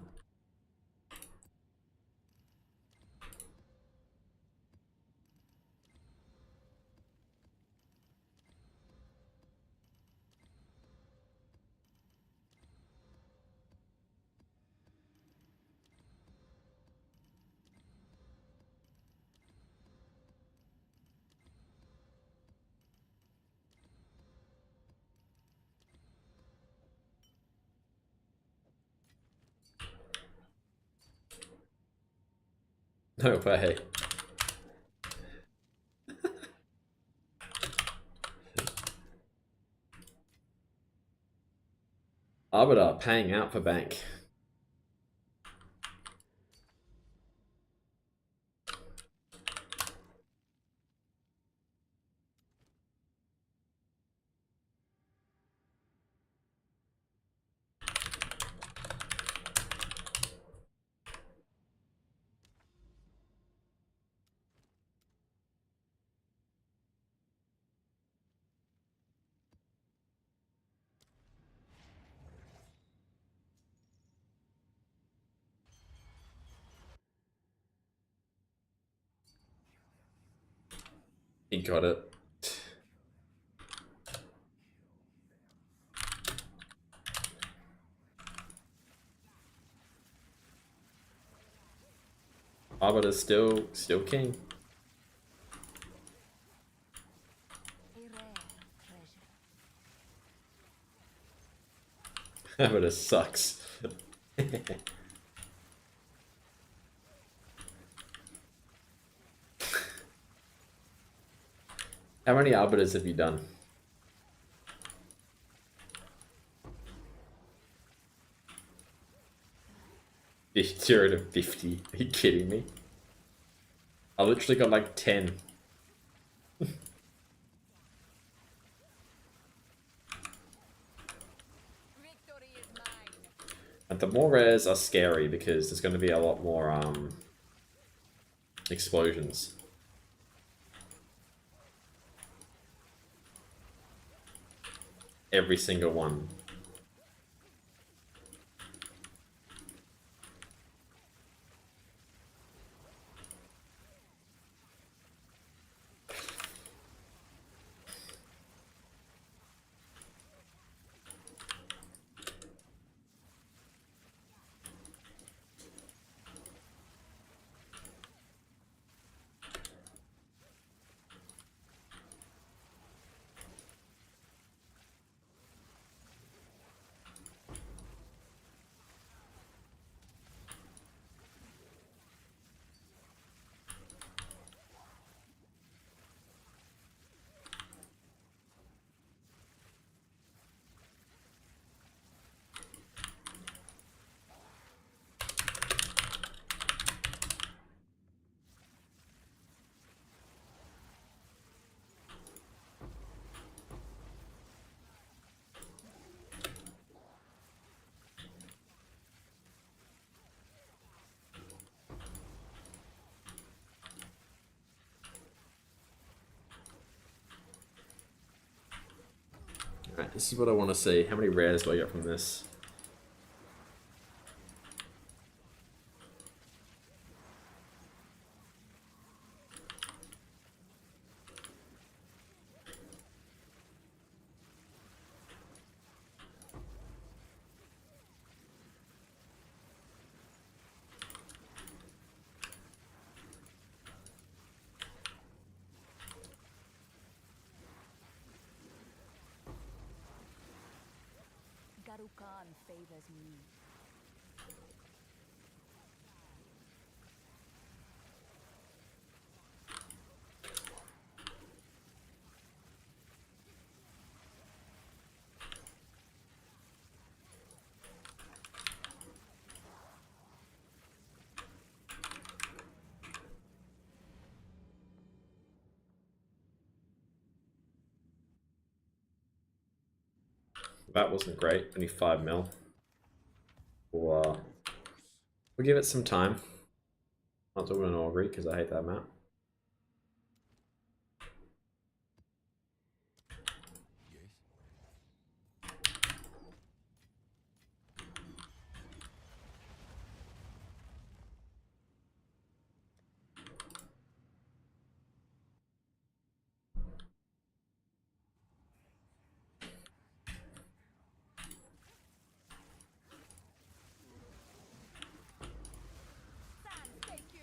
No way. Arbiter paying out for bank. He got it. Arbiter's still king. A rare treasure. Arbiter sucks. How many Arbiters have you done? 0 to 50. Are you kidding me? I literally got like 10. Victory is mine. And the more rares are scary because there's going to be a lot more explosions. Every single one. Alright, this is what I want to see. How many rares do I get from this? Garukan favors me. That wasn't great. Only 5 mil. We'll give it some time. Not doing an augury because I hate that map. Yes. Thank you.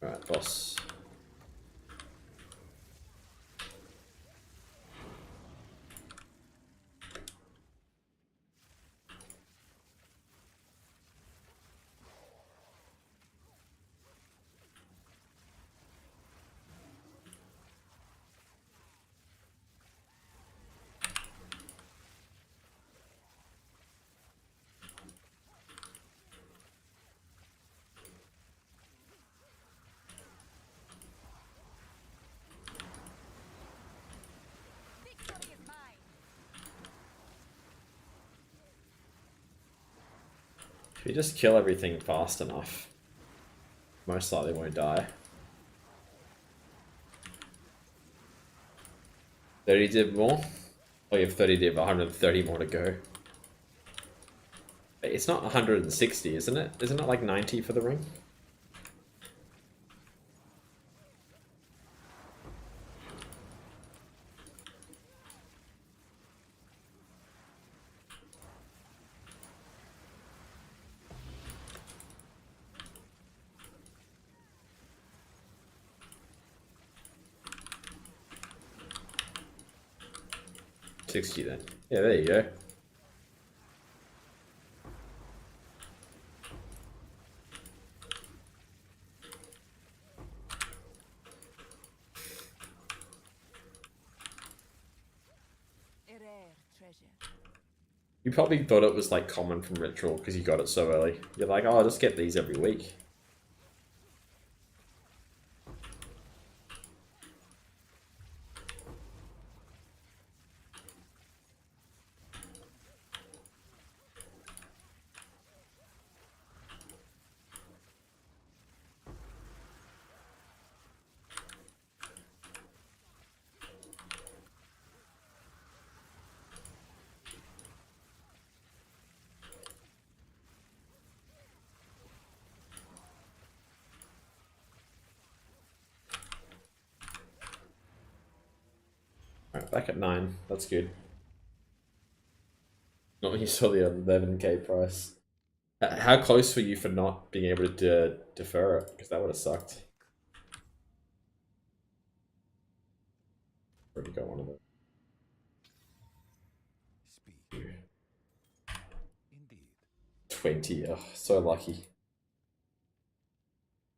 Alright, boss. Victory is mine. If you just kill everything fast enough, most likely won't die. 30 div more? Oh, you have 30 div, 130 more to go. It's not 160, isn't it? Isn't it like 90 for the ring? $60 then. Yeah, there you go. A rare treasure. You probably thought it was like common from Ritual because you got it so early. You're like, oh, I'll just get these every week. back at 9. That's good. Not when you saw the 11k price. How close were you for not being able to defer it? Because that would have sucked. Already got one of them. Speak. Indeed. 20. Oh, so lucky.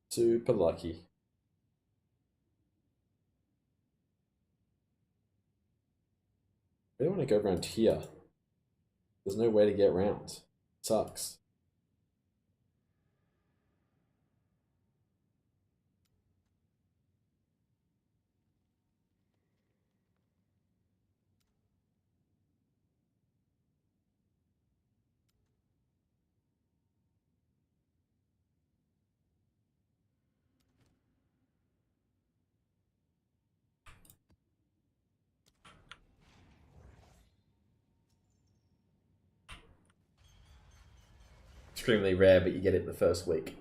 Super lucky. I really want to go around here. There's no way to get around. Sucks. Extremely rare, but you get it in the first week.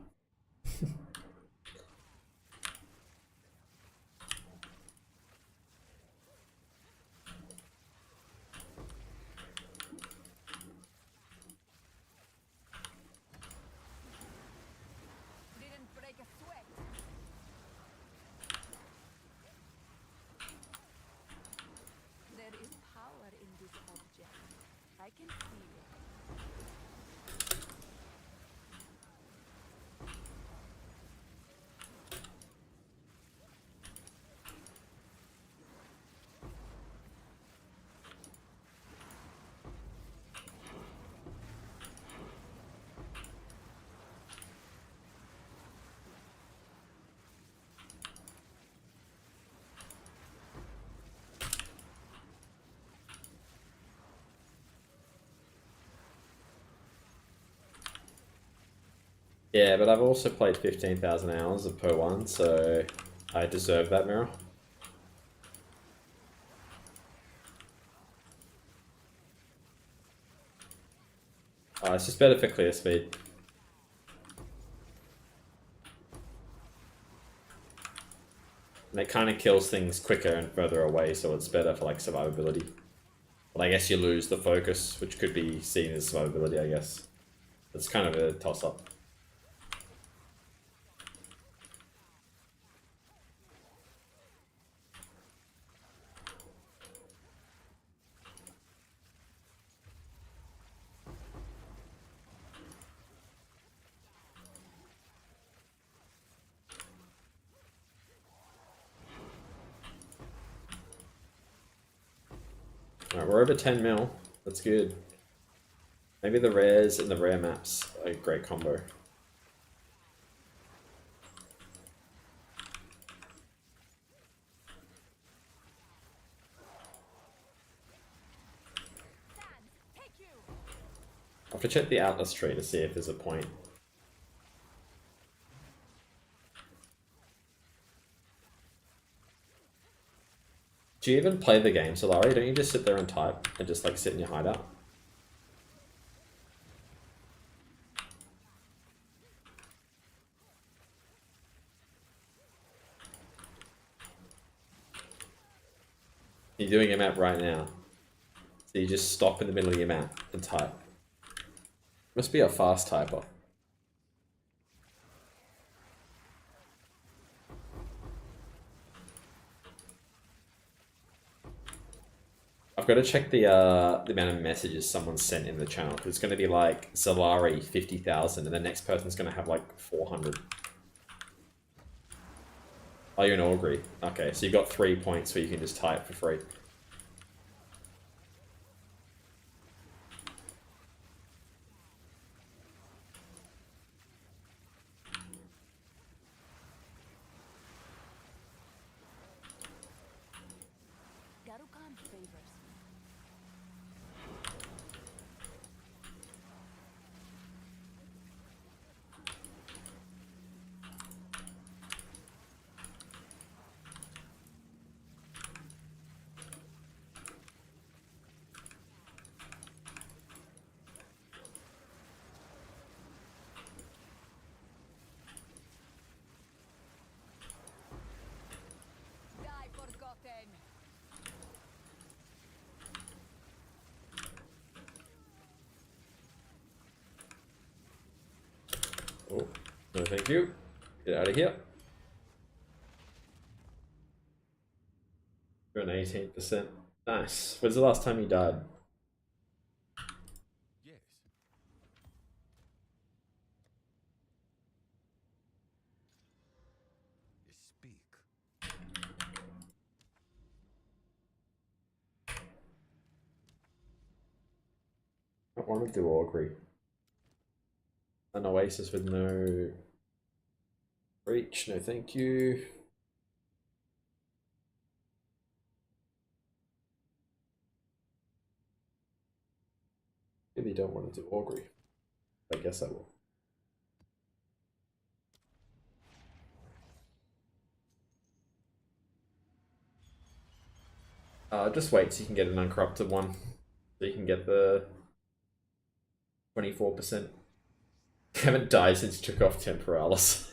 Didn't break a sweat. There is power in this object. I can feel it. Yeah, but I've also played 15,000 hours of per one, so I deserve that mirror. It's just better for clear speed. And it kind of kills things quicker and further away, so it's better for like survivability. But I guess you lose the focus, which could be seen as survivability, I guess. It's kind of a toss-up. Alright, we're over 10 mil. That's good. Maybe the rares and the rare maps are a great combo. I have to check the Atlas tree to see if there's a point. Do you even play the game, Solari? Don't you just sit there and type and just like sit in your hideout? You're doing a map right now. So you just stop in the middle of your map and type. Must be a fast typer. I've got to check the amount of messages someone sent in the channel, because it's going to be like Solari 50,000 and the next person's going to have like 400. Oh, you're an Augury. Okay, so you've got 3 points where you can just type for free. Garukan favors me. Oh, no thank you. Get out of here. You're an 18%. Nice. When's the last time you died? Yes. Speak. I want to do Augury. An Oasis with no reach, no thank you. Really don't want to do Augury. I guess I will. Just wait so you can get an uncorrupted one. So you can get the 24%. I haven't died since you took off Temporalis.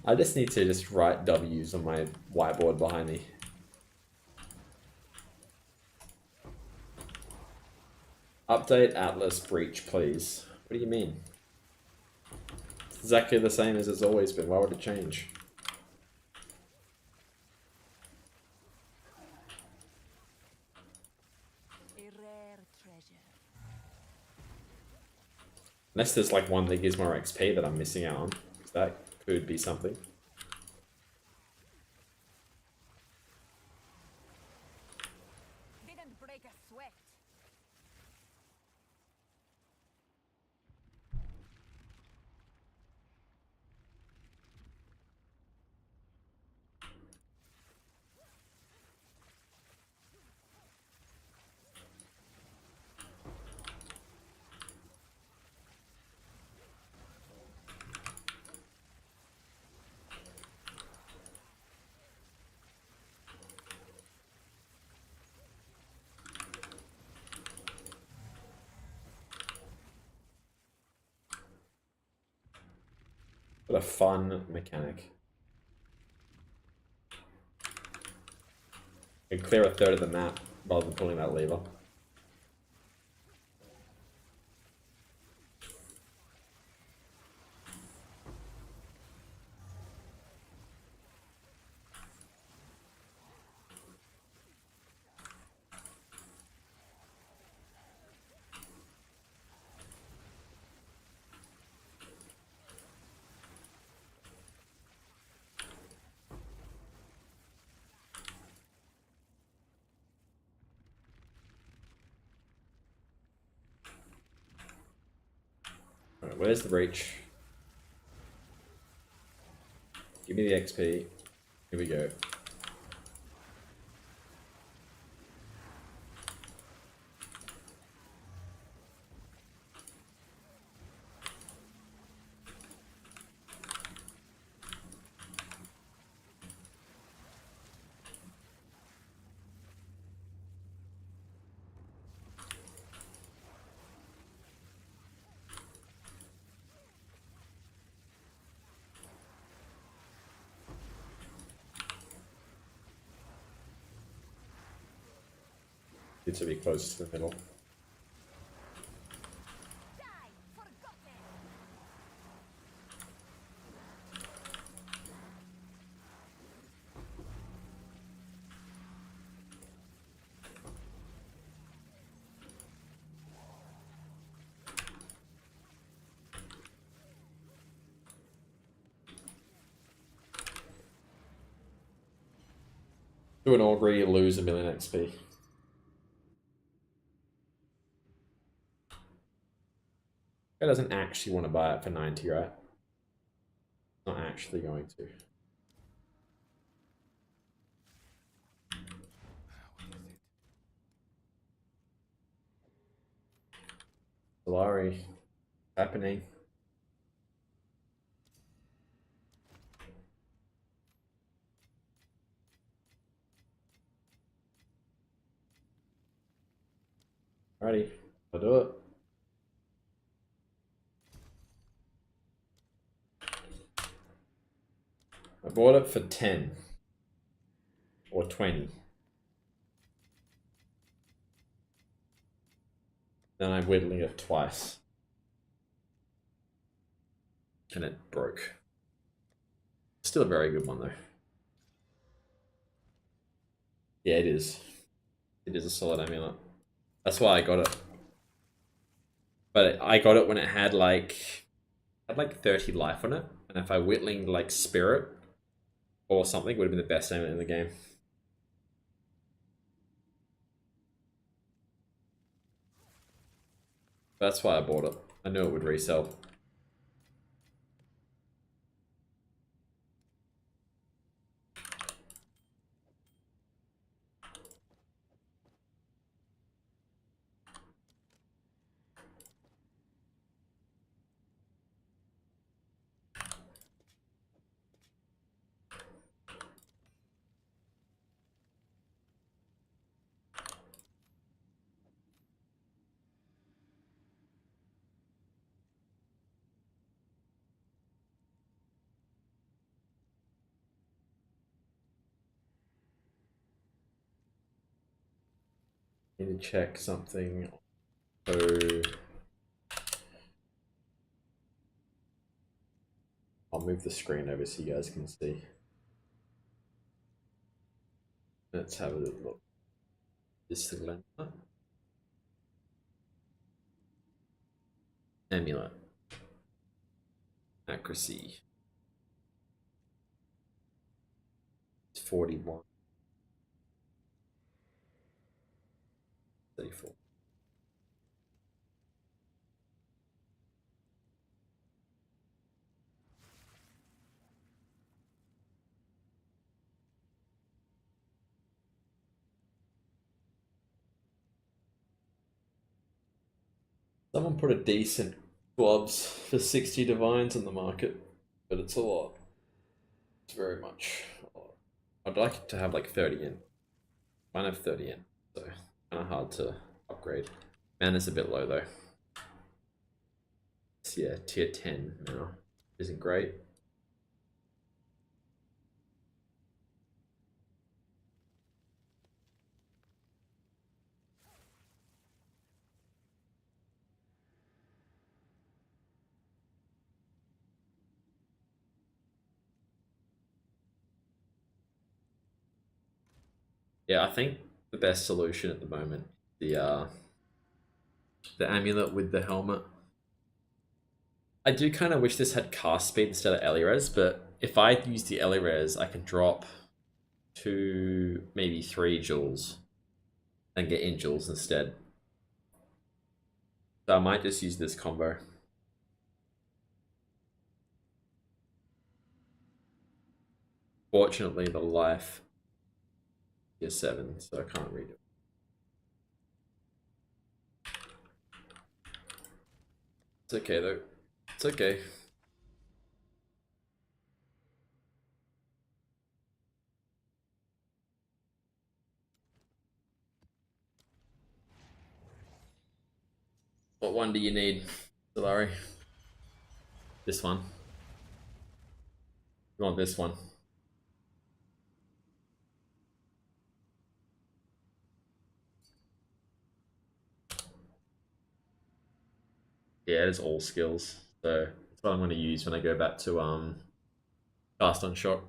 I just need to just write W's on my whiteboard behind me. Update Atlas breach, please. What do you mean? It's exactly the same as it's always been. Why would it change? A rare treasure. Unless there's like one that gives more XP that I'm missing out on. 'Cause that could be something. Didn't break a sweat. What a fun mechanic. You can clear a third of the map rather than pulling that lever. Alright, where's the breach? Give me the XP. Here we go. Need to be close to the middle. Die, forgotten. Do an Augury, you lose 1,000,000 XP. Guy doesn't actually want to buy it for 90, right? Not actually going to. Solari. Happening. Alrighty, I'll do it. I bought it for 10 or 20. Then I'm whittling it twice. and it broke. Still a very good one though. Yeah, it is. It is a solid amulet. That's why I got it. But I got it when it had like 30 life on it, and if I whittlinged like spirit or something, it would have been the best amulet in the game. That's why I bought it. I knew it would resell. Need to check something. So I'll move the screen over so you guys can see. Let's have a look. This is the lens. Amulet. Accuracy. It's 41. 34. Someone put a decent gloves for 60 divines on the market, but it's a lot. It's very much a lot. I'd like it to have like 30 in. Mine have 30 in, so kind of hard to upgrade. Mana's a bit low though. So yeah, tier 10 now isn't great. Yeah, I think the best solution at the moment, the amulet with the helmet. I do kind of wish this had cast speed instead of Elirez, but if I use the Elirez, I can drop 2, maybe 3 jewels and get in jewels instead. So I might just use this combo. Fortunately, the life is 7, so I can't read it. It's okay though. It's okay. What one do you need, Solari? This one. You want this one? Yeah, it is all skills. So that's what I'm going to use when I go back to cast on shock.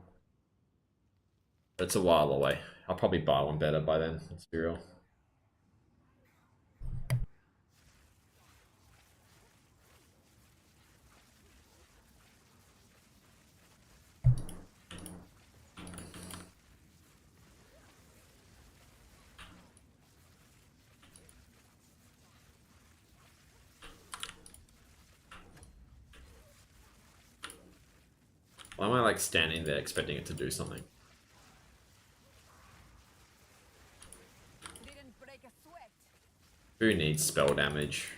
It's a while away. I'll probably buy one better by then. Let's be real. Why am I like standing there expecting it to do something? Didn't break a sweat. Who needs spell damage?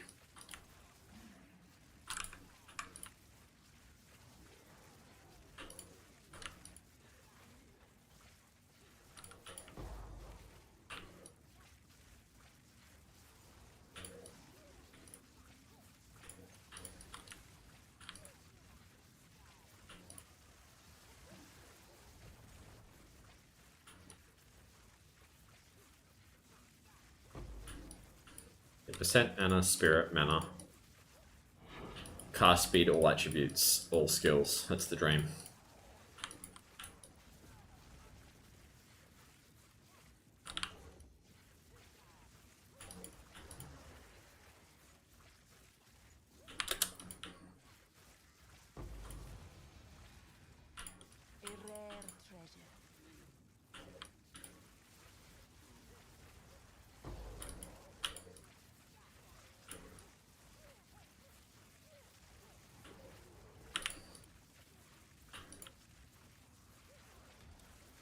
Percent mana, spirit mana. cast speed, all attributes, all skills. That's the dream. A rare treasure.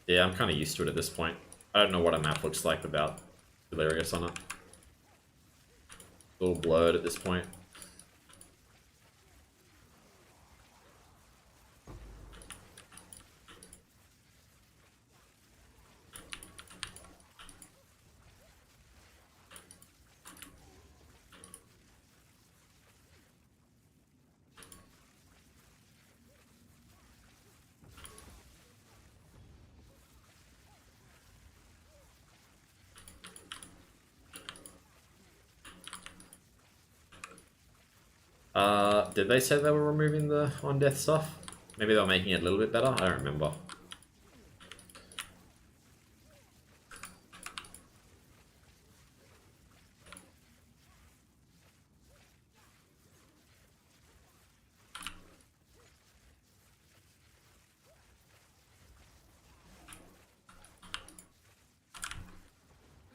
Yeah, I'm kind of used to it at this point. I don't know what a map looks like without Delirious on it. It's all blurred at this point. Did they say they were removing the on-death stuff? Maybe they were making it a little bit better? I don't remember.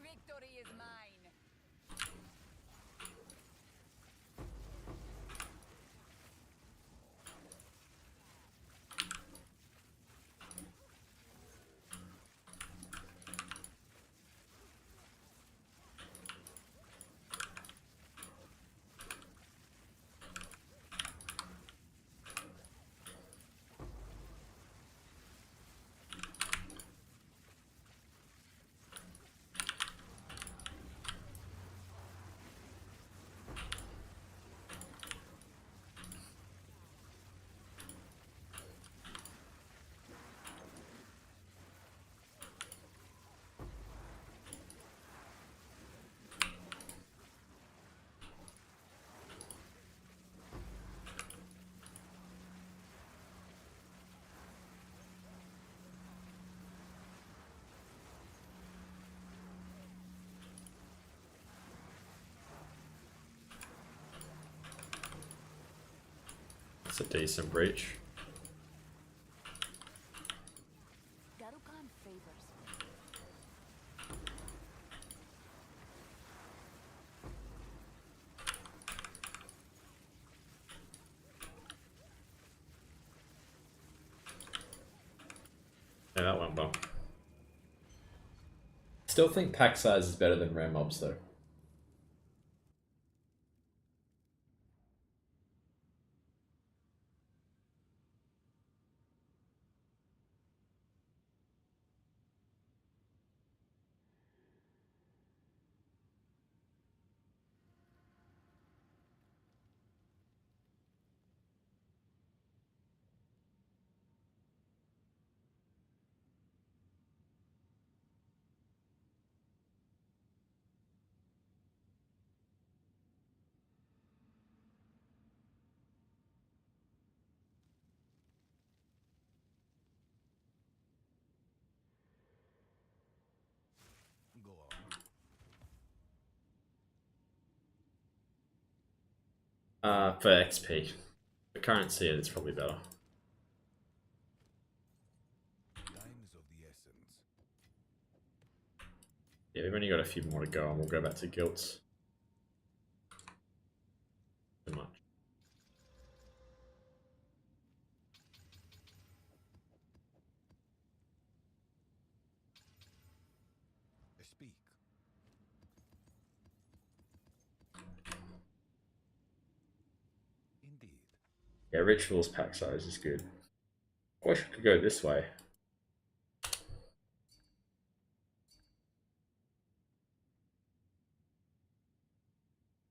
Victory is mine. It's a decent breach. Garukan favors me. Yeah, that went well. Still think pack size is better than rare mobs though. Go on. For XP. For currency, it's probably better. Time is of the essence. Yeah, we've only got a few more to go, and we'll go back to guilds. Too much. Speak. Indeed. Yeah, rituals pack size is good. I wish I could go this way.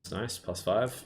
It's nice, +5.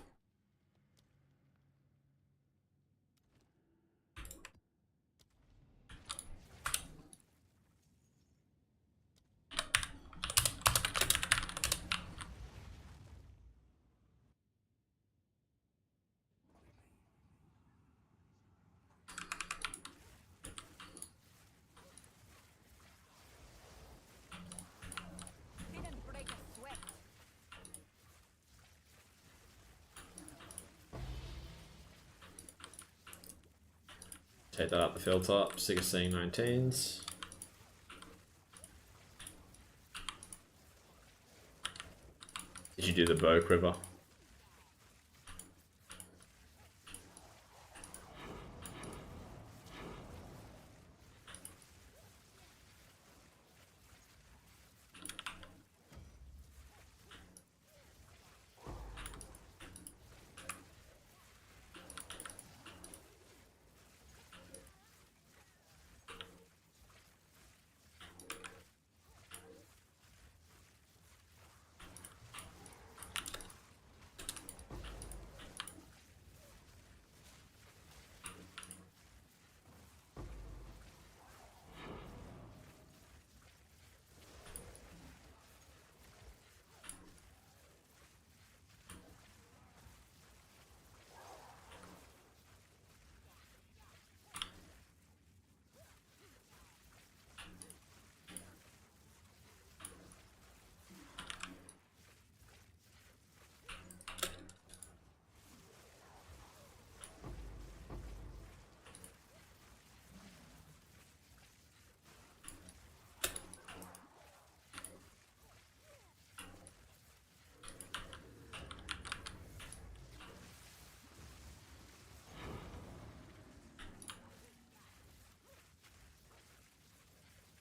Take that up the field top. Sick of seeing 19s. Did you do the bow quiver?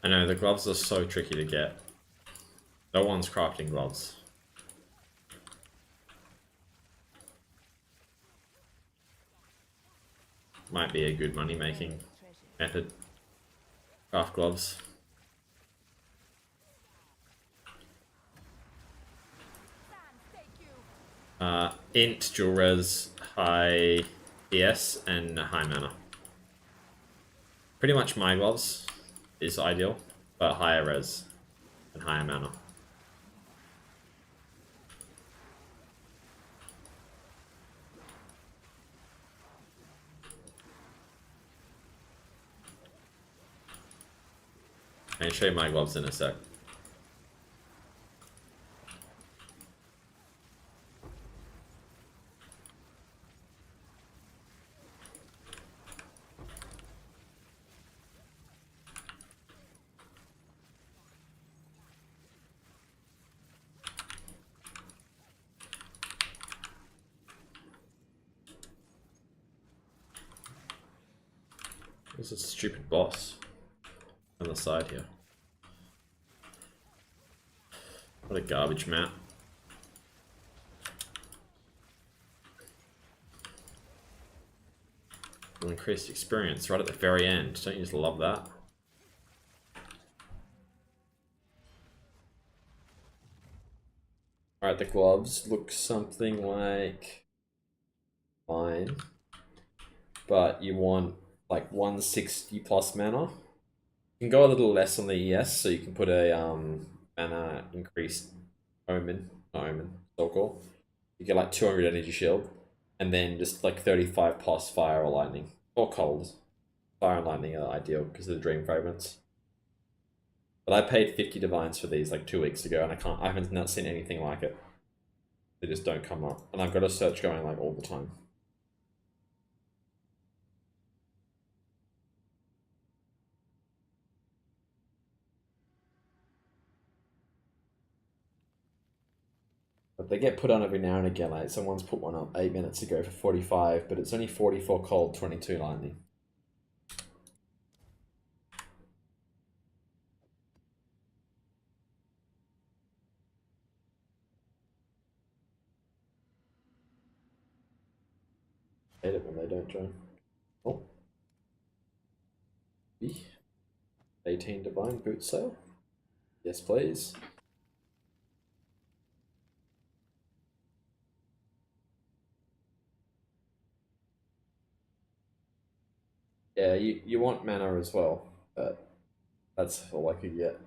I know, the gloves are so tricky to get. No one's crafting gloves. Might be a good money making method. Craft gloves. Int, dual res, high PS, and high mana. Pretty much my gloves is ideal, but higher res and higher mana. I'll show you my gloves in a sec. There's a stupid boss on the side here. What a garbage map. Will increase experience right at the very end. Don't you just love that? Alright, the gloves look something like fine. But you want like 160 plus mana. You can go a little less on the ES, so you can put a mana increased omen, not omen, so-called. You get like 200 energy shield, and then just like 35 plus fire or lightning, or cold. Fire and lightning are ideal because of the dream fragments. But I paid 50 divines for these like 2 weeks ago, and I haven't not seen anything like it. They just don't come up, and I've got a search going like all the time. But they get put on every now and again. Like someone's put one up 8 minutes ago for 45, but it's only 44 cold, 22 lightning. Hate it when they don't join. Oh. 18 divine boot sale. Yes, please. Yeah, you want mana as well, but that's all I could get.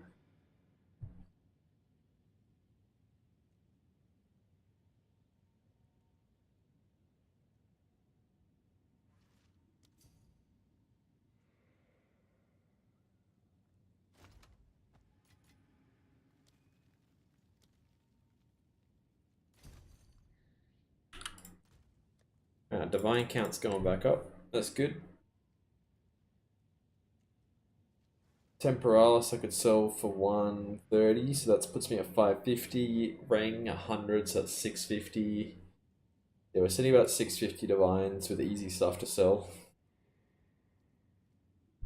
Divine count's going back up. That's good. Temporalis I could sell for 130, so that puts me at 550. Ring 100, so that's 650. Yeah, we're sitting about 650 divines with easy stuff to sell.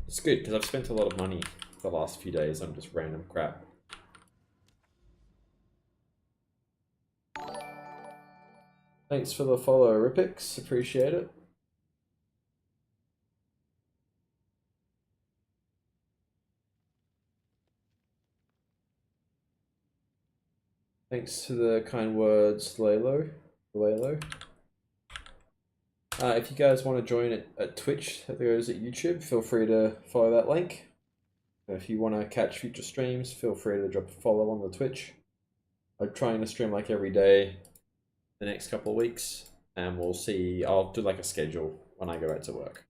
It's good because I've spent a lot of money the last few days on just random crap. Thanks for the follow, Ripix. Appreciate it. Thanks for the kind words, Lalo. If you guys want to join at Twitch, those at YouTube, feel free to follow that link. If you want to catch future streams, feel free to drop a follow on the Twitch. I'm trying to stream like every day the next couple of weeks, and we'll see. I'll do like a schedule when I go out to work.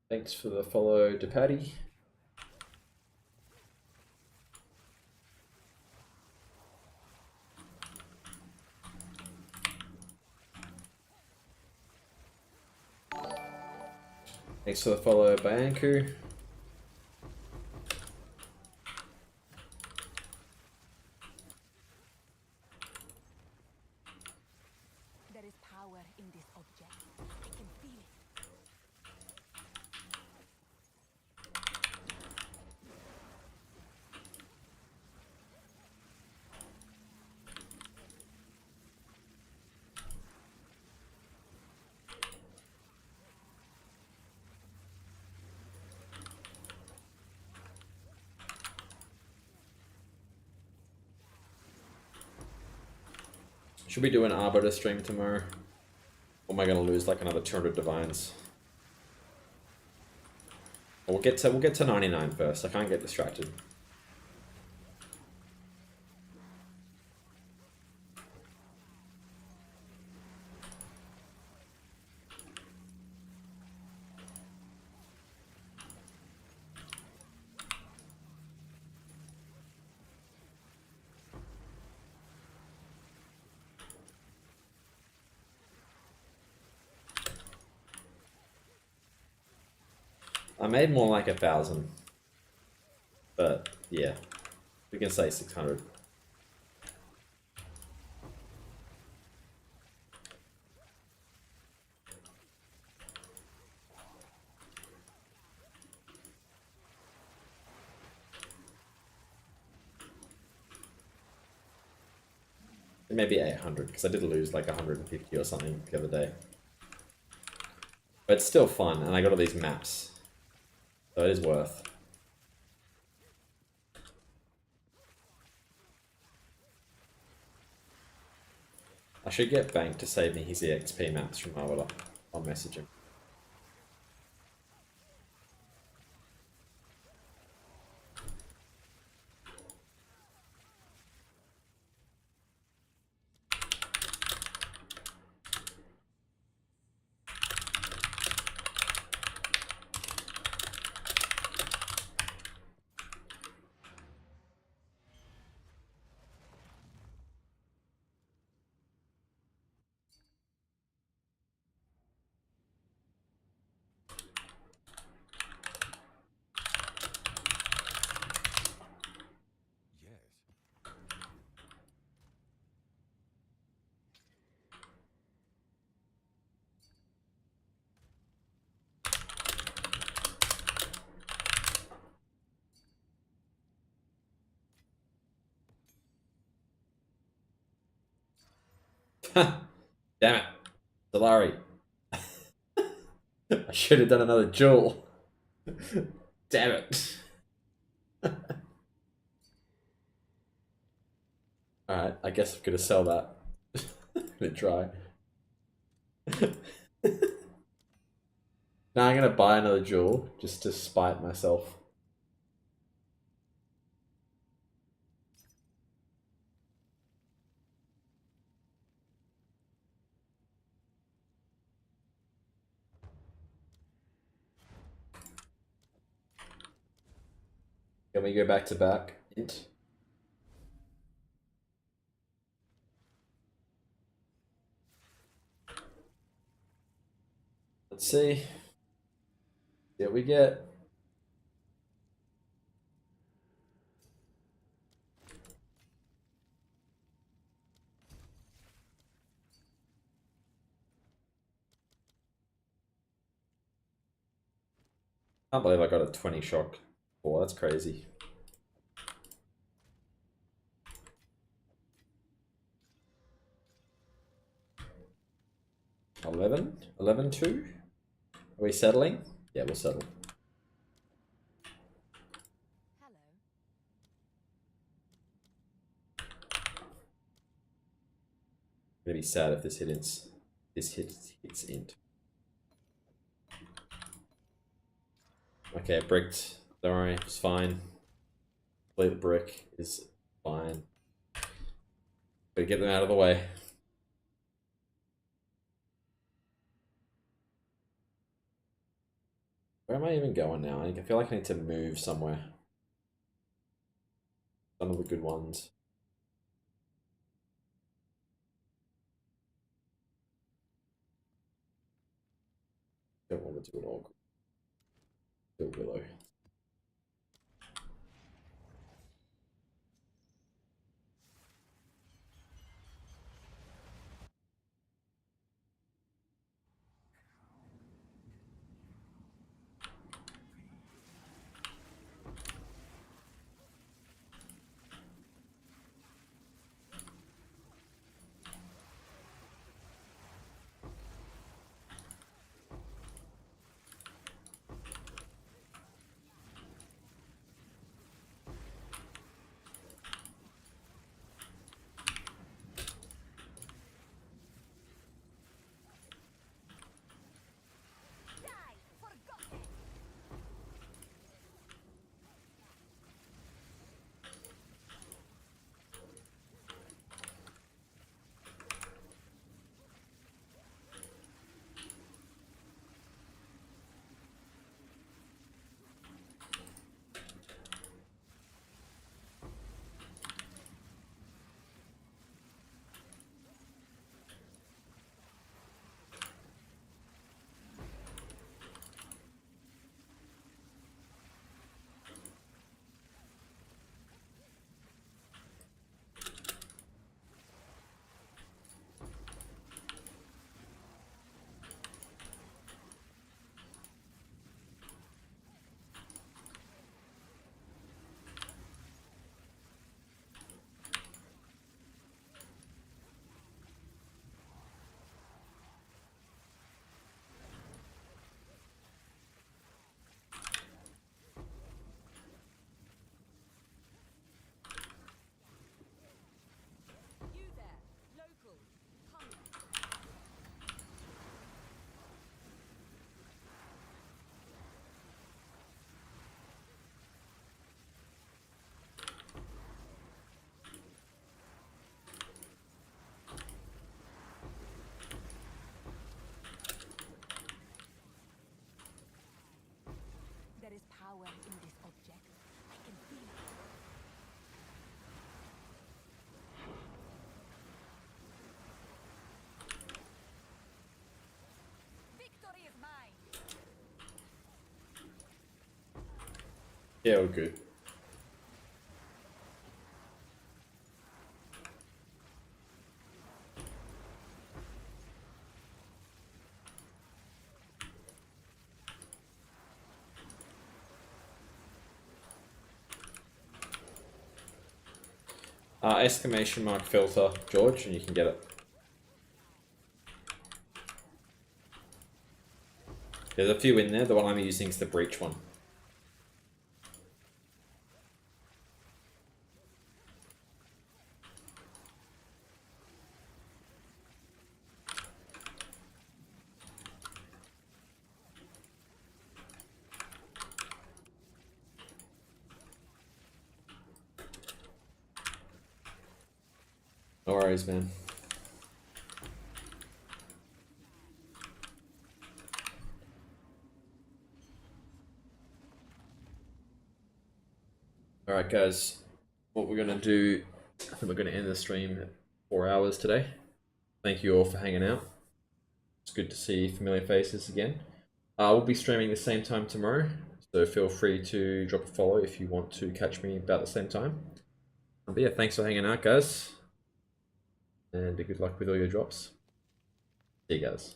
Thanks for the follow, DePatty. Thanks for the follow, Bayanku. There is power in this object. I can feel it. Should we do an Arbiter stream tomorrow? Or am I gonna lose like another 200 divines? We'll get to 99 first. I can't get distracted. I made more like 1,000. But yeah, we can say 600. Maybe 800 because I did lose like 150 or something the other day. But it's still fun, and I got all these maps, so it is worth. I should get Bank to save me his EXP maps from Arbiter. I'll message him. Yes. Damn it, Solari. I should have done another jewel. Damn it. Alright, I guess I'm gonna sell that. Gonna try. Now I'm gonna buy another jewel just to spite myself. Can we go back to back? Int. Let's see. See what we get. Can't believe I got a 20 shock. Oh, that's crazy. $11 2. Are we settling? Yeah, we'll settle. Hello. I'm gonna be sad if this hits int. Okay, bricked. Don't worry, it's fine. Play the brick is fine. Gotta get them out of the way. Where am I even going now? I feel like I need to move somewhere. Some of the good ones. Don't want to do it all. Do Willow. You there, local. Come. There is power in this object. I can feel it. Victory is mine. Yeah, all good. Exclamation mark filter, George, and you can get it. There's a few in there. The one I'm using is the breach one. No worries, man. Alright guys, what we're going to do, I think we're going to end the stream at 4 hours today. Thank you all for hanging out. It's good to see familiar faces again. We'll be streaming the same time tomorrow, so feel free to drop a follow if you want to catch me about the same time. But yeah, thanks for hanging out, guys, and good luck with all your drops. See you guys.